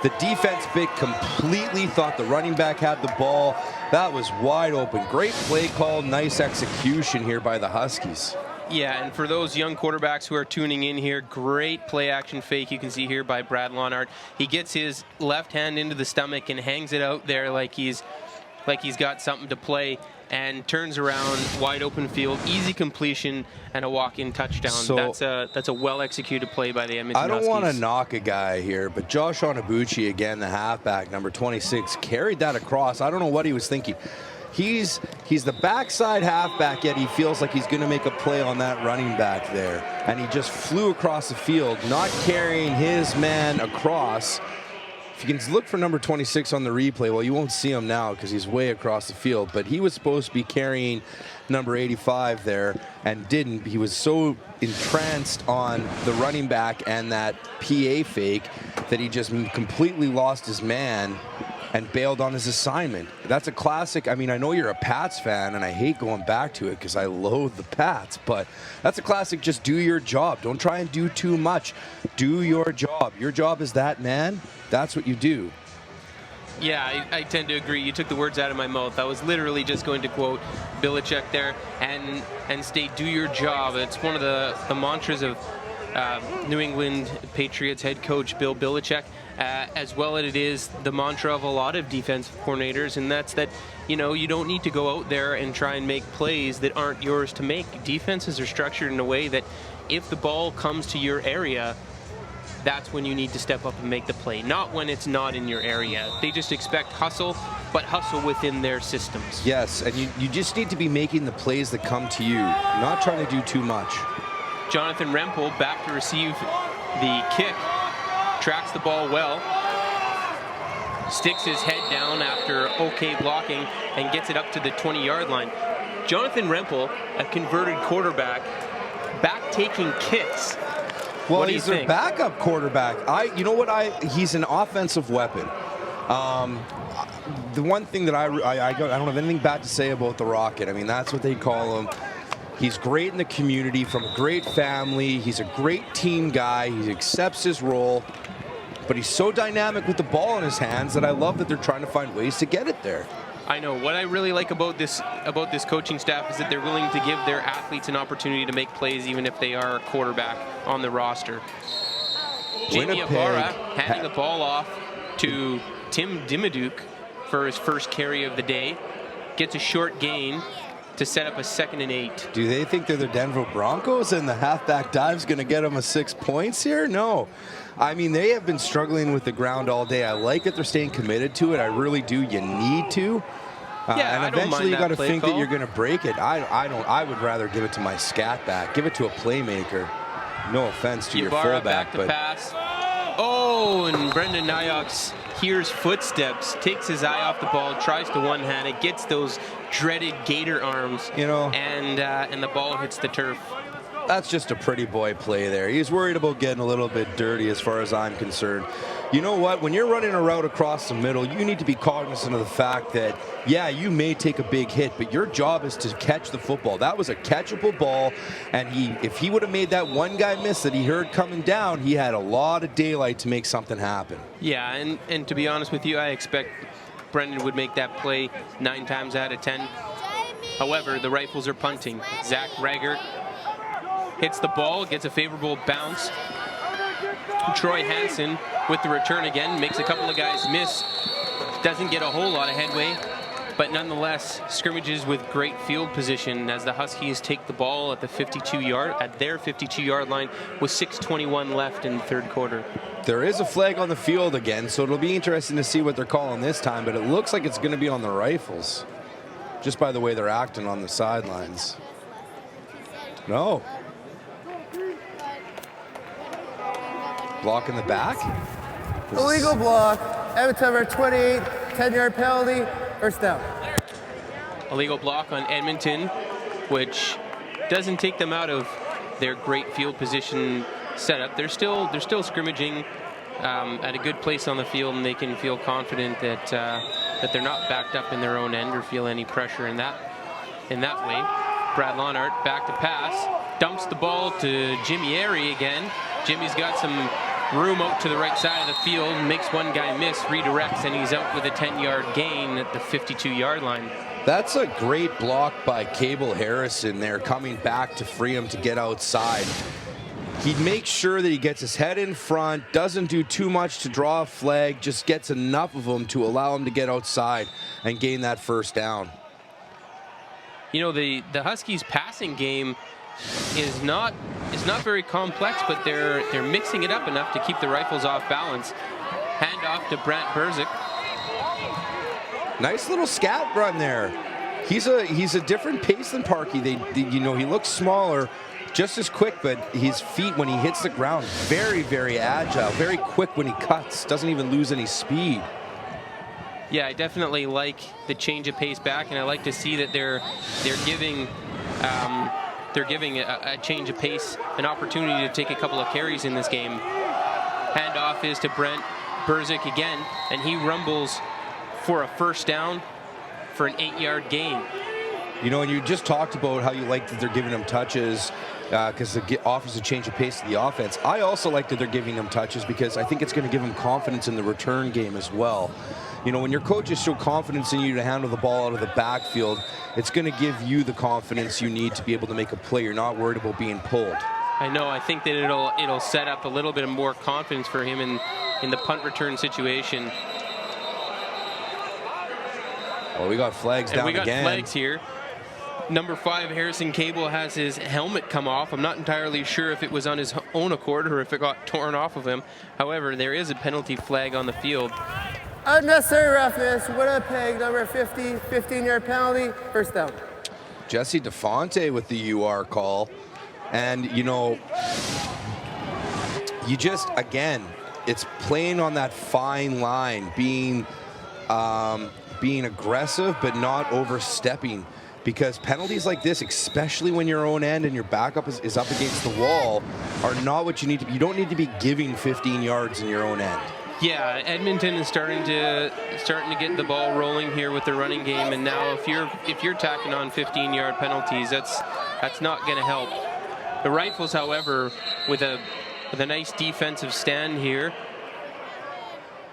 The defense completely thought the running back had the ball. That was wide open. Great play call, nice execution here by the Huskies. Yeah, and for those young quarterbacks who are tuning in here, great play action fake you can see here by Brad Lonart. He gets his left hand into the stomach and hangs it out there like he's got something to play, and turns around, wide open field, easy completion, and a walk-in touchdown. So that's a well-executed play by the Edmonton Huskies. I don't want to knock a guy here, but Josh Onabuchi, again, the halfback, number 26, carried that across. I don't know what he was thinking. He's the backside halfback, yet he feels like he's going to make a play on that running back there. And he just flew across the field, not carrying his man across. If you can look for number 26 on the replay, well, you won't see him now because he's way across the field. But he was supposed to be carrying number 85 there and didn't. He was so entranced on the running back and that PA fake that he just completely lost his man and bailed on his assignment. That's a classic. I mean, I know you're a Pats fan, and I hate going back to it because I loathe the Pats, but that's a classic. Just do your job. Don't try and do too much. Do your job. Your job is that, man. That's what you do. Yeah, I tend to agree. You took the words out of my mouth. I was literally just going to quote Belichick there and state, do your job. It's one of the mantras of New England Patriots head coach Bill Belichick. as well as it is the mantra of a lot of defensive coordinators, and that's that, you know, you don't need to go out there and try and make plays that aren't yours to make. Defenses are structured in a way that if the ball comes to your area, that's when you need to step up and make the play, not when it's not in your area. They just expect hustle, but hustle within their systems. Yes, and you just need to be making the plays that come to you, not trying to do too much. Jonathan Rempel back to receive the kick, tracks the ball well, sticks his head down after okay blocking, and gets it up to the 20-yard line. Jonathan Rempel, a converted quarterback, back taking kicks. Well, What do you he's their think? backup quarterback. You know what? He's an offensive weapon. The one thing that I don't have anything bad to say about the Rocket. I mean, that's what they call him. He's great in the community, from a great family. He's a great team guy. He accepts his role, but he's so dynamic with the ball in his hands that I love that they're trying to find ways to get it there. I know. What I really like about this coaching staff is that they're willing to give their athletes an opportunity to make plays even if they are a quarterback on the roster. Jamie Ibarra handing the ball off to Tim Dimmaduk for his first carry of the day. Gets a short gain to set up a 2nd and 8. Do they think they're the Denver Broncos and the halfback dive's going to get them a 6 points here? No. I mean, they have been struggling with the ground all day. I like that they're staying committed to it. I really do. You need to. And eventually you got to think that you're going to break it. I would rather give it to my scat back. Give it to a playmaker. No offense to your fullback, back to pass. Oh, and Brendan Nyox hears footsteps, takes his eye off the ball, tries to one-hand it, gets those dreaded gator arms, you know, and the ball hits the turf. That's just a pretty boy play there. He's worried about getting a little bit dirty as far as I'm concerned. You know what? When you're running a route across the middle, you need to be cognizant of the fact that, yeah, you may take a big hit, but your job is to catch the football. That was a catchable ball, and if he would have made that one guy miss that he heard coming down, he had a lot of daylight to make something happen. Yeah, and to be honest with you, I expect Brendan would make that play 9 times out of 10. However, the Rifles are punting. Zach Raggart hits the ball, gets a favorable bounce. Troy Hansen with the return again, makes a couple of guys miss. Doesn't get a whole lot of headway, but nonetheless scrimmages with great field position as the Huskies take the ball at their 52-yard line with 6:21 left in the third quarter. There is a flag on the field again, so it'll be interesting to see what they're calling this time, but it looks like it's going to be on the Rifles, just by the way they're acting on the sidelines. No. Block in the back. Illegal block. Edmonton over 28, 10-yard penalty, first down. Illegal block on Edmonton, which doesn't take them out of their great field position setup. They're still scrimmaging at a good place on the field, and they can feel confident that that they're not backed up in their own end or feel any pressure in that way. Brad Lonart back to pass, dumps the ball to Jimmy Airy again. Jimmy's got some room out to the right side of the field, makes one guy miss, redirects, and he's out with a 10-yard gain at the 52-yard line. That's a great block by Cable Harrison there, coming back to free him to get outside. He makes sure that he gets his head in front, doesn't do too much to draw a flag, just gets enough of him to allow him to get outside and gain that first down. You know, the Huskies' passing game is not very complex, but they're mixing it up enough to keep the Rifles off balance. Hand off to Brant Berzik. Nice little scat run there. He's a different pace than Parkey. You know, he looks smaller, just as quick, but his feet when he hits the ground, very, very agile, very quick when he cuts, doesn't even lose any speed. Yeah, I definitely like the change of pace back, and I like to see that they're giving a change of pace an opportunity to take a couple of carries in this game. Handoff is to Brent Berzik again, and he rumbles for a first down for an 8-yard gain. You know, and you just talked about how you like that they're giving them touches because it offers a change of pace to the offense. I also like that they're giving them touches because I think it's going to give them confidence in the return game as well. You know, when your coaches show confidence in you to handle the ball out of the backfield, it's going to give you the confidence you need to be able to make a play. You're not worried about being pulled. I know. I think that it'll set up a little bit of more confidence for him in the punt return situation. Well, we got flags down again. And we got flags here. Number 5, Harrison Cable, has his helmet come off. I'm not entirely sure if it was on his own accord or if it got torn off of him. However, there is a penalty flag on the field. Unnecessary roughness, Winnipeg, number 50, 15-yard penalty, first down. Jesse DeFonte with the UR call. And, you know, you just, again, it's playing on that fine line, being aggressive but not overstepping. Because penalties like this, especially when your own end and your backup is up against the wall, are not what you need to be. You don't need to be giving 15 yards in your own end. Yeah, Edmonton is starting to get the ball rolling here with the running game, and now if you're tacking on 15-yard penalties, that's not going to help. The Rifles, however, with a nice defensive stand here,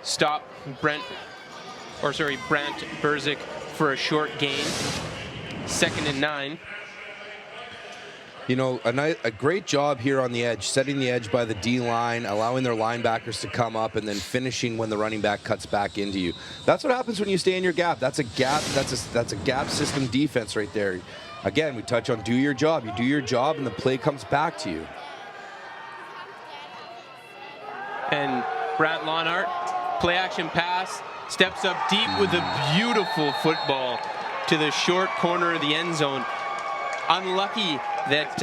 stop Brant Berzik for a short gain. 2nd and 9. You know, a great job here on the edge, setting the edge by the D-line, allowing their linebackers to come up, and then finishing when the running back cuts back into you. That's what happens when you stay in your gap. That's a gap. That's a gap system defense right there. Again, we touch on do your job. You do your job, and the play comes back to you. And Brad Lonhart, play action pass, steps up deep with a beautiful football to the short corner of the end zone. Unlucky that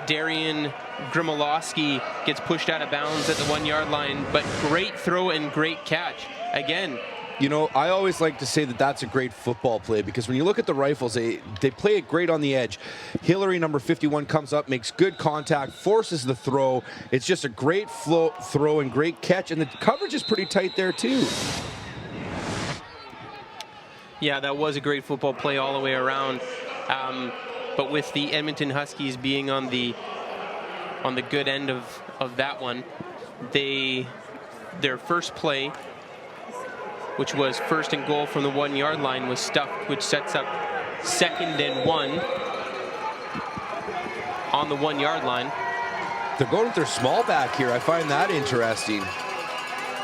Darian Grimolowski gets pushed out of bounds at the 1-yard line, but great throw and great catch. Again, you know, I always like to say that that's a great football play, because when you look at the Rifles, they play it great on the edge. Hillary, number 51, comes up, makes good contact, forces the throw. It's just a great throw and great catch, and the coverage is pretty tight there too. Yeah, that was a great football play all the way around. But with the Edmonton Huskies being on the good end of that one, their first play, which was 1st and goal from the 1-yard line, was stuffed, which sets up 2nd and 1 on the 1-yard line. They're going with their small back here. I find that interesting.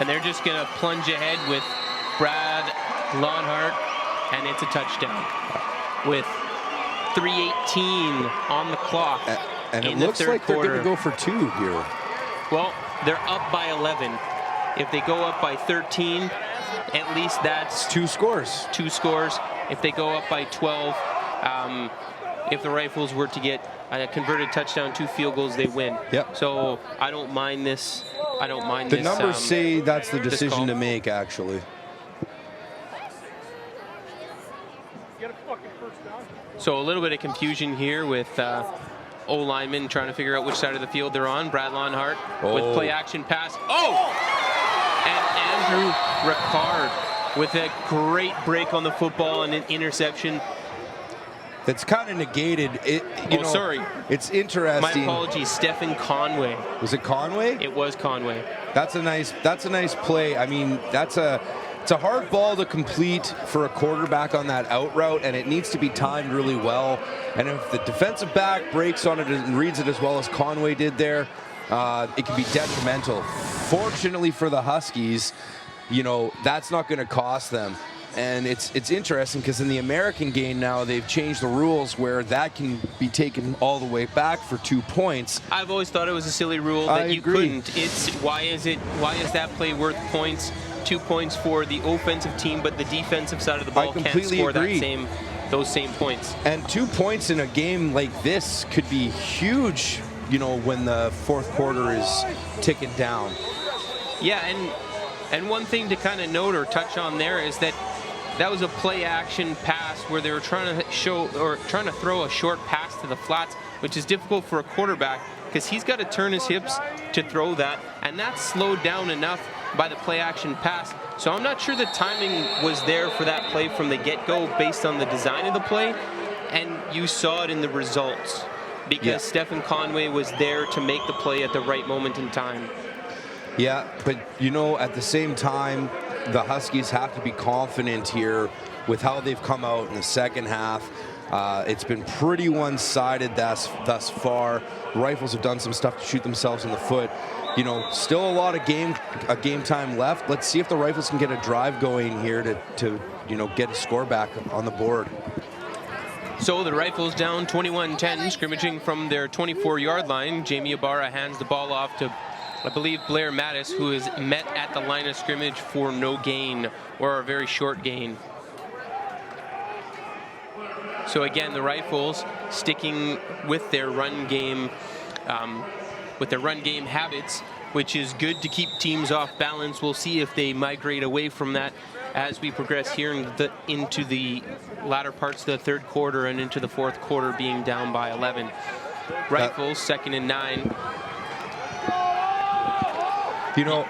And they're just going to plunge ahead with Brad Lonhart, and it's a touchdown with 3:18 on the clock. And it looks like they're going to go for 2 here. Well, they're up by 11. If they go up by 13, at least that's 2 scores. 2 scores. If they go up by 12, if the Rifles were to get a converted touchdown, 2 field goals, they win. Yep. So I don't mind this. The numbers say that's the decision to make, actually. So a little bit of confusion here with O-linemen trying to figure out which side of the field they're on. Brad Lonhart with play action pass. And Andrew Ricard with a great break on the football and an interception. That's kind of negated. Sorry. It's interesting. My apologies, Stephen Conway. Was it Conway? It was Conway. That's a nice play. I mean, it's a hard ball to complete for a quarterback on that out route, and it needs to be timed really well. And if the defensive back breaks on it and reads it as well as Conway did there, it can be detrimental. Fortunately for the Huskies, you know, that's not going to cost them. And it's interesting because in the American game now, they've changed the rules where that can be taken all the way back for 2 points. I've always thought it was a silly rule that you couldn't. It's why is that play worth points? 2 points for the offensive team, but the defensive side of the ball can't score those same points. And 2 points in a game like this could be huge, you know, when the 4th quarter is ticking down. Yeah, and one thing to kind of note or touch on there is that was a play action pass where they were trying to throw a short pass to the flats, which is difficult for a quarterback because he's got to turn his hips to throw that, and that's slowed down enough by the play action pass. So I'm not sure the timing was there for that play from the get-go based on the design of the play, and you saw it in the results because Stephen Conway was there to make the play at the right moment in time. Yeah, but you know, at the same time, the Huskies have to be confident here with how they've come out in the second half. It's been pretty one-sided thus far. The Rifles have done some stuff to shoot themselves in the foot. you know, still a lot of game time left. Let's see if the Rifles can get a drive going here to you know, get a score back on the board. So the Rifles down 21-10, scrimmaging from their 24-yard line. Jamie Ibarra hands the ball off to, I believe, Blair Mattis, who is met at the line of scrimmage for no gain, or a very short gain. So again, the Rifles sticking with their run game habits, which is good to keep teams off balance. We'll see if they migrate away from that as we progress here into the latter parts of the third quarter and into the fourth quarter, being down by 11. Rifles 2nd and 9. You know,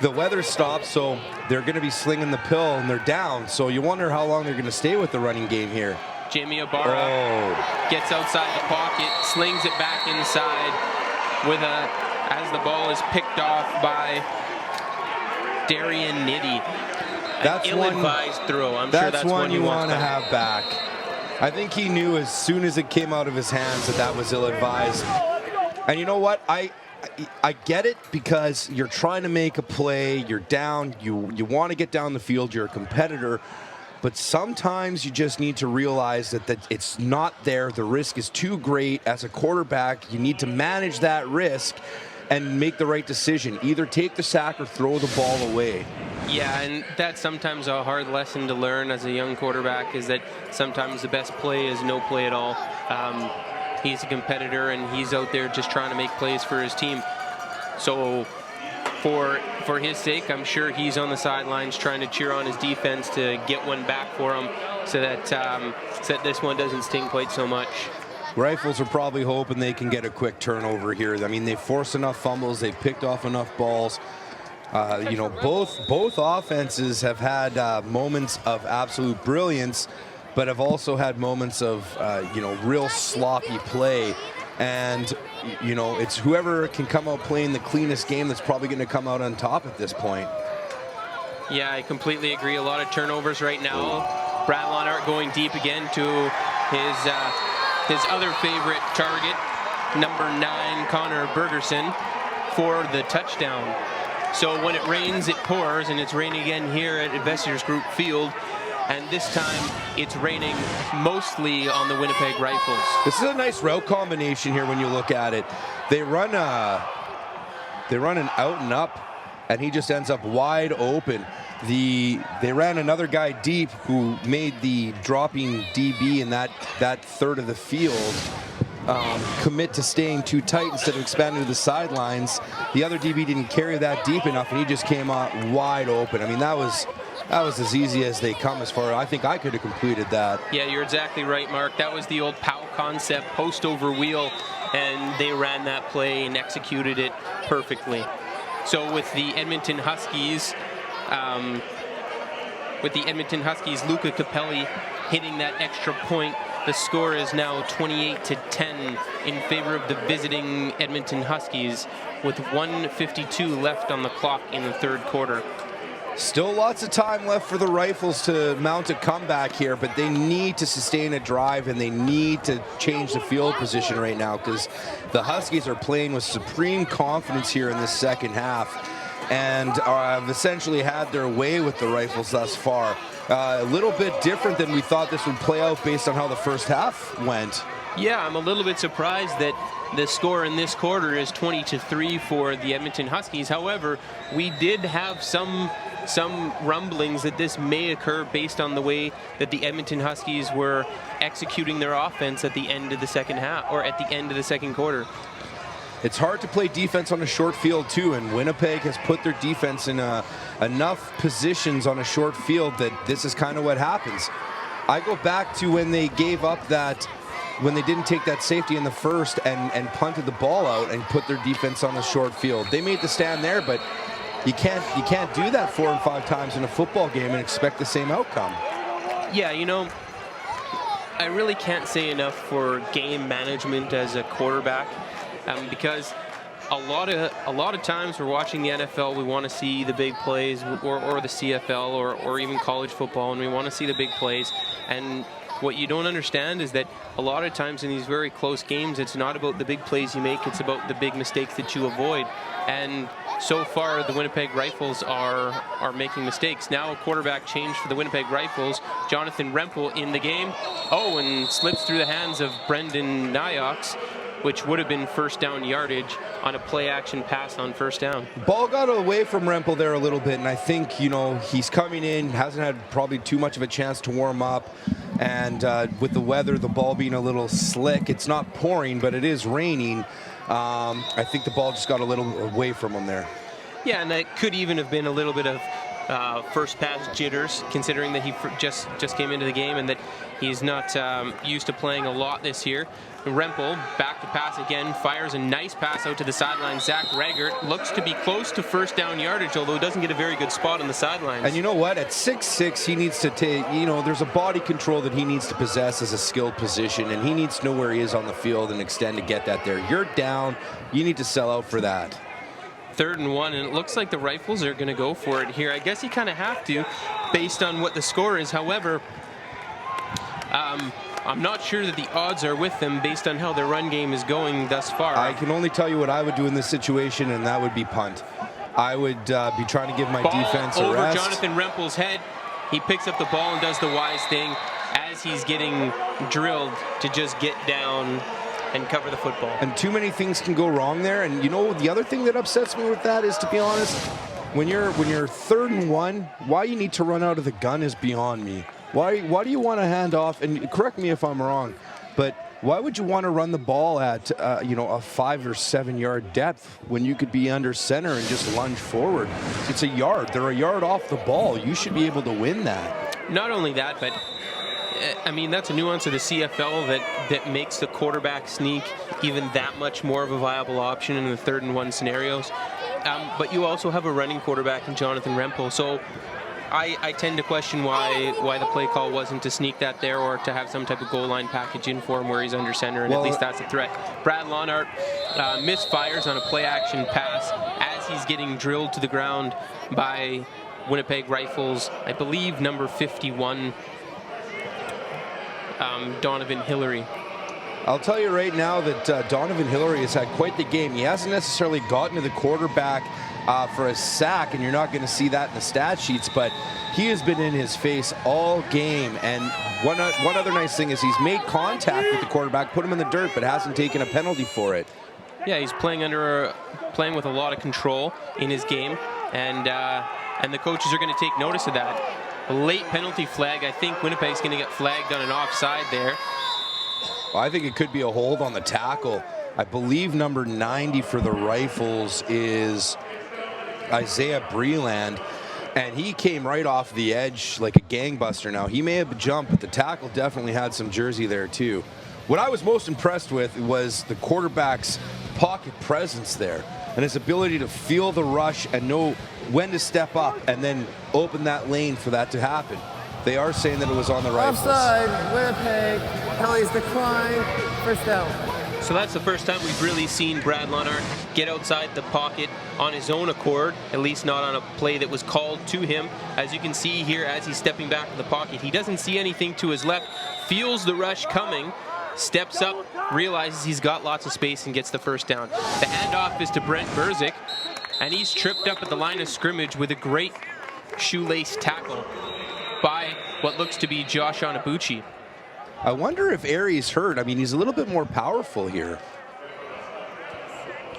the weather stopped, so they're going to be slinging the pill, and they're down. So you wonder how long they're going to stay with the running game here. Jamie Ibarra gets outside the pocket, slings it back inside as the ball is picked off by Darian Nitty. That's an ill-advised throw. I'm sure that's one you want to have back. I think he knew as soon as it came out of his hands that was ill-advised. And you know what? I get it, because you're trying to make a play. You're down. You want to get down the field. You're a competitor. But sometimes you just need to realize that it's not there. The risk is too great. As a quarterback, you need to manage that risk and make the right decision. Either take the sack or throw the ball away. Yeah, and that's sometimes a hard lesson to learn as a young quarterback, is that sometimes the best play is no play at all. He's a competitor, and he's out there just trying to make plays for his team. So for his sake, I'm sure he's on the sidelines trying to cheer on his defense to get one back for him, so that this one doesn't sting quite so much. Rifles are probably hoping they can get a quick turnover here. I mean, they forced enough fumbles, they've picked off enough balls. You know, both offenses have had moments of absolute brilliance, but have also had moments of you know, real sloppy play. And you know, it's whoever can come out playing the cleanest game that's probably going to come out on top at this point. Yeah, I completely agree. A lot of turnovers right now. Brad Lonart going deep again to his other favorite target, number 9, Connor Bergerson, for the touchdown. So when it rains, it pours, and it's raining again here at Investors Group Field. And this time, it's raining mostly on the Winnipeg Rifles. This is a nice route combination here when you look at it. They run an out and up, and he just ends up wide open. They ran another guy deep who made the dropping DB in that third of the field commit to staying too tight instead of expanding to the sidelines. The other DB didn't carry that deep enough, and he just came out wide open. I mean, that was as easy as they come as far. I think I could have completed that. Yeah, you're exactly right, Mark. That was the old POW concept, post over wheel, and they ran that play and executed it perfectly. So with the Edmonton Huskies, Luca Capelli hitting that extra point, the score is now 28-10 in favor of the visiting Edmonton Huskies, with 1:52 left on the clock in the third quarter. Still lots of time left for the Rifles to mount a comeback here, but they need to sustain a drive, and they need to change the field position right now, because the Huskies are playing with supreme confidence here in this second half, and have essentially had their way with the Rifles thus far. A little bit different than we thought this would play out based on how the first half went. Yeah, I'm a little bit surprised that the score in this quarter is 20-3 for the Edmonton Huskies. However, we did have some rumblings that this may occur based on the way that the Edmonton Huskies were executing their offense at the end of the second half, or at the end of the second quarter. It's hard to play defense on a short field too, and Winnipeg has put their defense in enough positions on a short field that this is kind of what happens. I go back to when they gave up when they didn't take that safety in the first and punted the ball out and put their defense on the short field. They made the stand there, but you can't do that 4 and 5 times in a football game and expect the same outcome. Yeah, you know, I really can't say enough for game management as a quarterback, because a lot of times we're watching the NFL, we want to see the big plays, or the CFL, or even college football, and we want to see the big plays. And what you don't understand is that a lot of times in these very close games, it's not about the big plays you make, it's about the big mistakes that you avoid. And so far, the Winnipeg Rifles are making mistakes. Now a quarterback change for the Winnipeg Rifles. Jonathan Rempel in the game. Oh, and slips through the hands of Brendan Nyox, which would have been first down yardage on a play-action pass on first down. Ball got away from Rempel there a little bit, and I think, he's coming in, hasn't had probably too much of a chance to warm up, and with the weather, the ball being a little slick, it's not pouring, but it is raining. I think the ball just got a little away from him there. Yeah, and that could even have been a little bit of first pass jitters, considering that he just came into the game and that he's not used to playing a lot this year. Rempel back to pass again, fires a nice pass out to the sideline. Zach Raggart looks to be close to first down yardage, although doesn't get a very good spot on the sidelines. And you know what? At 6'6", he needs to take, there's a body control that he needs to possess as a skilled position, and he needs to know where he is on the field and extend to get that there. You're down. You need to sell out for that. 3rd and 1, and it looks like the Rifles are going to go for it here. I guess you kind of have to, based on what the score is. However, I'm not sure that the odds are with them based on how their run game is going thus far. I can only tell you what I would do in this situation, and that would be punt. I would be trying to give my defense a over rest. Jonathan Rempel's head. He picks up the ball and does the wise thing as he's getting drilled to just get down and cover the football. And too many things can go wrong there. And the other thing that upsets me with that is, to be honest, when you're 3rd and 1, why you need to run out of the gun is beyond me. Why do you want to hand off? And correct me if I'm wrong, but why would you want to run the ball at a 5 or 7 yard depth when you could be under center and just lunge forward? It's a yard. They're a yard off the ball. You should be able to win that. Not only that, but I mean, that's a nuance of the CFL that makes the quarterback sneak even that much more of a viable option in the 3rd and 1 scenarios. But you also have a running quarterback in Jonathan Rempel, so I tend to question why the play call wasn't to sneak that there or to have some type of goal line package in for him where he's under center, and at least that's a threat. Brad Lonart misfires on a play-action pass as he's getting drilled to the ground by Winnipeg Rifles, I believe number 51, Donovan Hillary. I'll tell you right now that Donovan Hillary has had quite the game. He hasn't necessarily gotten to the quarterback for a sack, and you're not going to see that in the stat sheets, but he has been in his face all game. And one other nice thing is he's made contact with the quarterback, put him in the dirt, but hasn't taken a penalty for it. Yeah, he's playing with a lot of control in his game, and the coaches are going to take notice of that. A late penalty flag. I think Winnipeg's going to get flagged on an offside there. Well, I think it could be a hold on the tackle. I believe number 90 for the Rifles is Isaiah Breland, and he came right off the edge like a gangbuster. Now, he may have jumped, but the tackle definitely had some jersey there too. What I was most impressed with was the quarterback's pocket presence there and his ability to feel the rush and know when to step up and then open that lane for that to happen. They are saying that it was on the Rifles. Offside, Winnipeg, penalties decline, first down. So that's the first time we've really seen Brad Lonart get outside the pocket on his own accord, at least not on a play that was called to him. As you can see here, as he's stepping back in the pocket, he doesn't see anything to his left, feels the rush coming, steps up, realizes he's got lots of space and gets the first down. The handoff is to Brent Berzik, and he's tripped up at the line of scrimmage with a great shoelace tackle by what looks to be Josh Onabuchi. I wonder if Aries hurt. I mean, he's a little bit more powerful here.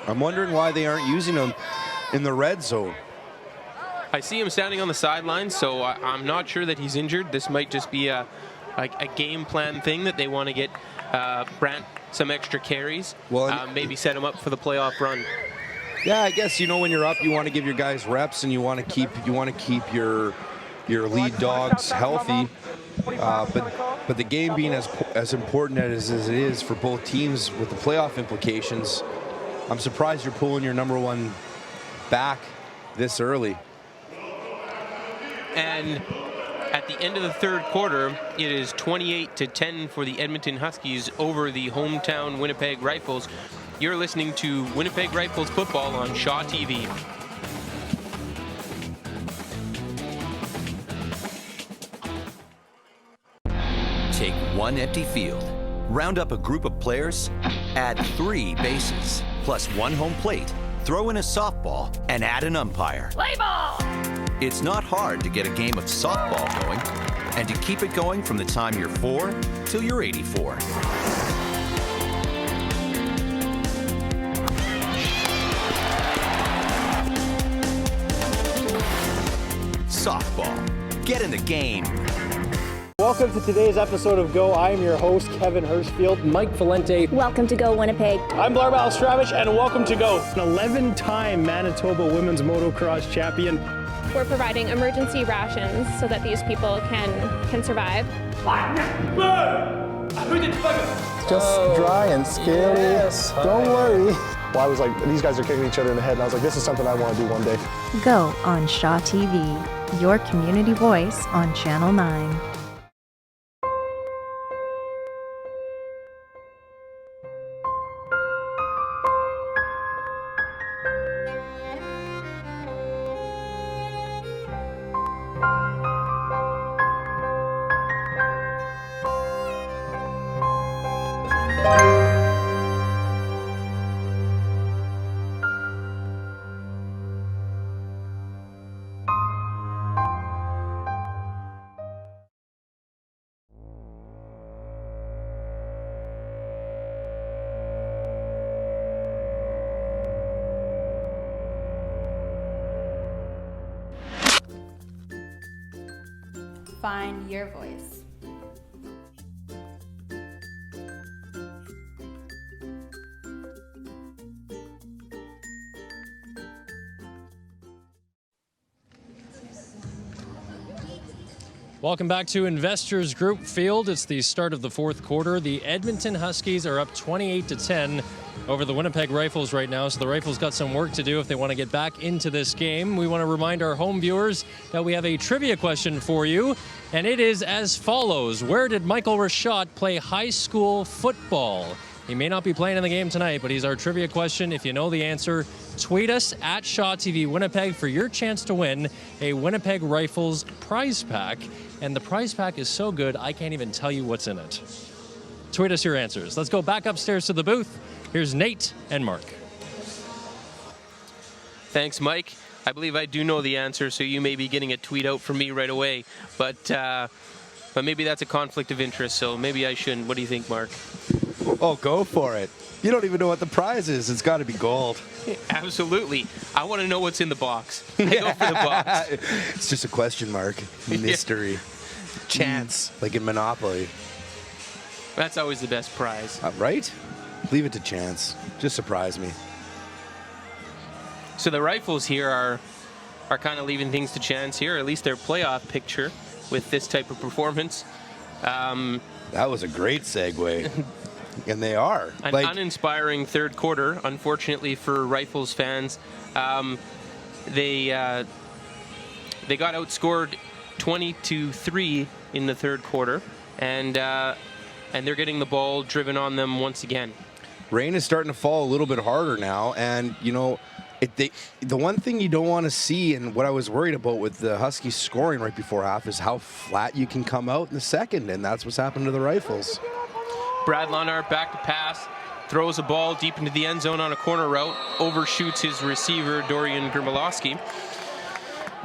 I'm wondering why they aren't using him in the red zone. I see him standing on the sidelines, so I'm not sure that he's injured. This might just be a game plan thing that they want to get Brant some extra carries, maybe set him up for the playoff run. Yeah, I guess, when you're up, you want to give your guys reps and you want to keep your lead dogs healthy. But the game being as important as it is for both teams with the playoff implications, I'm surprised you're pulling your number one back this early. And at the end of the 3rd quarter, it is 28-10 for the Edmonton Huskies over the hometown Winnipeg Rifles. You're listening to Winnipeg Rifles football on Shaw TV. Take one empty field. Round up a group of players, add 3 bases, plus 1 home plate, throw in a softball, and add an umpire. Play ball! It's not hard to get a game of softball going and to keep it going from the time you're 4 till you're 84. Softball. Get in the game. Welcome to today's episode of Go. I am your host, Kevin Hirschfield. Mike Valente. Welcome to Go Winnipeg. I'm Blair Balastravich, and welcome to Go. An 11-time Manitoba women's motocross champion. We're providing emergency rations so that these people can survive. Just dry and scaly. Yes. Don't worry. Well, I was like, these guys are kicking each other in the head, and I was like, this is something I want to do one day. Go on Shaw TV, your community voice on Channel 9. Find your voice. Welcome back to Investors Group Field. It's the start of the fourth quarter. The Edmonton Huskies are up 28-10 over the Winnipeg Rifles right now, so the Rifles got some work to do if they want to get back into this game. We want to remind our home viewers that we have a trivia question for you, and it is as follows. Where did Michael Rashad play high school football? He may not be playing in the game tonight, but he's our trivia question. If you know the answer, tweet us at Shaw TV Winnipeg for your chance to win a Winnipeg Rifles prize pack. And the prize pack is so good, I can't even tell you what's in it. Tweet us your answers. Let's go back upstairs to the booth. Here's Nate and Mark. Thanks, Mike. I believe I do know the answer, so you may be getting a tweet out from me right away. But maybe that's a conflict of interest, so maybe I shouldn't. What do you think, Mark? Oh, go for it. You don't even know what the prize is. It's got to be gold. Absolutely. I want to know what's in the box. I go for the box. It's just a question mark. Mystery. Chance, like in Monopoly. That's always the best prize. Right? Leave it to chance. Just surprise me. So the Rifles here are kind of leaving things to chance here, at least their playoff picture with this type of performance. That was a great segue. And they are. An uninspiring third quarter, unfortunately for Rifles fans. They got outscored 20-3 in the third quarter, and they're getting the ball driven on them once again. Rain is starting to fall a little bit harder now, and you know, the one thing you don't want to see, and what I was worried about with the Huskies scoring right before half, is how flat you can come out in the second, and that's what's happened to the Rifles. Brad Lonart back to pass, throws a ball deep into the end zone on a corner route, overshoots his receiver, Dorian Grimilowski.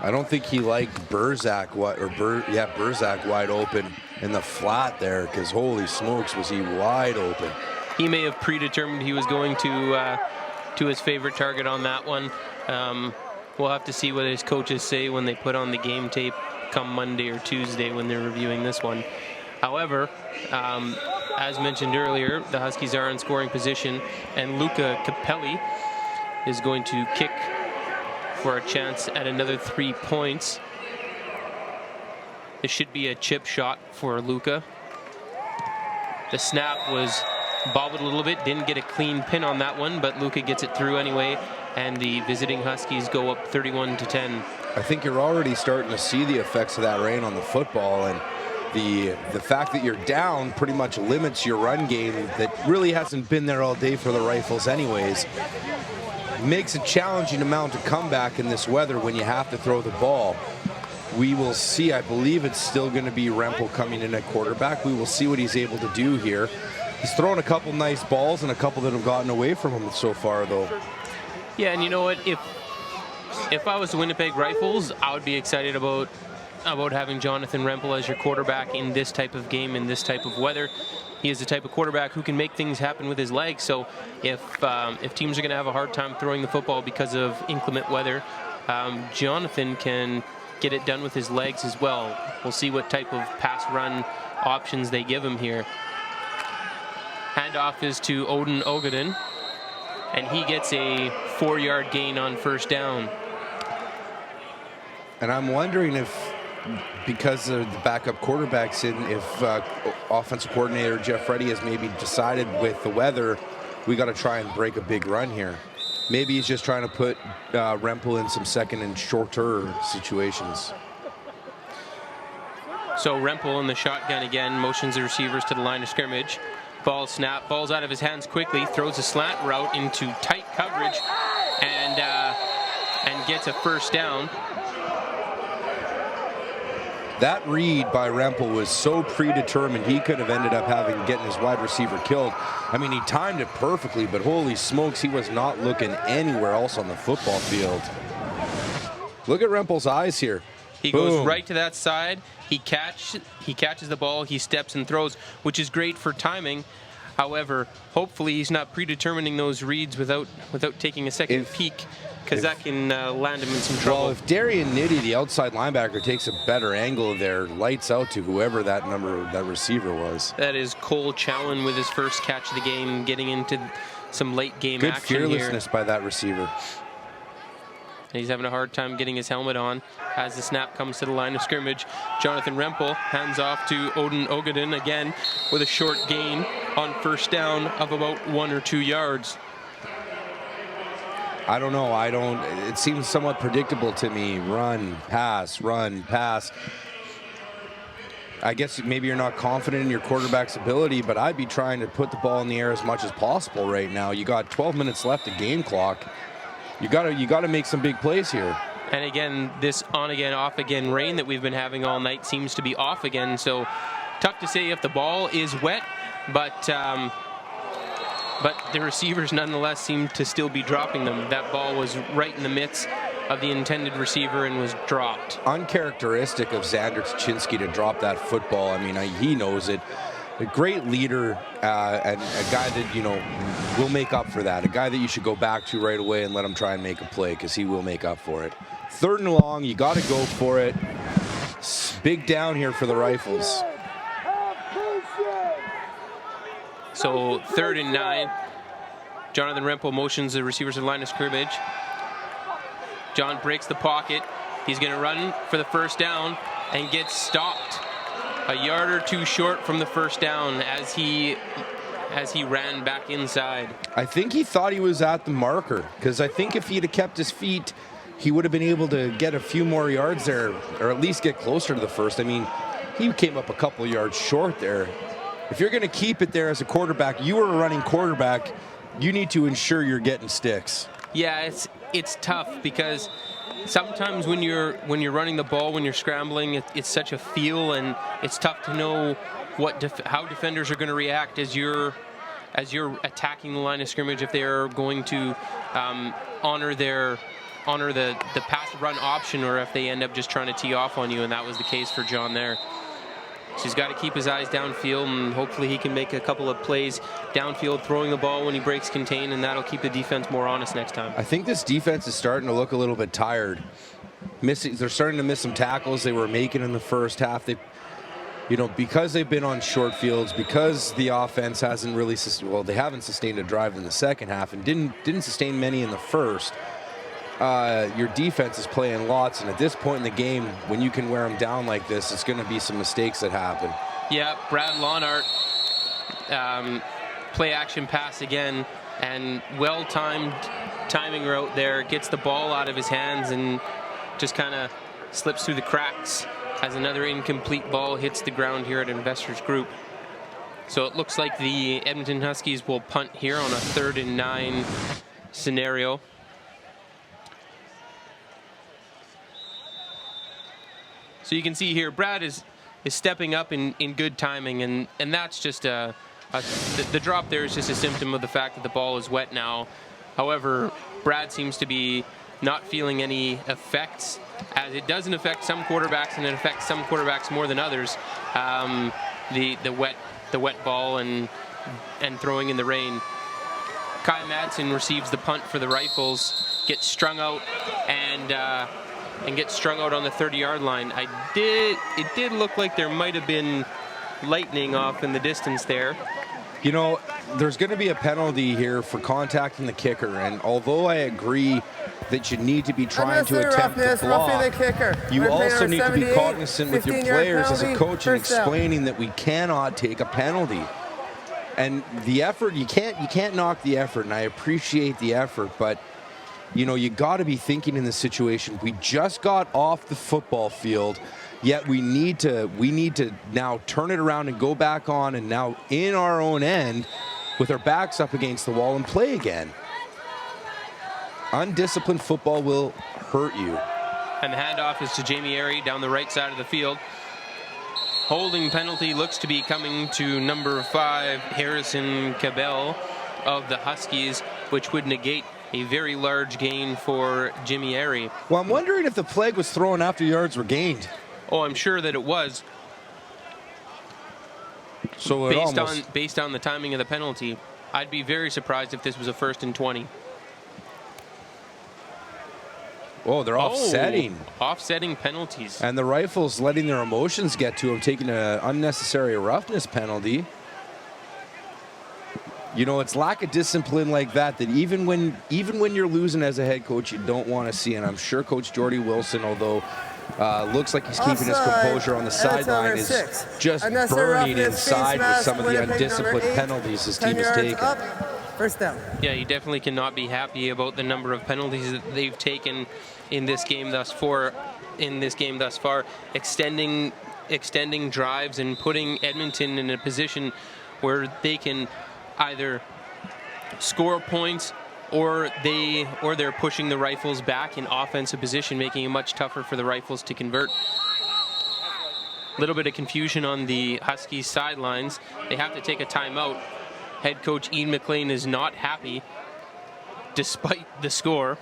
I don't think he liked Burzak wide open in the flat there, because holy smokes, was he wide open. He may have predetermined he was going to his favorite target on that one. We'll have to see what his coaches say when they put on the game tape come Monday or Tuesday when they're reviewing this one. However, as mentioned earlier, the Huskies are in scoring position, and Luca Capelli is going to kick for a chance at another 3 points. This should be a chip shot for Luca. The snap was bobbled a little bit, didn't get a clean pin on that one, but Luca gets it through anyway, and the visiting Huskies go up 31-10. I think you're already starting to see the effects of that rain on the football, and the fact that you're down pretty much limits your run game that really hasn't been there all day for the Rifles anyways. Makes a challenging amount to come back in this weather when you have to throw the ball. we will see. I believe it's still going to be Rempel coming in at quarterback. We will see what he's able to do here. He's thrown a couple nice balls and a couple that have gotten away from him so far, though. Yeah, and you know what? If I was the Winnipeg Rifles, I would be excited about having Jonathan Rempel as your quarterback in this type of game, in this type of weather. He is the type of quarterback who can make things happen with his legs. So if teams are going to have a hard time throwing the football because of inclement weather, Jonathan can get it done with his legs as well. We'll see what type of pass-run options they give him here. Handoff is to Odin Ogaden, and he gets a 4-yard gain on first down. And I'm wondering if, because of the backup quarterbacks in, if offensive coordinator Jeff Reddy has maybe decided with the weather, we got to try and break a big run here. Maybe he's just trying to put Rempel in some second and shorter situations. So Rempel in the shotgun again, motions the receivers to the line of scrimmage. Ball snap, ball's out of his hands quickly, throws a slant route into tight coverage, and gets a first down. That read by Rempel was so predetermined, he could have ended up getting his wide receiver killed. I mean, he timed it perfectly, but holy smokes, he was not looking anywhere else on the football field. Look at Rempel's eyes here. He goes right to that side. He catches the ball. He steps and throws, which is great for timing. However, hopefully he's not predetermining those reads without taking a second peek, because that can land him in some trouble. Well, if Darian Nitty, the outside linebacker, takes a better angle there, lights out to whoever that receiver was. That is Cole Chowan with his first catch of the game, getting into some late game Good action here. Good fearlessness by that receiver. He's having a hard time getting his helmet on as the snap comes to the line of scrimmage. Jonathan Rempel hands off to Odin Ogaden again with a short gain on first down of about 1 or 2 yards. I don't know. It seems somewhat predictable to me. Run, pass, run, pass. I guess maybe you're not confident in your quarterback's ability, but I'd be trying to put the ball in the air as much as possible right now. You got 12 minutes left of game clock. You gotta make some big plays here. And again, this on again, off again rain that we've been having all night seems to be off again. So tough to say if the ball is wet, but the receivers nonetheless seem to still be dropping them. That ball was right in the midst of the intended receiver and was dropped. Uncharacteristic of Xander Tchinski to drop that football. I mean, he knows it. A great leader and a guy that, will make up for that. A guy that you should go back to right away and let him try and make a play, because he will make up for it. 3rd and long, you got to go for it. Big down here for the Rifles. So 3rd and 9. Jonathan Rempel motions the receivers to the line of scrimmage. John breaks the pocket. He's going to run for the first down and gets stopped a yard or two short from the first down as he ran back inside. I think he thought he was at the marker, because I think if he'd have kept his feet, he would have been able to get a few more yards there, or at least get closer to the first. I mean, he came up a couple yards short there. If you're going to keep it there as a quarterback, you are a running quarterback, you need to ensure you're getting sticks. Yeah, it's tough, because sometimes when you're running the ball, when you're scrambling, it's such a feel, and it's tough to know how defenders are going to react as you're attacking the line of scrimmage, if they are going to honor the pass run option, or if they end up just trying to tee off on you, and that was the case for John there. So he's got to keep his eyes downfield, and hopefully he can make a couple of plays downfield, throwing the ball when he breaks contain, and that'll keep the defense more honest next time. I think this defense is starting to look a little bit tired. They're starting to miss some tackles they were making in the first half. Because they've been on short fields, because the offense hasn't really they haven't sustained a drive in the second half, and didn't sustain many in the first. Your defense is playing lots, and at this point in the game, when you can wear them down like this, it's going to be some mistakes that happen. Yeah, Brad Lonart, play action pass again, and well-timed timing route there, gets the ball out of his hands and just kind of slips through the cracks as another incomplete ball hits the ground here at Investors Group. So it looks like the Edmonton Huskies will punt here on a 3rd and 9 scenario. So you can see here, Brad is stepping up in good timing, and that's just the drop there is just a symptom of the fact that the ball is wet now. However, Brad seems to be not feeling any effects, as it doesn't affect some quarterbacks, and it affects some quarterbacks more than others. The wet ball and throwing in the rain. Kai Madsen receives the punt for the Rifles, gets strung out, and gets strung out on the 30-yard line. It did look like there might have been lightning off in the distance there. You know, there's going to be a penalty here for contacting the kicker, and although I agree that you need to be trying to attempt to block, you also need to be cognizant with your players as a coach and explaining that we cannot take a penalty. And the effort, you can't knock the effort, and I appreciate the effort, but you know, you got to be thinking in this situation. We just got off the football field, yet we need to now turn it around and go back on, and now in our own end with our backs up against the wall and play again. Undisciplined football will hurt you. And the handoff is to Jamie Airy down the right side of the field. Holding penalty looks to be coming to number 5, Harrison Cabell of the Huskies, which would negate a very large gain for Jimmy Airy. Well, I'm wondering if the flag was thrown after yards were gained. Oh, I'm sure that it was. So based on the timing of the penalty, I'd be very surprised if this was a 1st and 20. Oh, they're offsetting. Offsetting penalties. And the Rifles letting their emotions get to them, taking an unnecessary roughness penalty. You know, it's lack of discipline like that even when you're losing as a head coach, you don't want to see. And I'm sure Coach Jordy Wilson, although looks like he's keeping his composure on the sideline, is just burning inside with some of the undisciplined penalties his team has taken. First down. Yeah, you definitely cannot be happy about the number of penalties that they've taken in this game thus far. Extending drives and putting Edmonton in a position where they can either score points or they're pushing the Rifles back in offensive position, making it much tougher for the Rifles to convert. A little bit of confusion on the Huskies sidelines. They have to take a timeout. Head coach Ian McLean is not happy despite the score.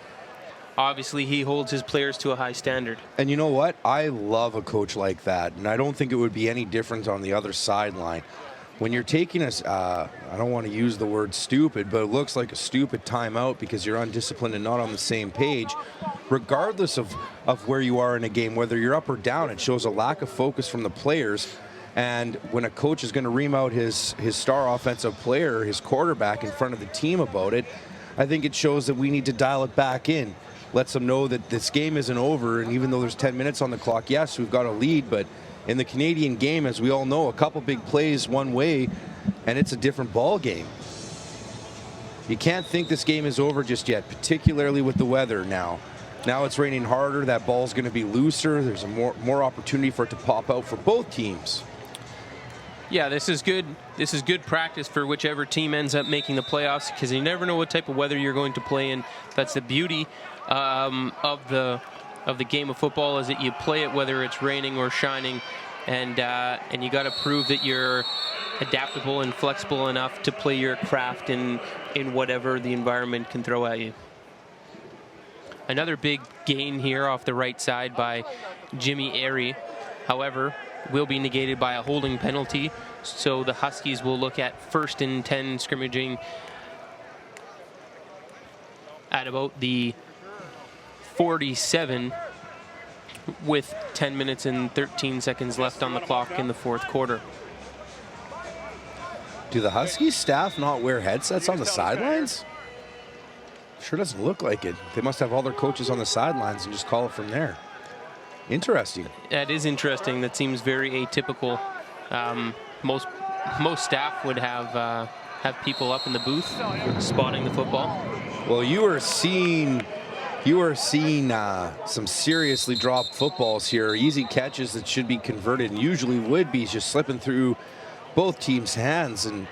Obviously, he holds his players to a high standard. And you know what? I love a coach like that, and I don't think it would be any different on the other sideline. When you're taking I don't want to use the word stupid, but it looks like a stupid timeout because you're undisciplined and not on the same page. Regardless of where you are in a game, whether you're up or down, it shows a lack of focus from the players. And when a coach is going to ream out his star offensive player, his quarterback, in front of the team about it, I think it shows that we need to dial it back in. Lets them know that this game isn't over, and even though there's 10 minutes on the clock, yes, we've got a lead, but in the Canadian game, as we all know, a couple big plays one way, and it's a different ball game. You can't think this game is over just yet, particularly with the weather now. Now it's raining harder, that ball's going to be looser, there's a more opportunity for it to pop out for both teams. Yeah, this is good. This is good practice for whichever team ends up making the playoffs, because you never know what type of weather you're going to play in. That's the beauty of the game of football, is that you play it whether it's raining or shining, and you got to prove that you're adaptable and flexible enough to play your craft in whatever the environment can throw at you. Another big gain here off the right side by Jimmy Airy, however, will be negated by a holding penalty. So the Huskies will look at 1st and 10 scrimmaging at about the 47 with 10 minutes and 13 seconds left on the clock in the 4th quarter. Do the Huskies staff not wear headsets on the sidelines? Sure doesn't look like it. They must have all their coaches on the sidelines and just call it from there. Interesting. That is interesting. That seems very atypical. Most staff would have people up in the booth spotting the football. Well, you are seeing some seriously dropped footballs here. Easy catches that should be converted and usually would be, just slipping through both teams' hands. And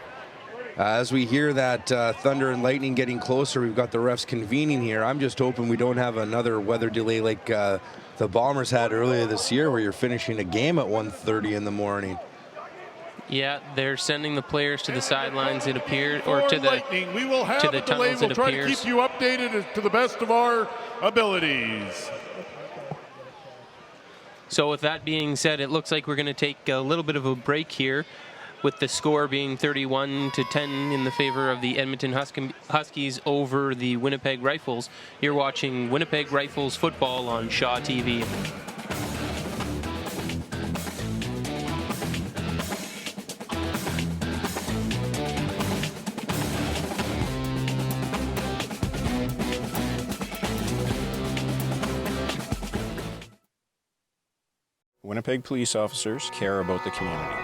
as we hear that thunder and lightning getting closer, we've got the refs convening here. I'm just hoping we don't have another weather delay like the the Bombers had earlier this year where you're finishing a game at 1:30 in the morning. Yeah, they're sending the players to the sidelines, it appears, or to the Lightning. We will have to the a delay. tunnels, We'll it try appears. to keep you updated to the best of our abilities. So with that being said, it looks like we're going to take a little bit of a break here, with the score being 31-10 in the favor of the Edmonton Huskies over the Winnipeg Rifles. You're watching Winnipeg Rifles football on Shaw TV. Winnipeg police officers care about the community.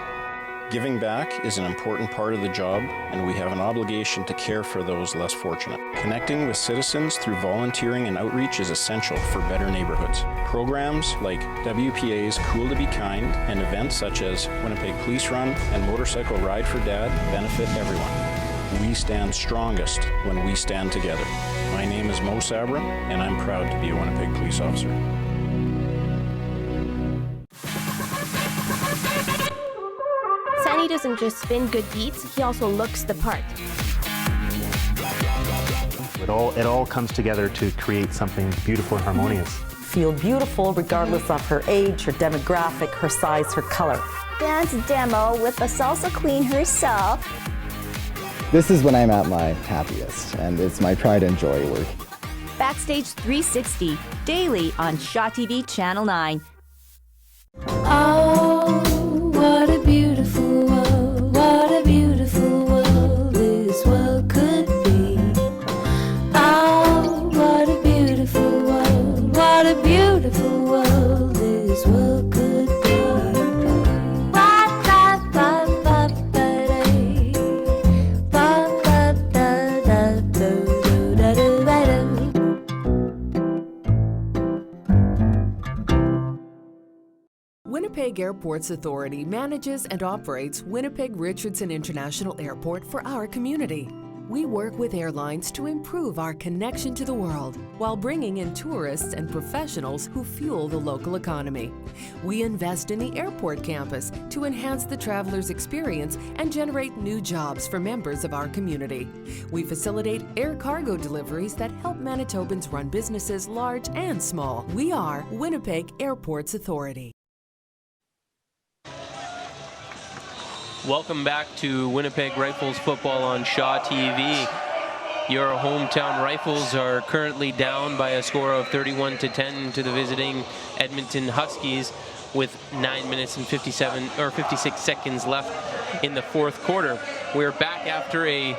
Giving back is an important part of the job, and we have an obligation to care for those less fortunate. Connecting with citizens through volunteering and outreach is essential for better neighborhoods. Programs like WPA's Cool to Be Kind and events such as Winnipeg Police Run and Motorcycle Ride for Dad benefit everyone. We stand strongest when we stand together. My name is Mo Sabra, and I'm proud to be a Winnipeg police officer. Sonny doesn't just spin good beats, he also looks the part. It all comes together to create something beautiful and harmonious. Feel beautiful regardless of her age, her demographic, her size, her color. Dance demo with the salsa queen herself. This is when I'm at my happiest, and it's my pride and joy working. Backstage 360, daily on Shaw TV Channel 9. Oh, what a beautiful world, what a beautiful world this world could be. Oh, what a beautiful world, what a beautiful world this world could be. Winnipeg Airports Authority manages and operates Winnipeg Richardson International Airport for our community. We work with airlines to improve our connection to the world while bringing in tourists and professionals who fuel the local economy. We invest in the airport campus to enhance the traveler's experience and generate new jobs for members of our community. We facilitate air cargo deliveries that help Manitobans run businesses large and small. We are Winnipeg Airports Authority. Welcome back to Winnipeg Rifles football on Shaw TV. Your hometown Rifles are currently down by a score of 31-10 to the visiting Edmonton Huskies with 9 minutes and 56 seconds left in the fourth quarter. We're back after a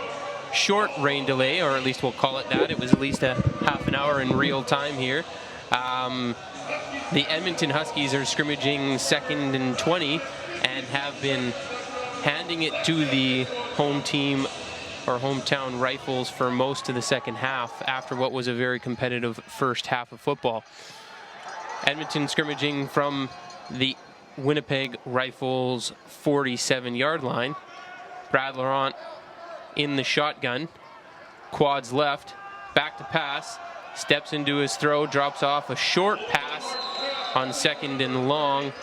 short rain delay, or at least we'll call it that. It was at least a half an hour in real time here. The Edmonton Huskies are scrimmaging 2nd and 20 and have been handing it to the home team or hometown Rifles for most of the second half after what was a very competitive first half of football. Edmonton scrimmaging from the Winnipeg Rifles 47-yard line. Brad Laurent in the shotgun, quads left, back to pass, steps into his throw, drops off a short pass on 2nd and long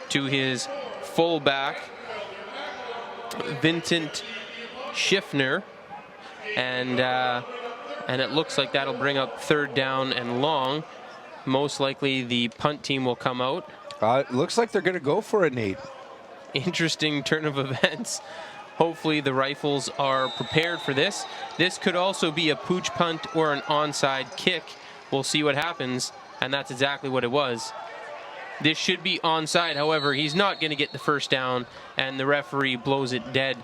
to his fullback, Vincent Schiffner, and it looks like that'll bring up 3rd down and long. Most likely the punt team will come out. It looks like they're going to go for it, Nate. Interesting turn of events. Hopefully the Rifles are prepared for this. This could also be a pooch punt or an onside kick. We'll see what happens, and that's exactly what it was. This should be onside, however, he's not going to get the first down, and the referee blows it dead.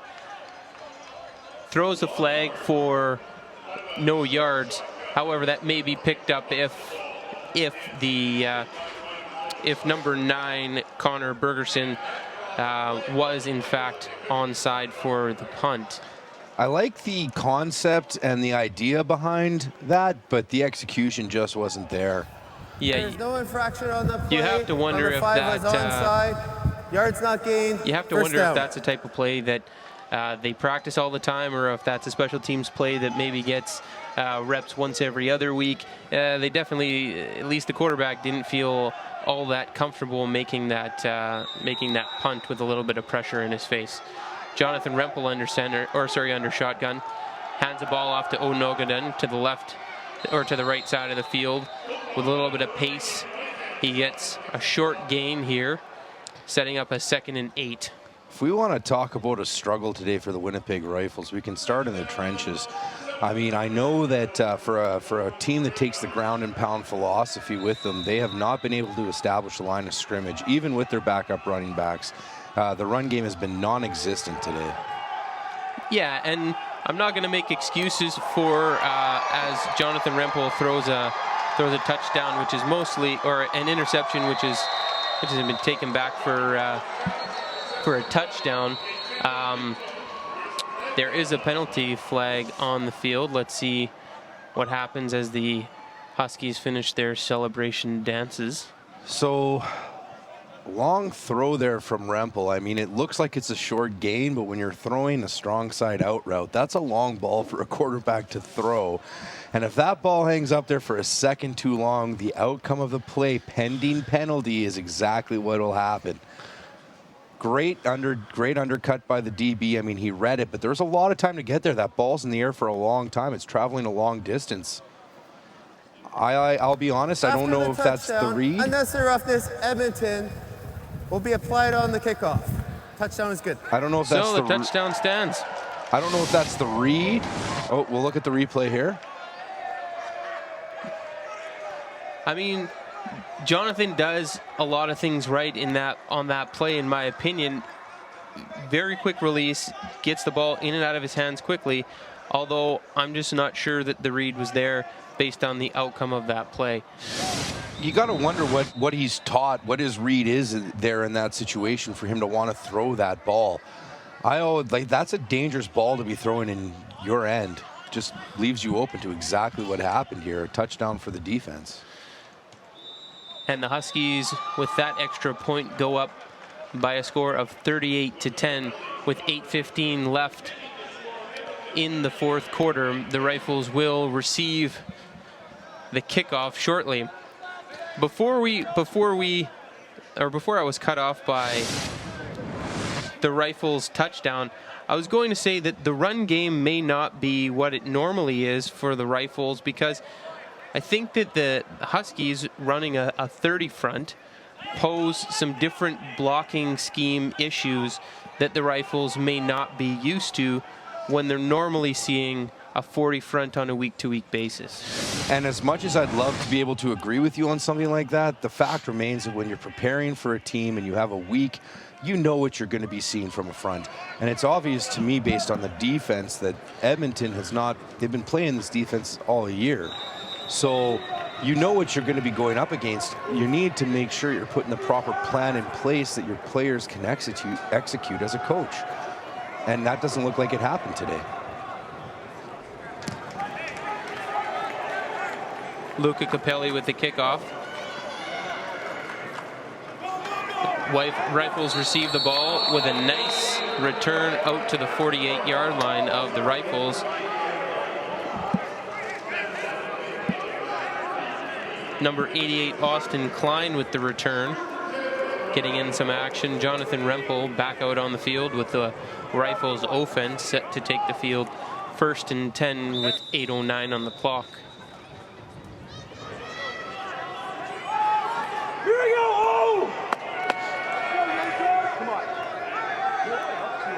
Throws the flag for no yards. However, that may be picked up if number 9, Connor Bergerson, was in fact onside for the punt. I like the concept and the idea behind that, but the execution just wasn't there. Yeah, there's no infraction on the play. You have to wonder Number if 5 that was onside. Yards not gained. You have to First wonder down. if that's a type of play that they practice all the time, or if that's a special teams play that maybe gets reps once every other week. They definitely, at least the quarterback, didn't feel all that comfortable making that punt with a little bit of pressure in his face. Jonathan Rempel under shotgun, hands the ball off to O'Nogaden to the left or to the right side of the field with a little bit of pace. He gets a short gain here, setting up a 2nd and 8. If we want to talk about a struggle today for the Winnipeg Rifles, we can start in the trenches. I mean, I know that for a team that takes the ground and pound philosophy with them, they have not been able to establish a line of scrimmage, even with their backup running backs. The run game has been non-existent today. Yeah, and I'm not going to make excuses for as Jonathan Rempel throws a touchdown, which is mostly, or an interception, which has been taken back for a touchdown. There is a penalty flag on the field. Let's see what happens as the Huskies finish their celebration dances. So, long throw there from Rempel. I mean, it looks like it's a short gain, but when you're throwing a strong side out route, that's a long ball for a quarterback to throw. And if that ball hangs up there for a second too long, the outcome of the play, pending penalty, is exactly what will happen. Great undercut by the DB. I mean, he read it, but there's a lot of time to get there. That ball's in the air for a long time. It's traveling a long distance. I'll be honest, I don't know if that's the read. Unnecessary roughness, Edmonton, will be applied on the kickoff. Touchdown is good. I don't know if that's the touchdown stands. I don't know if that's the read. Oh, we'll look at the replay here. I mean, Jonathan does a lot of things right on that play, in my opinion. Very quick release, gets the ball in and out of his hands quickly, although I'm just not sure that the read was there based on the outcome of that play. You got to wonder what he's taught, what his read is there in that situation for him to want to throw that ball. That's a dangerous ball to be throwing in your end. Just leaves you open to exactly what happened here. A touchdown for the defense. And the Huskies, with that extra point, go up by a score of 38-10 with 8:15 left in the fourth quarter. The Rifles will receive the kickoff shortly. Before I was cut off by the Rifles touchdown, I was going to say that the run game may not be what it normally is for the Rifles, because I think that the Huskies running a 30 front pose some different blocking scheme issues that the Rifles may not be used to when they're normally seeing a 40 front on a week-to-week basis. And as much as I'd love to be able to agree with you on something like that, the fact remains that when you're preparing for a team and you have a week, you know what you're going to be seeing from a front. And it's obvious to me, based on the defense, that Edmonton they've been playing this defense all year. So you know what you're going to be going up against. You need to make sure you're putting the proper plan in place that your players can execute as a coach. And that doesn't look like it happened today. Luca Capelli with the kickoff. Rifles receive the ball with a nice return out to the 48-yard line of the Rifles. Number 88, Austin Klein, with the return. Getting in some action. Jonathan Rempel back out on the field with the Rifles offense set to take the field 1st and 10 with 8:09 on the clock. Here we go!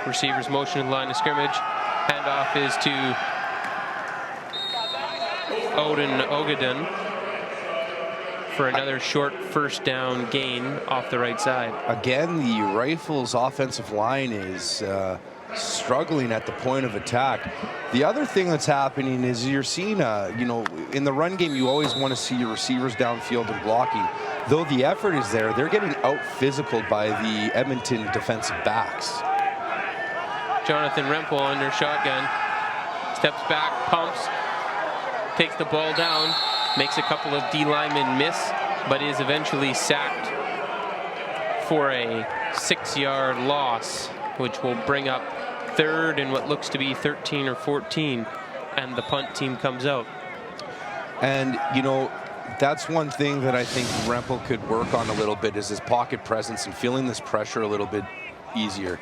Receivers motion in the line of scrimmage. Handoff is to Odin Ogaden for another short first down gain off the right side. Again, the Rifles offensive line is struggling at the point of attack. The other thing that's happening is you're seeing, in the run game, you always want to see your receivers downfield and blocking. Though the effort is there, they're getting out-physicaled by the Edmonton defensive backs. Jonathan Rempel under shotgun, steps back, pumps, takes the ball down, makes a couple of D linemen miss, but is eventually sacked for a 6-yard loss, which will bring up 3rd and what looks to be 13 or 14, and the punt team comes out. And, that's one thing that I think Rempel could work on a little bit, is his pocket presence and feeling this pressure a little bit easier.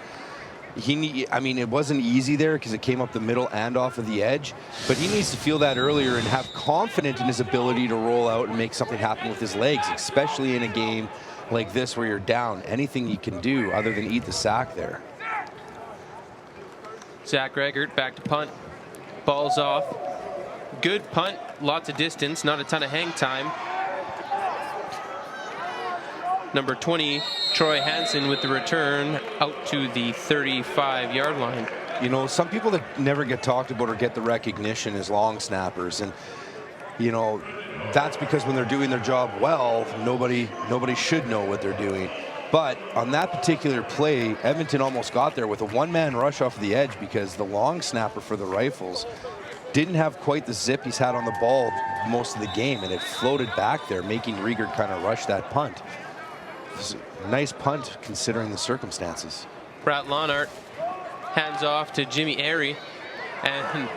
I mean, it wasn't easy there because it came up the middle and off of the edge, but he needs to feel that earlier and have confidence in his ability to roll out and make something happen with his legs, especially in a game like this where you're down. Anything you can do other than eat the sack there. Zach Regert back to punt. Ball's off. Good punt, lots of distance, not a ton of hang time. Number 20, Troy Hansen with the return out to the 35-yard line. You know, some people that never get talked about or get the recognition is long snappers, and you know, that's because when they're doing their job well, nobody should know what they're doing. But on that particular play, Edmonton almost got there with a one-man rush off the edge because the long snapper for the Rifles didn't have quite the zip he's had on the ball most of the game, and it floated back there, making Regert kind of rush that punt. It was a nice punt considering the circumstances. Brett Lonart hands off to Jimmy Airy, and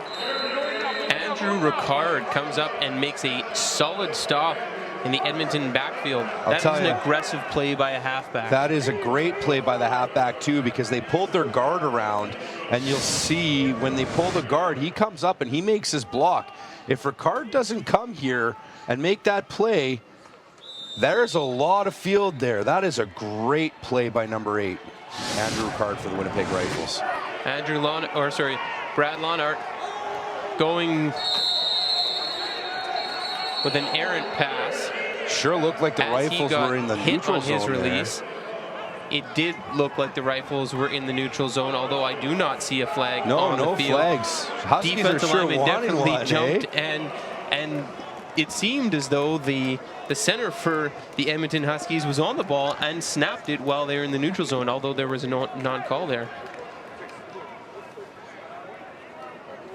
Andrew Ricard comes up and makes a solid stop in the Edmonton backfield. That is an aggressive play by a halfback. That is a great play by the halfback too, because they pulled their guard around, and you'll see when they pull the guard, he comes up and he makes his block. If Ricard doesn't come here and make that play, there's a lot of field there. That is a great play by number 8, Andrew Ricard for the Winnipeg Rifles. Brad Lonart going with an errant pass. Sure looked like the Rifles were in the neutral zone. His release. It did look like the Rifles were in the neutral zone, although I do not see a flag on the field. No flags. Huskies Defensive lineman definitely jumped, eh? and it seemed as though the center for the Edmonton Huskies was on the ball and snapped it while they were in the neutral zone, although there was a non-call there.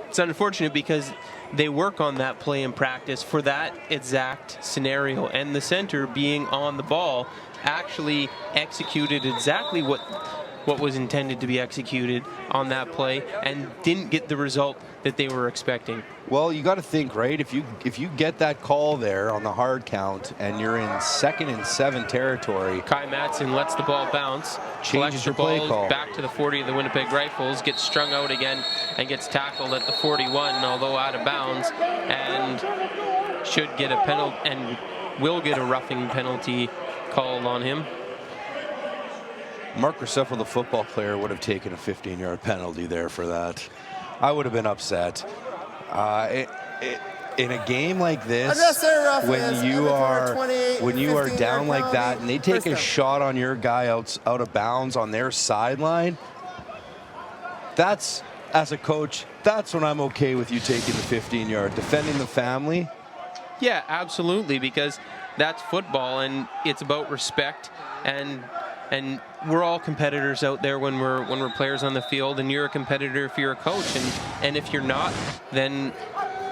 It's unfortunate because they work on that play in practice for that exact scenario, and the center being on the ball actually executed exactly what was intended to be executed on that play and didn't get the result that they were expecting. Well, you got to think, right? If you get that call there on the hard count and you're in 2nd and 7 territory, Kai Madsen lets the ball bounce, changes your play call back to the 40 of the Winnipeg Rifles, gets strung out again and gets tackled at the 41, although out of bounds, and should get a penalty and will get a roughing penalty called on him. Mark Graceffa, the football player, would have taken a 15-yard penalty there for that. I would have been upset. In a game like this, when you are down like that and they take a shot on your guy out of bounds on their sideline, that's, as a coach, that's when I'm okay with you taking the 15-yard, defending the family. Yeah, absolutely, because that's football and it's about respect, and we're all competitors out there when we're players on the field, and you're a competitor if you're a coach, and if you're not, then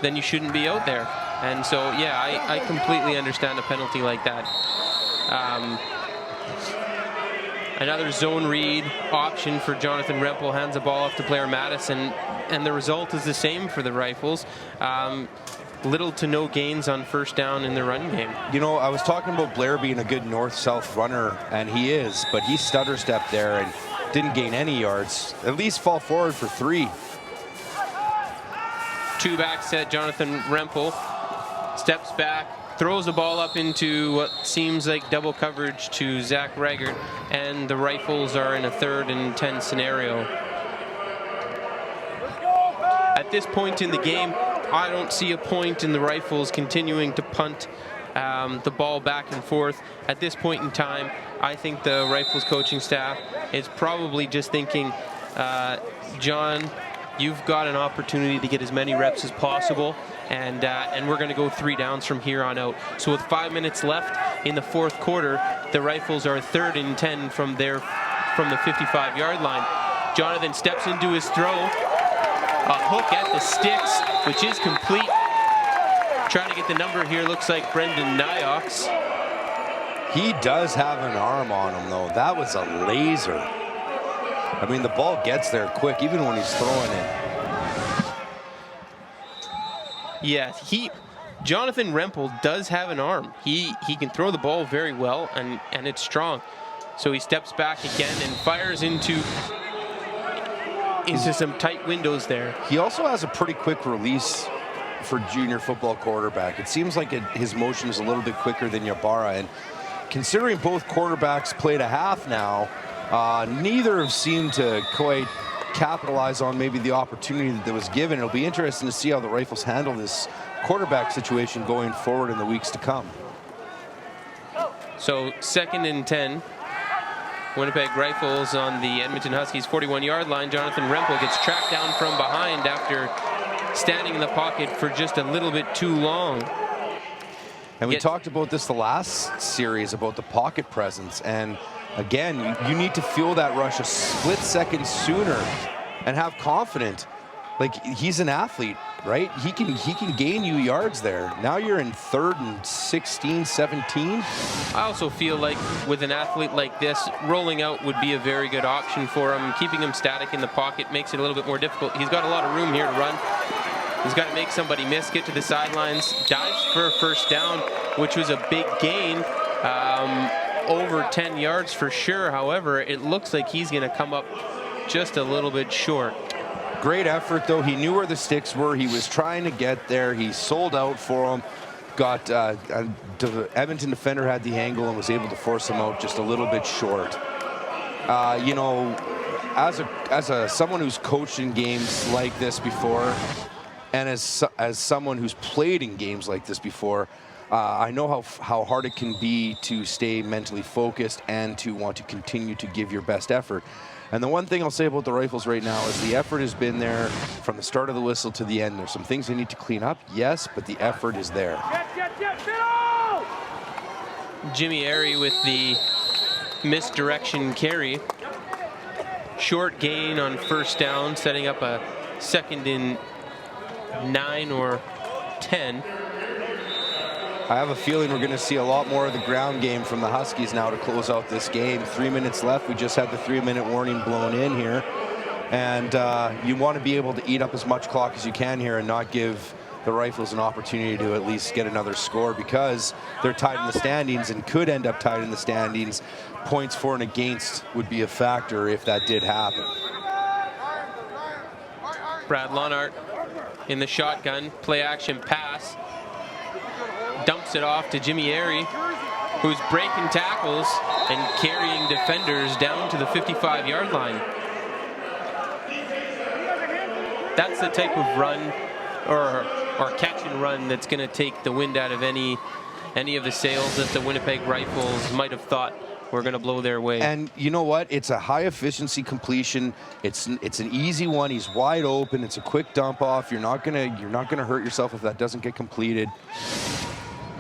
you shouldn't be out there. And so yeah, I completely understand a penalty like that. Another zone read option for Jonathan Rempel, hands the ball off to Blair Madison, and the result is the same for the Rifles. Little to no gains on first down in the run game. You know, I was talking about Blair being a good north-south runner, and he is, but he stutter-stepped there and didn't gain any yards. At least fall forward for 3. 2-back set, Jonathan Rempel steps back, throws the ball up into what seems like double coverage to Zach Regert, and the Rifles are in a 3rd and 10 scenario. At this point in the game, I don't see a point in the Rifles continuing to punt the ball back and forth. At this point in time, I think the Rifles coaching staff is probably just thinking, John, you've got an opportunity to get as many reps as possible, and we're going to go 3 downs from here on out. So with 5 minutes left in the 4th quarter, the Rifles are 3rd and 10 from the 55-yard line. Jonathan steps into his throw. A hook at the sticks, which is complete. Trying to get the number here, looks like Brendan Nyox. He does have an arm on him, though. That was a laser. I mean, the ball gets there quick, even when he's throwing it. Yeah, Jonathan Rempel does have an arm. He can throw the ball very well, and it's strong. So he steps back again and fires into some tight windows there. He also has a pretty quick release for junior football quarterback. It seems like his motion is a little bit quicker than Ybarra, and considering both quarterbacks played a half now, neither have seemed to quite capitalize on maybe the opportunity that was given. It'll be interesting to see how the Rifles handle this quarterback situation going forward in the weeks to come. So 2nd and 10. Winnipeg Rifles on the Edmonton Huskies 41-yard line. Jonathan Rempel gets tracked down from behind after standing in the pocket for just a little bit too long. And we talked about this the last series, about the pocket presence. And again, you need to feel that rush a split second sooner and have confidence. Like, he's an athlete, right? He can gain you yards there. Now you're in 3rd and 16, 17. I also feel like with an athlete like this, rolling out would be a very good option for him. Keeping him static in the pocket makes it a little bit more difficult. He's got a lot of room here to run. He's got to make somebody miss, get to the sidelines, dives for a first down, which was a big gain, over 10 yards for sure. However, it looks like he's going to come up just a little bit short. Great effort, though. He knew where the sticks were. He was trying to get there. He sold out for them. Got the Edmonton defender had the angle and was able to force him out just a little bit short. You know, as someone who's coached in games like this before, and as someone who's played in games like this before, I know how hard it can be to stay mentally focused and to want to continue to give your best effort. And the one thing I'll say about the Rifles right now is the effort has been there from the start of the whistle to the end. There's some things they need to clean up, yes, but the effort is there. Jimmy Airy with the misdirection carry. Short gain on first down, setting up a 2nd and 9 or 10. I have a feeling we're going to see a lot more of the ground game from the Huskies now to close out this game. 3 minutes left. We just had the 3-minute warning blown in here. And you want to be able to eat up as much clock as you can here and not give the Rifles an opportunity to at least get another score, because they're tied in the standings and could end up tied in the standings. Points for and against would be a factor if that did happen. Brad Lonart in the shotgun, play action pass. Dumps it off to Jimmy Airy, who's breaking tackles and carrying defenders down to the 55-yard line. That's the type of run or catch and run that's going to take the wind out of any of the sails that the Winnipeg Rifles might have thought were going to blow their way. And you know what? It's a high efficiency completion. It's an easy one. He's wide open. It's a quick dump off. You're not gonna hurt yourself if that doesn't get completed.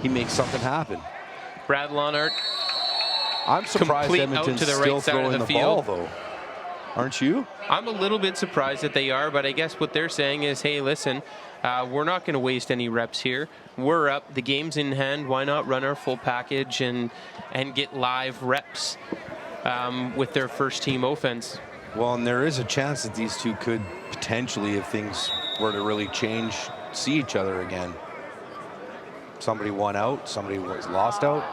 He makes something happen. Brad Lonart. I'm surprised Edmonton's still throwing the ball, though. Aren't you? I'm a little bit surprised that they are, but I guess what they're saying is, hey, listen, we're not going to waste any reps here. We're up. The game's in hand. Why not run our full package and get live reps with their first team offense? Well, and there is a chance that these two could potentially, if things were to really change, see each other again. Somebody won out, somebody was lost out.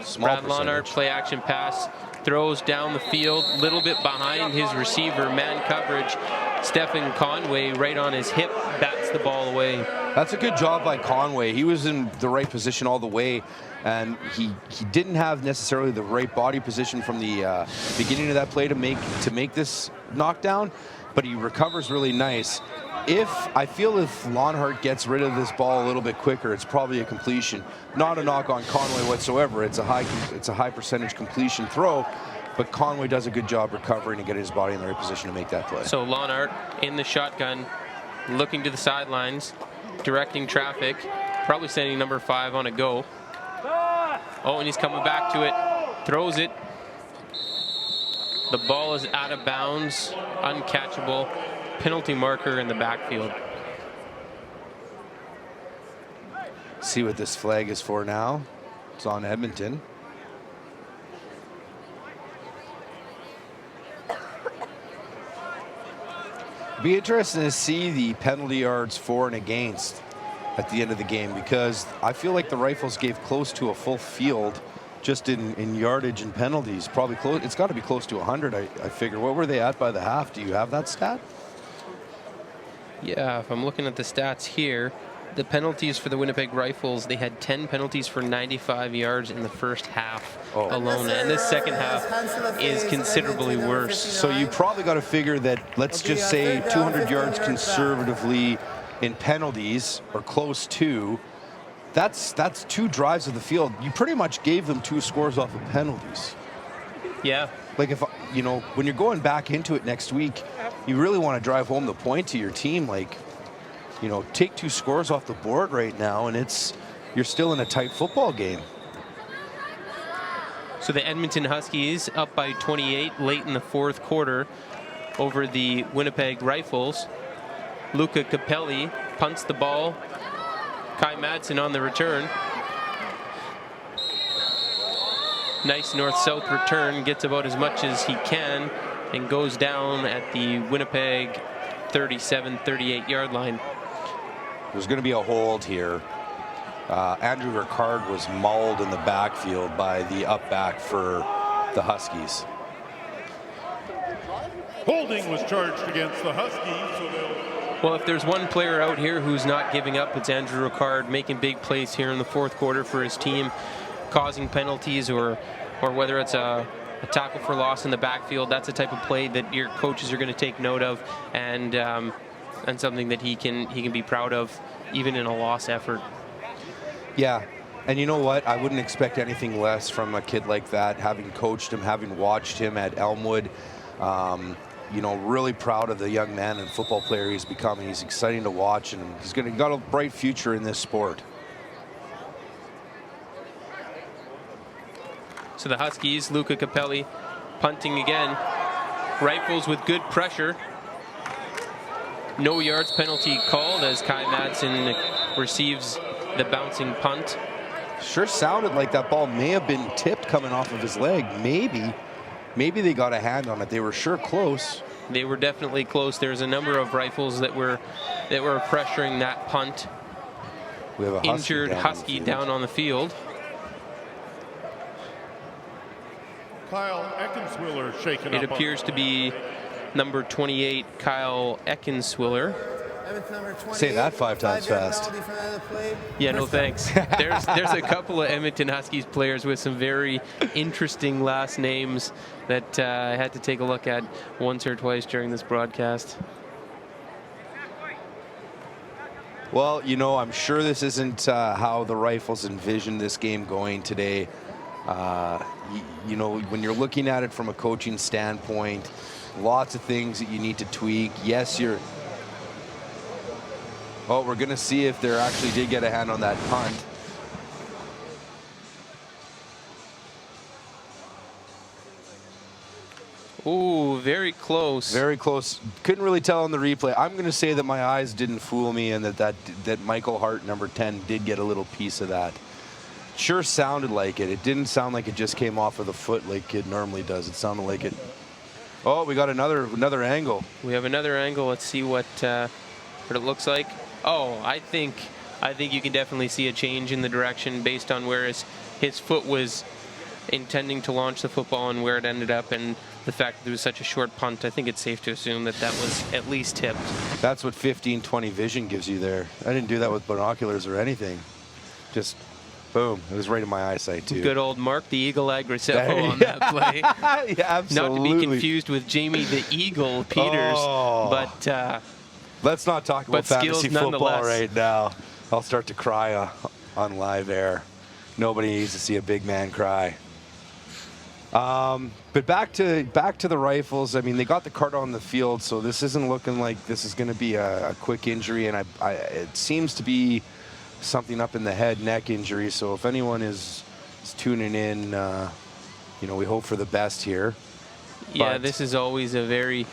Small Brad Lonart, play action pass, throws down the field, little bit behind his receiver, man coverage. Stephen Conway right on his hip, bats the ball away. That's a good job by Conway. He was in the right position all the way, and he didn't have necessarily the right body position from the beginning of that play to make this knockdown, but he recovers really nice. I feel if Lonhart gets rid of this ball a little bit quicker, it's probably a completion. Not a knock on Conway whatsoever. It's a high percentage completion throw, but Conway does a good job recovering and getting his body in the right position to make that play. So Lonhart in the shotgun, looking to the sidelines, directing traffic, probably sending number 5 on a go. Oh, and he's coming back to it, throws it. The ball is out of bounds, uncatchable. Penalty marker in the backfield. See what this flag is for now. It's on Edmonton. Be interesting to see the penalty yards for and against at the end of the game, because I feel like the Rifles gave close to a full field just in yardage and penalties. Probably close. It's got to be close to 100, I figure. What were they at by the half? Do you have that stat? Yeah, if I'm looking at the stats here, the penalties for the Winnipeg Rifles, they had 10 penalties for 95 yards in the first half alone. And this second half is considerably worse. So you probably got to figure that, let's just say 200 yards conservatively in penalties, or close to. That's 2 drives of the field. You pretty much gave them 2 scores off of penalties. Yeah. Like, if, you know, when you're going back into it next week, you really want to drive home the point to your team. Like, you know, take 2 scores off the board right now, and you're still in a tight football game. So the Edmonton Huskies up by 28 late in the 4th quarter over the Winnipeg Rifles. Luca Capelli punts the ball. Kai Madsen on the return. Nice north-south return, gets about as much as he can, and goes down at the Winnipeg 37, 38-yard line. There's going to be a hold here. Andrew Ricard was mauled in the backfield by the up back for the Huskies. Holding was charged against the Huskies. So well, if there's one player out here who's not giving up, it's Andrew Ricard, making big plays here in the 4th quarter for his team, causing penalties, or whether it's a tackle for loss in the backfield. That's the type of play that your coaches are going to take note of, and something that he can be proud of, even in a loss effort. Yeah, and you know what? I wouldn't expect anything less from a kid like that, having coached him, having watched him at Elmwood. You know, really proud of the young man and football player he's becoming. He's exciting to watch, and he's got a bright future in this sport. So the Huskies, Luca Capelli punting again. Rifles with good pressure. No yards penalty called as Kai Madsen receives the bouncing punt. Sure sounded like that ball may have been tipped coming off of his leg. Maybe they got a hand on it. They were sure close. They were definitely close. There's a number of Rifles that were pressuring that punt. We have a injured Husky down on the field. Kyle Eckenswiller shaken up. It appears to be number 28, Kyle Eckenswiller. Say that 5 times fast. Yeah, no thanks. There's a couple of Edmonton Huskies players with some very interesting last names that I had to take a look at once or twice during this broadcast. Well, you know, I'm sure this isn't how the Rifles envisioned this game going today. You know, when you're looking at it from a coaching standpoint, lots of things that you need to tweak. Yes, well, we're going to see if there actually did get a hand on that punt. Ooh, very close. Very close. Couldn't really tell on the replay. I'm going to say that my eyes didn't fool me, and that Michael Hart, number 10, did get a little piece of that. Sure sounded like it. It didn't sound like it just came off of the foot like it normally does. It sounded like it. Oh, we got another angle. We have another angle. Let's see what it looks like. Oh, I think you can definitely see a change in the direction based on where his foot was intending to launch the football and where it ended up, and the fact that there was such a short punt. I think it's safe to assume that was at least tipped. That's what 15-20 vision gives you there. I didn't do that with binoculars or anything. Just boom. It was right in my eyesight, too. Good old Mark the Eagle Agricello on that play. Yeah, absolutely. Not to be confused with Jamie the Eagle Peters, but let's not talk about fantasy football right now. I'll start to cry on live air. Nobody needs to see a big man cry. But back to the Rifles. I mean, they got the cart on the field, so this isn't looking like this is going to be a quick injury, and it seems to be something up in the head, neck injury. So if anyone is tuning in, you know, we hope for the best here. Yeah, this is always a very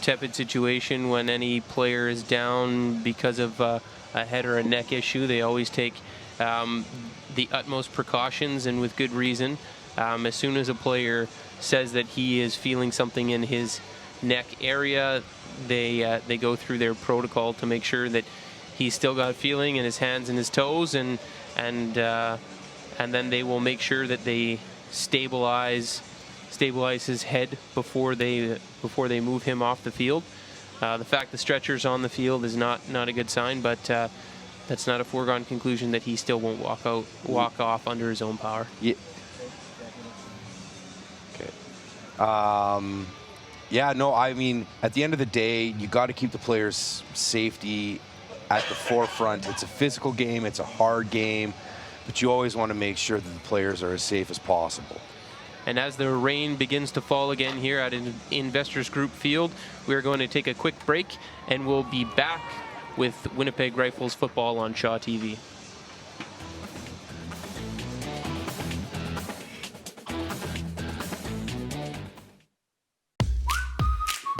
tepid situation when any player is down because of a head or a neck issue. They always take the utmost precautions, and with good reason. As soon as a player says that he is feeling something in his neck area, they go through their protocol to make sure that he's still got feeling in his hands and his toes, and then they will make sure that they stabilize his head before they move him off the field. The fact the stretcher's on the field is not a good sign, but that's not a foregone conclusion that he still won't walk off under his own power. Yeah. Okay. Yeah, no, I mean, at the end of the day, you got to keep the players' safety at the forefront. It's a physical game, it's a hard game, but you always want to make sure that the players are as safe as possible. And as the rain begins to fall again here at Investors Group Field, we're going to take a quick break, and we'll be back with Winnipeg Rifles football on Shaw TV.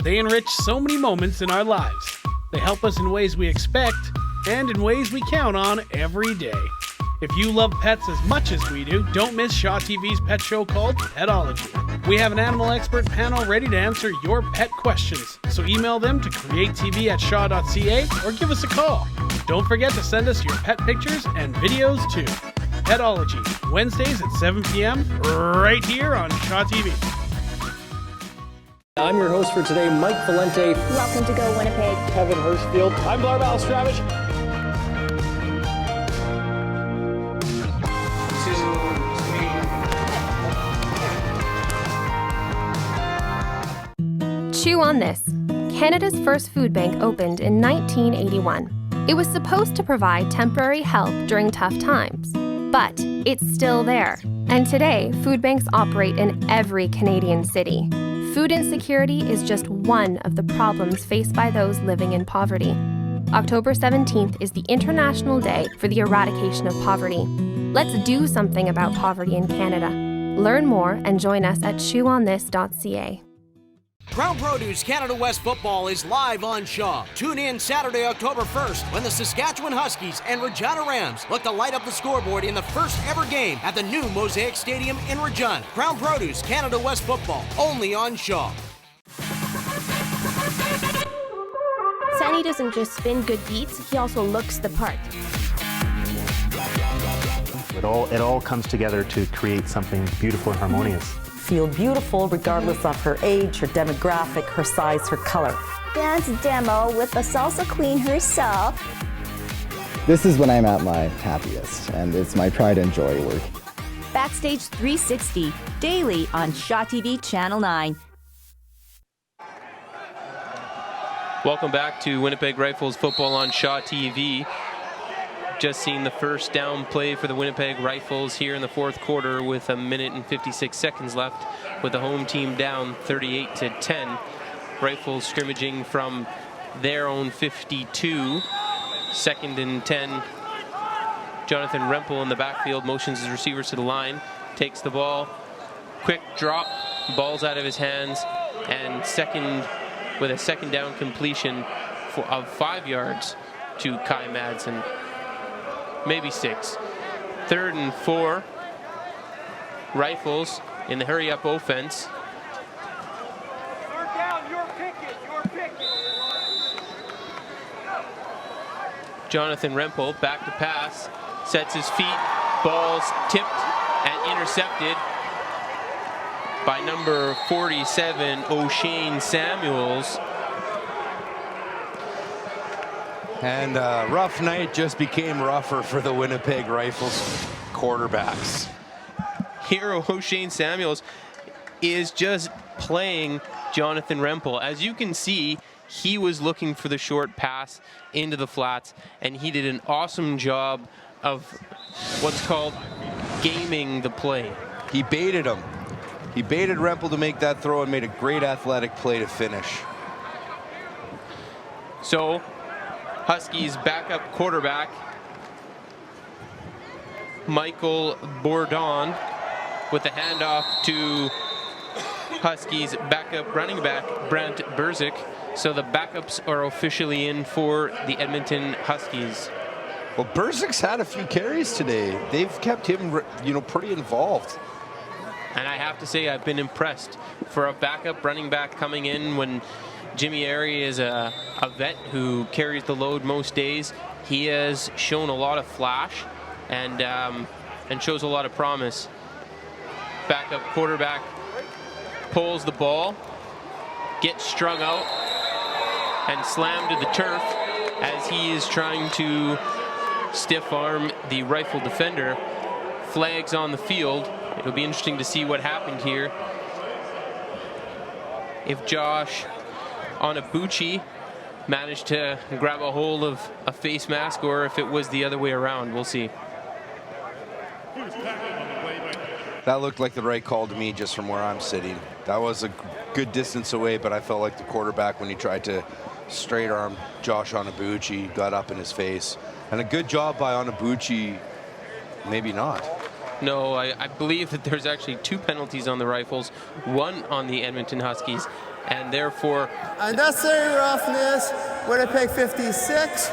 They enrich so many moments in our lives. They help us in ways we expect and in ways we count on every day. If you love pets as much as we do, don't miss Shaw TV's pet show called Petology. We have an animal expert panel ready to answer your pet questions, so email them to createtv@shaw.ca or give us a call. Don't forget to send us your pet pictures and videos too. Petology, Wednesdays at 7 p.m. right here on Shaw TV. I'm your host for today, Mike Valente. Welcome to Go Winnipeg. Kevin Hurstfield. I'm Blar Balstravich. Chew on this. Canada's first food bank opened in 1981. It was supposed to provide temporary help during tough times, but it's still there. And today, food banks operate in every Canadian city. Food insecurity is just one of the problems faced by those living in poverty. October 17th is the International Day for the Eradication of Poverty. Let's do something about poverty in Canada. Learn more and join us at chewonthis.ca. Crown Produce Canada West football is live on Shaw. Tune in Saturday, October 1st, when the Saskatchewan Huskies and Regina Rams look to light up the scoreboard in the first ever game at the new Mosaic Stadium in Regina. Crown Produce Canada West football, only on Shaw. Sandy doesn't just spin good beats, he also looks the part. It all comes together to create something beautiful and harmonious. Feel beautiful regardless of her age, her demographic, her size, her color. Dance demo with the salsa queen herself. This is when I'm at my happiest, and it's my pride and joy work. Backstage 360, daily on Shaw TV Channel 9. Welcome back to Winnipeg Rifles football on Shaw TV. Just seen the first down play for the Winnipeg Rifles here in the fourth quarter with 1 minute and 56 seconds left, with the home team down 38-10. Rifles scrimmaging from their own 52. 2nd and 10. Jonathan Rempel in the backfield motions his receivers to the line, takes the ball, quick drop, ball's out of his hands, and with a second down completion of 5 yards to Kai Madsen. Maybe 6. 3rd and 4. Rifles in the hurry-up offense. Jonathan Rempel back to pass, sets his feet, ball's tipped and intercepted by number 47, O'Shane Samuels. And rough night just became rougher for the Winnipeg Rifles quarterbacks. Hero O'Shane Samuels is just playing Jonathan Rempel. As you can see, he was looking for the short pass into the flats, and he did an awesome job of what's called gaming the play. He baited him. He baited Rempel to make that throw and made a great athletic play to finish. So, Huskies backup quarterback Michael Bourdon with the handoff to Huskies backup running back Brent Berzik. So the backups are officially in for the Edmonton Huskies. Well, Berzik's had a few carries today. They've kept him, pretty involved. And I have to say, I've been impressed for a backup running back coming in when Jimmy Airy is a vet who carries the load most days. He has shown a lot of flash and shows a lot of promise. Backup quarterback pulls the ball, gets strung out, and slammed to the turf as he is trying to stiff arm the Rifle defender. Flags on the field. It'll be interesting to see what happened here. If Josh Onabuchi managed to grab a hold of a face mask or if it was the other way around. We'll see. That looked like the right call to me just from where I'm sitting. That was a good distance away, but I felt like the quarterback, when he tried to straight arm Josh Onabuchi, got up in his face. And a good job by Onabuchi, maybe not. No, I believe that there's actually 2 penalties on the Rifles, 1 on the Edmonton Huskies, and therefore... Unnecessary roughness, Winnipeg 56.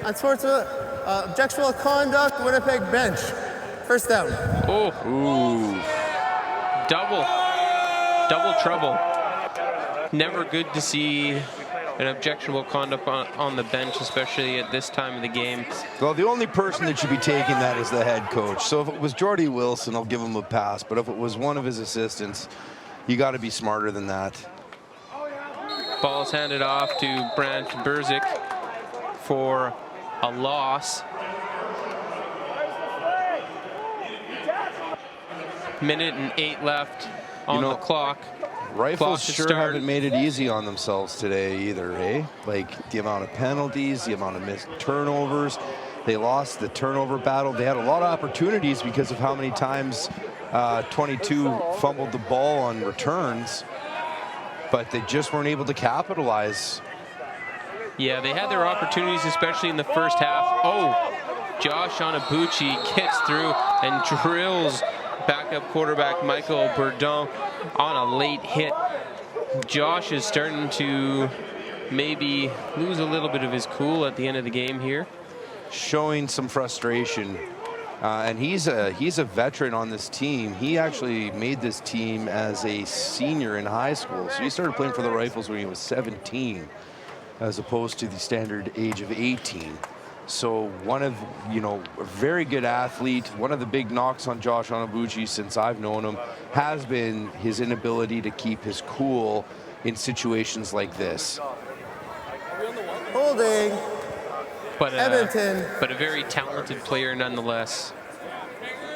Unsportsmanlike objectionable conduct, Winnipeg bench. First down. Oh, ooh. Double trouble. Never good to see an objectionable conduct on the bench, especially at this time of the game. Well, the only person that should be taking that is the head coach. So if it was Jordy Wilson, I'll give him a pass. But if it was one of his assistants, you got to be smarter than that. Ball's handed off to Brant Berzik for a loss. Minute and 8 left on the clock. Rifles sure haven't made it easy on themselves today either, eh? Like the amount of penalties, the amount of missed turnovers. They lost the turnover battle. They had a lot of opportunities because of how many times 22 fumbled the ball on returns, but they just weren't able to capitalize. Yeah, they had their opportunities, especially in the first half. Oh, Josh Onabuchi gets through and drills backup quarterback Michael Bourdon on a late hit. Josh is starting to maybe lose a little bit of his cool at the end of the game here. Showing some frustration. And he's a veteran on this team. He actually made this team as a senior in high school. So he started playing for the Rifles when he was 17, as opposed to the standard age of 18. So one of, a very good athlete. One of the big knocks on Josh Onabuchi since I've known him has been his inability to keep his cool in situations like this. Holding. Edmonton. But a very talented player nonetheless.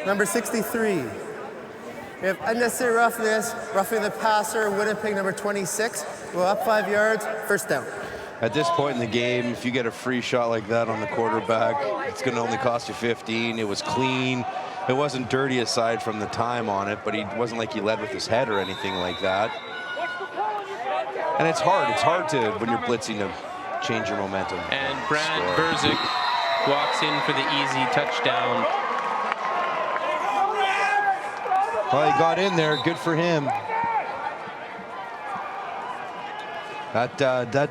Number 63. We have unnecessary roughness, roughing the passer, Winnipeg number 26. Go up 5 yards, first down. At this point in the game, if you get a free shot like that on the quarterback, it's going to only cost you 15. It was clean. It wasn't dirty aside from the time on it, but he wasn't like he led with his head or anything like that. And it's hard. It's hard to, when you're blitzing, to change your momentum. And Brant Berzik walks in for the easy touchdown. Well, he got in there. Good for him. That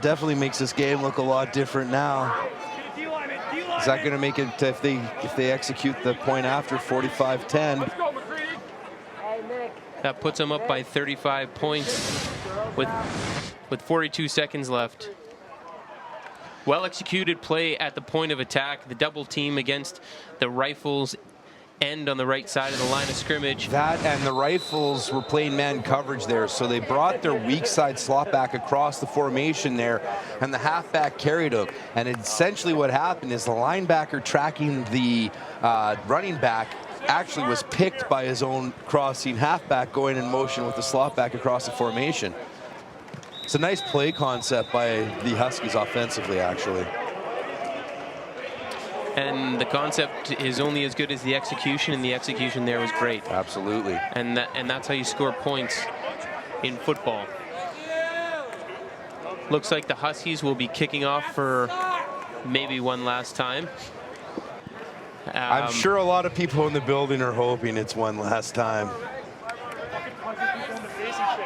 definitely makes this game look a lot different now. Is that going to make it, if they execute the point after, 45-10? That puts them up by 35 points with 42 seconds left. Well executed play at the point of attack. The double team against the Rifles end on the right side of the line of scrimmage. That, and the Rifles were playing man coverage there, so they brought their weak side slot back across the formation there, and the halfback carried him. And essentially what happened is the linebacker tracking the running back actually was picked by his own crossing halfback going in motion with the slot back across the formation. It's a nice play concept by the Huskies offensively, actually. And the concept is only as good as the execution, and the execution there was great. Absolutely. And that's how you score points in football. Looks like the Huskies will be kicking off for maybe one last time. I'm sure a lot of people in the building are hoping it's one last time.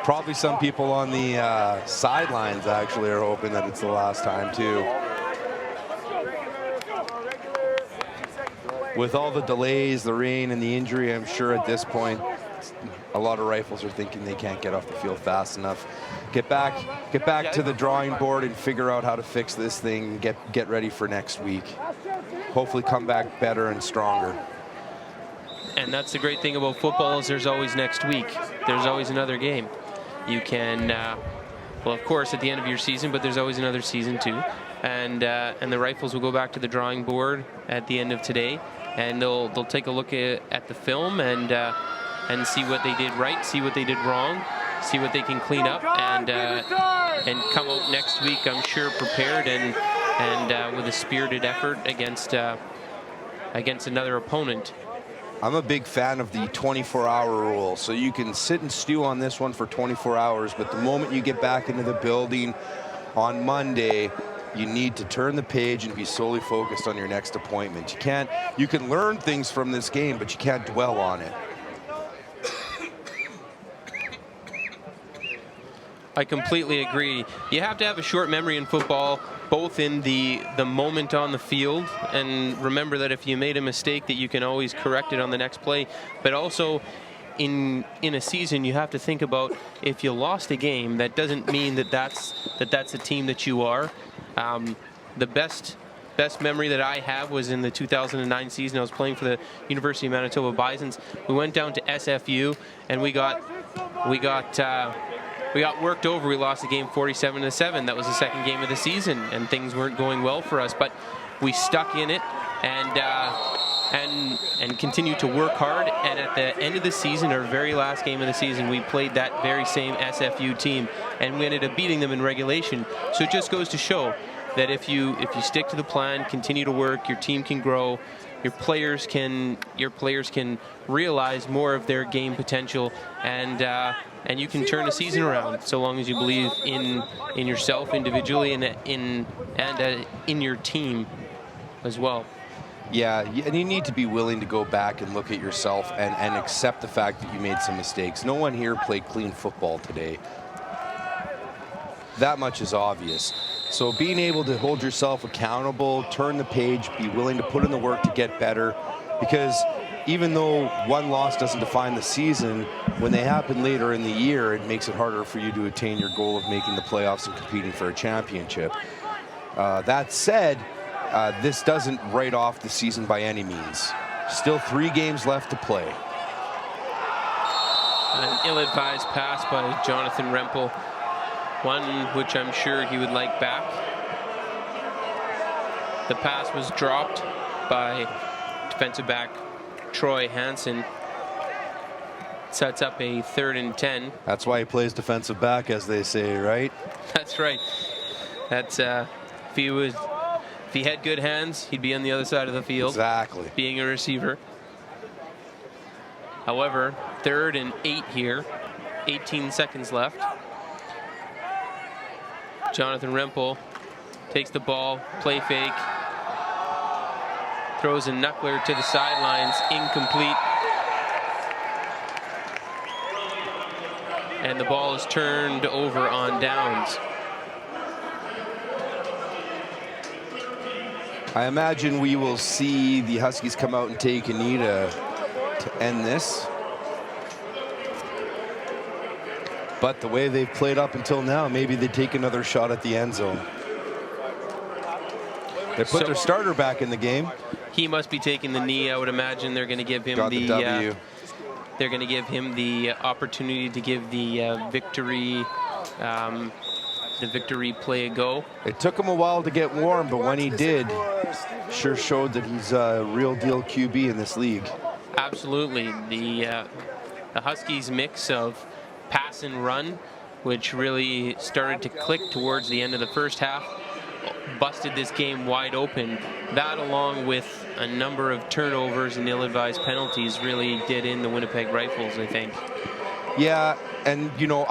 Probably some people on the sidelines actually are hoping that it's the last time too. With all the delays, the rain, and the injury, I'm sure at this point, a lot of Rifles are thinking they can't get off the field fast enough. get back to the drawing board and figure out how to fix this thing. Get ready for next week. Hopefully, come back better and stronger. And that's the great thing about football is there's always next week. There's always another game. You can, well, of course, at the end of your season, but there's always another season too. And the Rifles will go back to the drawing board at the end of today, and they'll take a look at the film and see what they did right, see what they did wrong, see what they can clean up, and come out next week, I'm sure, prepared and with a spirited effort against another opponent. I'm a big fan of the 24-hour rule. So you can sit and stew on this one for 24 hours, but the moment you get back into the building on Monday, you need to turn the page and be solely focused on your next appointment. You can learn things from this game, but you can't dwell on it. I completely agree. You have to have a short memory in football, both in the moment on the field, and remember that if you made a mistake that you can always correct it on the next play, but also in a season you have to think about if you lost a game, that doesn't mean that's the team that you are. The best memory that I have was in the 2009 season. I was playing for the University of Manitoba Bisons. We went down to SFU and we got worked over. We lost the game 47-7. That was the second game of the season, and things weren't going well for us. But we stuck in it and continued to work hard. And at the end of the season, our very last game of the season, we played that very same SFU team, and we ended up beating them in regulation. So it just goes to show that if you stick to the plan, continue to work, your team can grow. Your players can realize more of their game potential, and you can turn a season around so long as you believe in yourself individually and in your team as well. Yeah, and you need to be willing to go back and look at yourself and accept the fact that you made some mistakes. No one here played clean football today. That much is obvious. So being able to hold yourself accountable, turn the page, be willing to put in the work to get better, because even though one loss doesn't define the season, when they happen later in the year, it makes it harder for you to attain your goal of making the playoffs and competing for a championship. That said, this doesn't write off the season by any means. Still 3 games left to play. An ill-advised pass by Jonathan Rempel, one which I'm sure he would like back. The pass was dropped by defensive back Troy Hansen. Sets up a 3rd and 10. That's why he plays defensive back, as they say, right? That's right. That's if he had good hands, he'd be on the other side of the field. Exactly. Being a receiver. However, 3rd and 8 here. 18 seconds left. Jonathan Rempel takes the ball, play fake, throws a knuckler to the sidelines, incomplete. And the ball is turned over on downs. I imagine we will see the Huskies come out and take a knee to end this. But the way they've played up until now, maybe they take another shot at the end zone. They put their starter back in the game. He must be taking the knee. I would imagine they're going to give him the W. They're going to give him the opportunity to give the victory play a go. It took him a while to get warm, but when he did, sure showed that he's a real deal QB in this league. Absolutely. The Huskies mix of pass and run, which really started to click towards the end of the first half, busted this game wide open. That, along with a number of turnovers and ill-advised penalties, really did in the Winnipeg Rifles, I think. Yeah, and you know,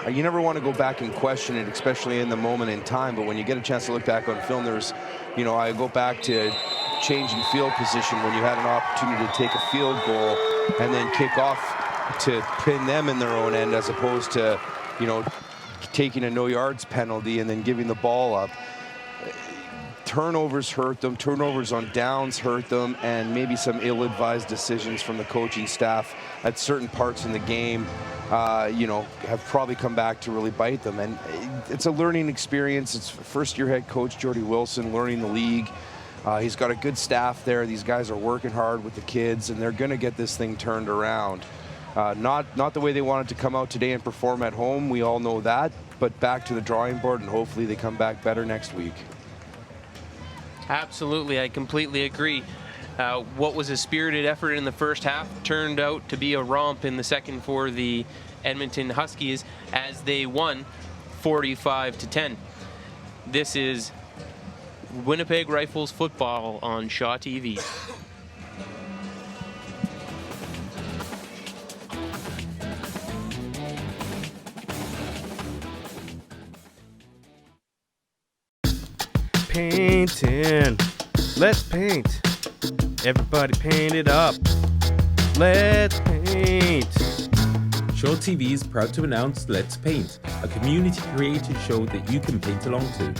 you never want to go back and question it, especially in the moment in time, but when you get a chance to look back on film, there's, you know, I go back to changing field position when you had an opportunity to take a field goal and then kick off to pin them in their own end, as opposed to, you know, taking a no yards penalty and then giving the ball up. Turnovers hurt them, turnovers on downs hurt them, and maybe some ill-advised decisions from the coaching staff at certain parts in the game have probably come back to really bite them. And it's a learning experience. It's first-year head coach Jordy Wilson learning the league. He's got a good staff there. These guys are working hard with the kids, and they're going to get this thing turned around. Not the way they wanted to come out today and perform at home. We all know that. But back to the drawing board, and hopefully they come back better next week. Absolutely, I completely agree. What was a spirited effort in the first half turned out to be a romp in the second for the Edmonton Huskies as they won 45-10. This is Winnipeg Rifles football on Shaw TV. Painting. Let's paint. Everybody paint it up. Let's paint. Shaw TV is proud to announce Let's Paint, a community-created show that you can paint along to.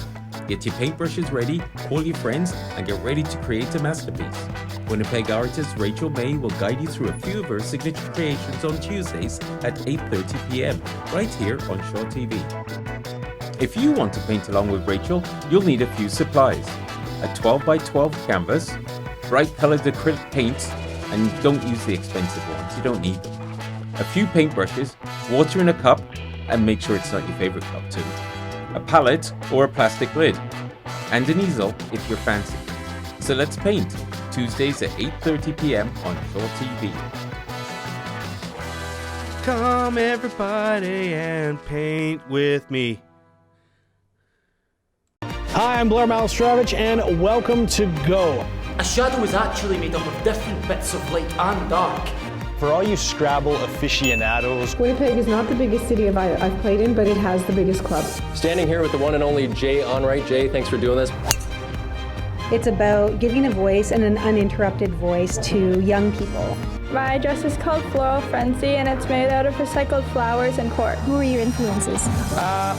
Get your paintbrushes ready, call your friends, and get ready to create a masterpiece. Winnipeg artist Rachel May will guide you through a few of her signature creations on Tuesdays at 8:30 p.m. right here on Shaw TV. If you want to paint along with Rachel, you'll need a few supplies. A 12 by 12 canvas, bright colored acrylic paints, and don't use the expensive ones, you don't need them. A few paintbrushes, water in a cup, and make sure it's not your favorite cup too. A palette or a plastic lid, and an easel if you're fancy. So let's paint, Tuesdays at 8:30 p.m. on Shaw TV. Come everybody and paint with me. Hi, I'm Blair Malostrovich, and welcome to Go. A shadow is actually made up of different bits of light and dark. For all you Scrabble aficionados, Winnipeg is not the biggest city I've played in, but it has the biggest club. Standing here with the one and only Jay Onright. Jay, thanks for doing this. It's about giving a voice and an uninterrupted voice to young people. My dress is called Floral Frenzy, and it's made out of recycled flowers and cork. Who are your influences?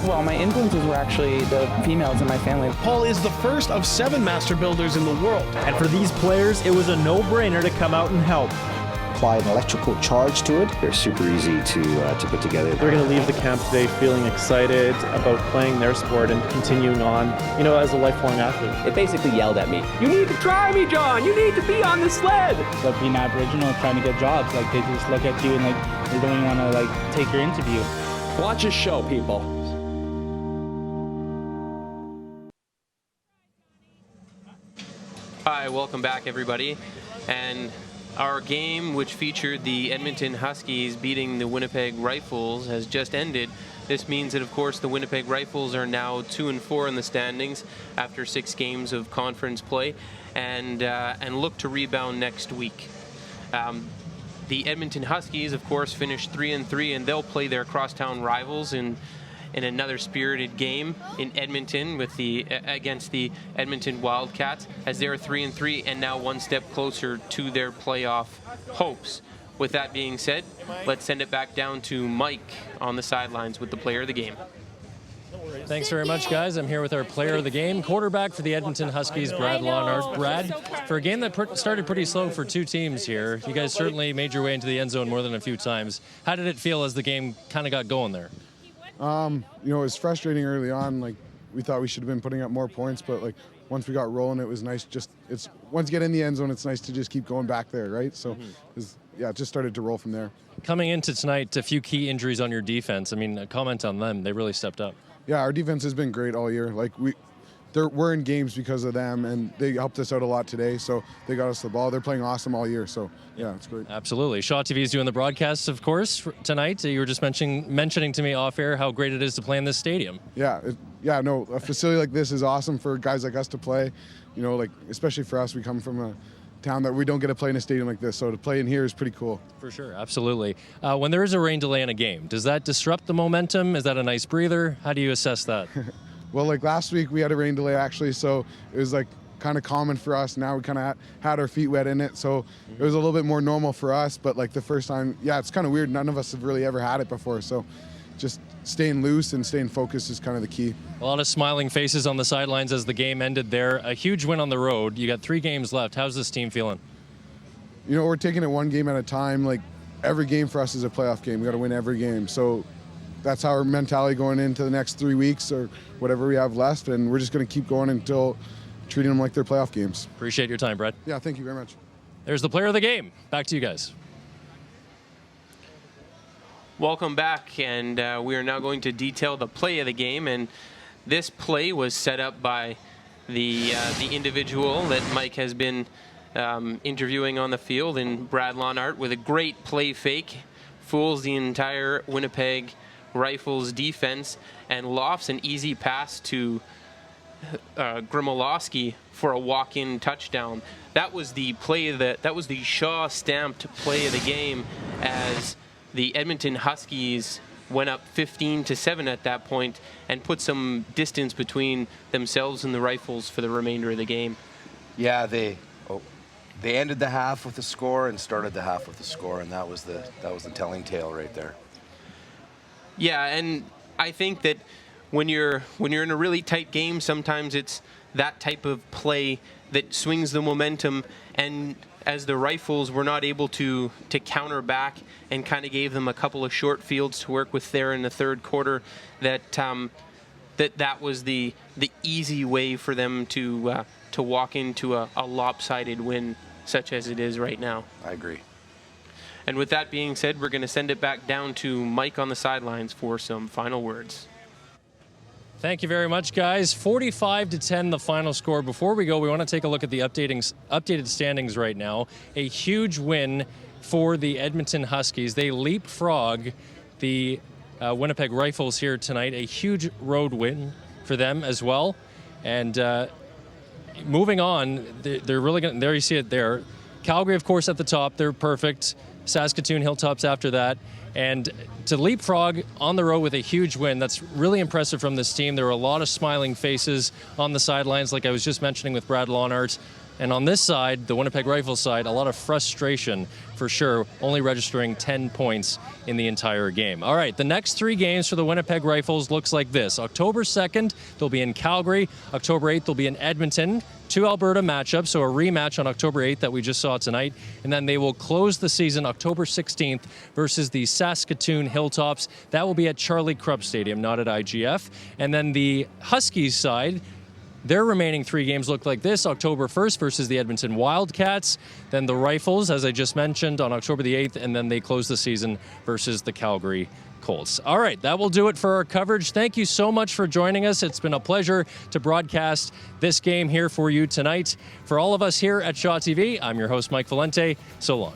Well, my influences were actually the females in my family. Paul is the first of 7 master builders in the world. And for these players, it was a no-brainer to come out and help. Apply an electrical charge to it. They're super easy to put together. They're going to leave the camp today feeling excited about playing their sport and continuing on, as a lifelong athlete. It basically yelled at me, "You need to try me, John! You need to be on the sled!" But being Aboriginal, trying to get jobs, they just look at you and they don't even want to take your interview. Watch a show, people. Hi, welcome back, everybody. And our game, which featured the Edmonton Huskies beating the Winnipeg Rifles, has just ended. This means that, of course, the Winnipeg Rifles are now 2-4 in the standings after 6 games of conference play, and look to rebound next week. The Edmonton Huskies, of course, finished 3-3, and they'll play their crosstown rivals in another spirited game in Edmonton against the Edmonton Wildcats, as they're 3-3 and now one step closer to their playoff hopes. With that being said, let's send it back down to Mike on the sidelines with the player of the game. Thanks very much, guys. I'm here with our player of the game, quarterback for the Edmonton Huskies, Brad Lawnard. Brad, for a game that started pretty slow for 2 teams here, you guys certainly made your way into the end zone more than a few times. How did it feel as the game kind of got going there? It was frustrating early on. We thought we should have been putting up more points, but once we got rolling, it was nice. Once you get in the end zone, it's nice to just keep going back there, right? So, it just started to roll from there. Coming into tonight, a few key injuries on your defense. A comment on them. They really stepped up. Yeah, our defense has been great all year. We're in games because of them, and they helped us out a lot today, so they got us the ball. They're playing awesome all year, so yeah, it's great. Absolutely. Shaw TV is doing the broadcasts, of course, tonight. You were just mentioning to me off air how great it is to play in this stadium. Yeah, a facility like this is awesome for guys like us to play. Especially for us, we come from a town that we don't get to play in a stadium like this, so to play in here is pretty cool. For sure, absolutely. When there is a rain delay in a game, does that disrupt the momentum? Is that a nice breather? How do you assess that? Well, last week we had a rain delay actually, so it was kind of common for us. Now we kind of had our feet wet in it, so it was a little bit more normal for us. But the first time, it's kind of weird. None of us have really ever had it before, so just staying loose and staying focused is kind of the key. A lot of smiling faces on the sidelines as the game ended there. A huge win on the road. You got 3 games left. How's this team feeling? We're taking it one game at a time. every game for us is a playoff game. We got to win every game. So that's our mentality going into the next 3 weeks or whatever we have left, and we're just going to keep going until treating them like they're playoff games. Appreciate your time, Brett. Yeah, thank you very much. There's the player of the game. Back to you guys. Welcome back, and we are now going to detail the play of the game. And this play was set up by the individual that Mike has been interviewing on the field, and Brad Lonart, with a great play fake, fools the entire Winnipeg Rifles defense and lofts an easy pass to Grimolowski for a walk-in touchdown. That was the play that was the Shaw stamped play of the game, as the Edmonton Huskies went up 15-7 at that point and put some distance between themselves and the Rifles for the remainder of the game. Yeah, they ended the half with a score and started the half with a score, and that was the telling tale right there. Yeah, and I think that when you're in a really tight game, sometimes it's that type of play that swings the momentum, and as the Rifles were not able to counter back and kind of gave them a couple of short fields to work with there in the third quarter, that was the easy way for them to walk into a lopsided win such as it is right now. I agree. And with that being said, we're going to send it back down to Mike on the sidelines for some final words. Thank you very much, guys. 45-10, the final score. Before we go, we want to take a look at the updated standings right now. A huge win for the Edmonton Huskies. They leapfrog the Winnipeg Rifles here tonight. A huge road win for them as well. And moving on, they're really going to, there you see it there. Calgary, of course, at the top. They're perfect. Saskatoon Hilltops after that. And to leapfrog on the road with a huge win, that's really impressive from this team. There were a lot of smiling faces on the sidelines, like I was just mentioning with Brad Lonart. And on this side, the Winnipeg Rifles side, a lot of frustration for sure, only registering 10 points in the entire game. All right, the next 3 games for the Winnipeg Rifles looks like this. October 2nd, they'll be in Calgary. October 8th, they'll be in Edmonton. 2 Alberta matchups, so a rematch on October 8th that we just saw tonight. And then they will close the season October 16th versus the Saskatoon Hilltops. That will be at Charlie Krupp Stadium, not at IGF. And then the Huskies side, their remaining 3 games look like this. October 1st versus the Edmonton Wildcats. Then the Rifles, as I just mentioned, on October the 8th. And then they close the season versus the Calgary Colts. All right, that will do it for our coverage. Thank you so much for joining us. It's been a pleasure to broadcast this game here for you tonight. For all of us here at Shaw TV, I'm your host, Mike Valente. So long.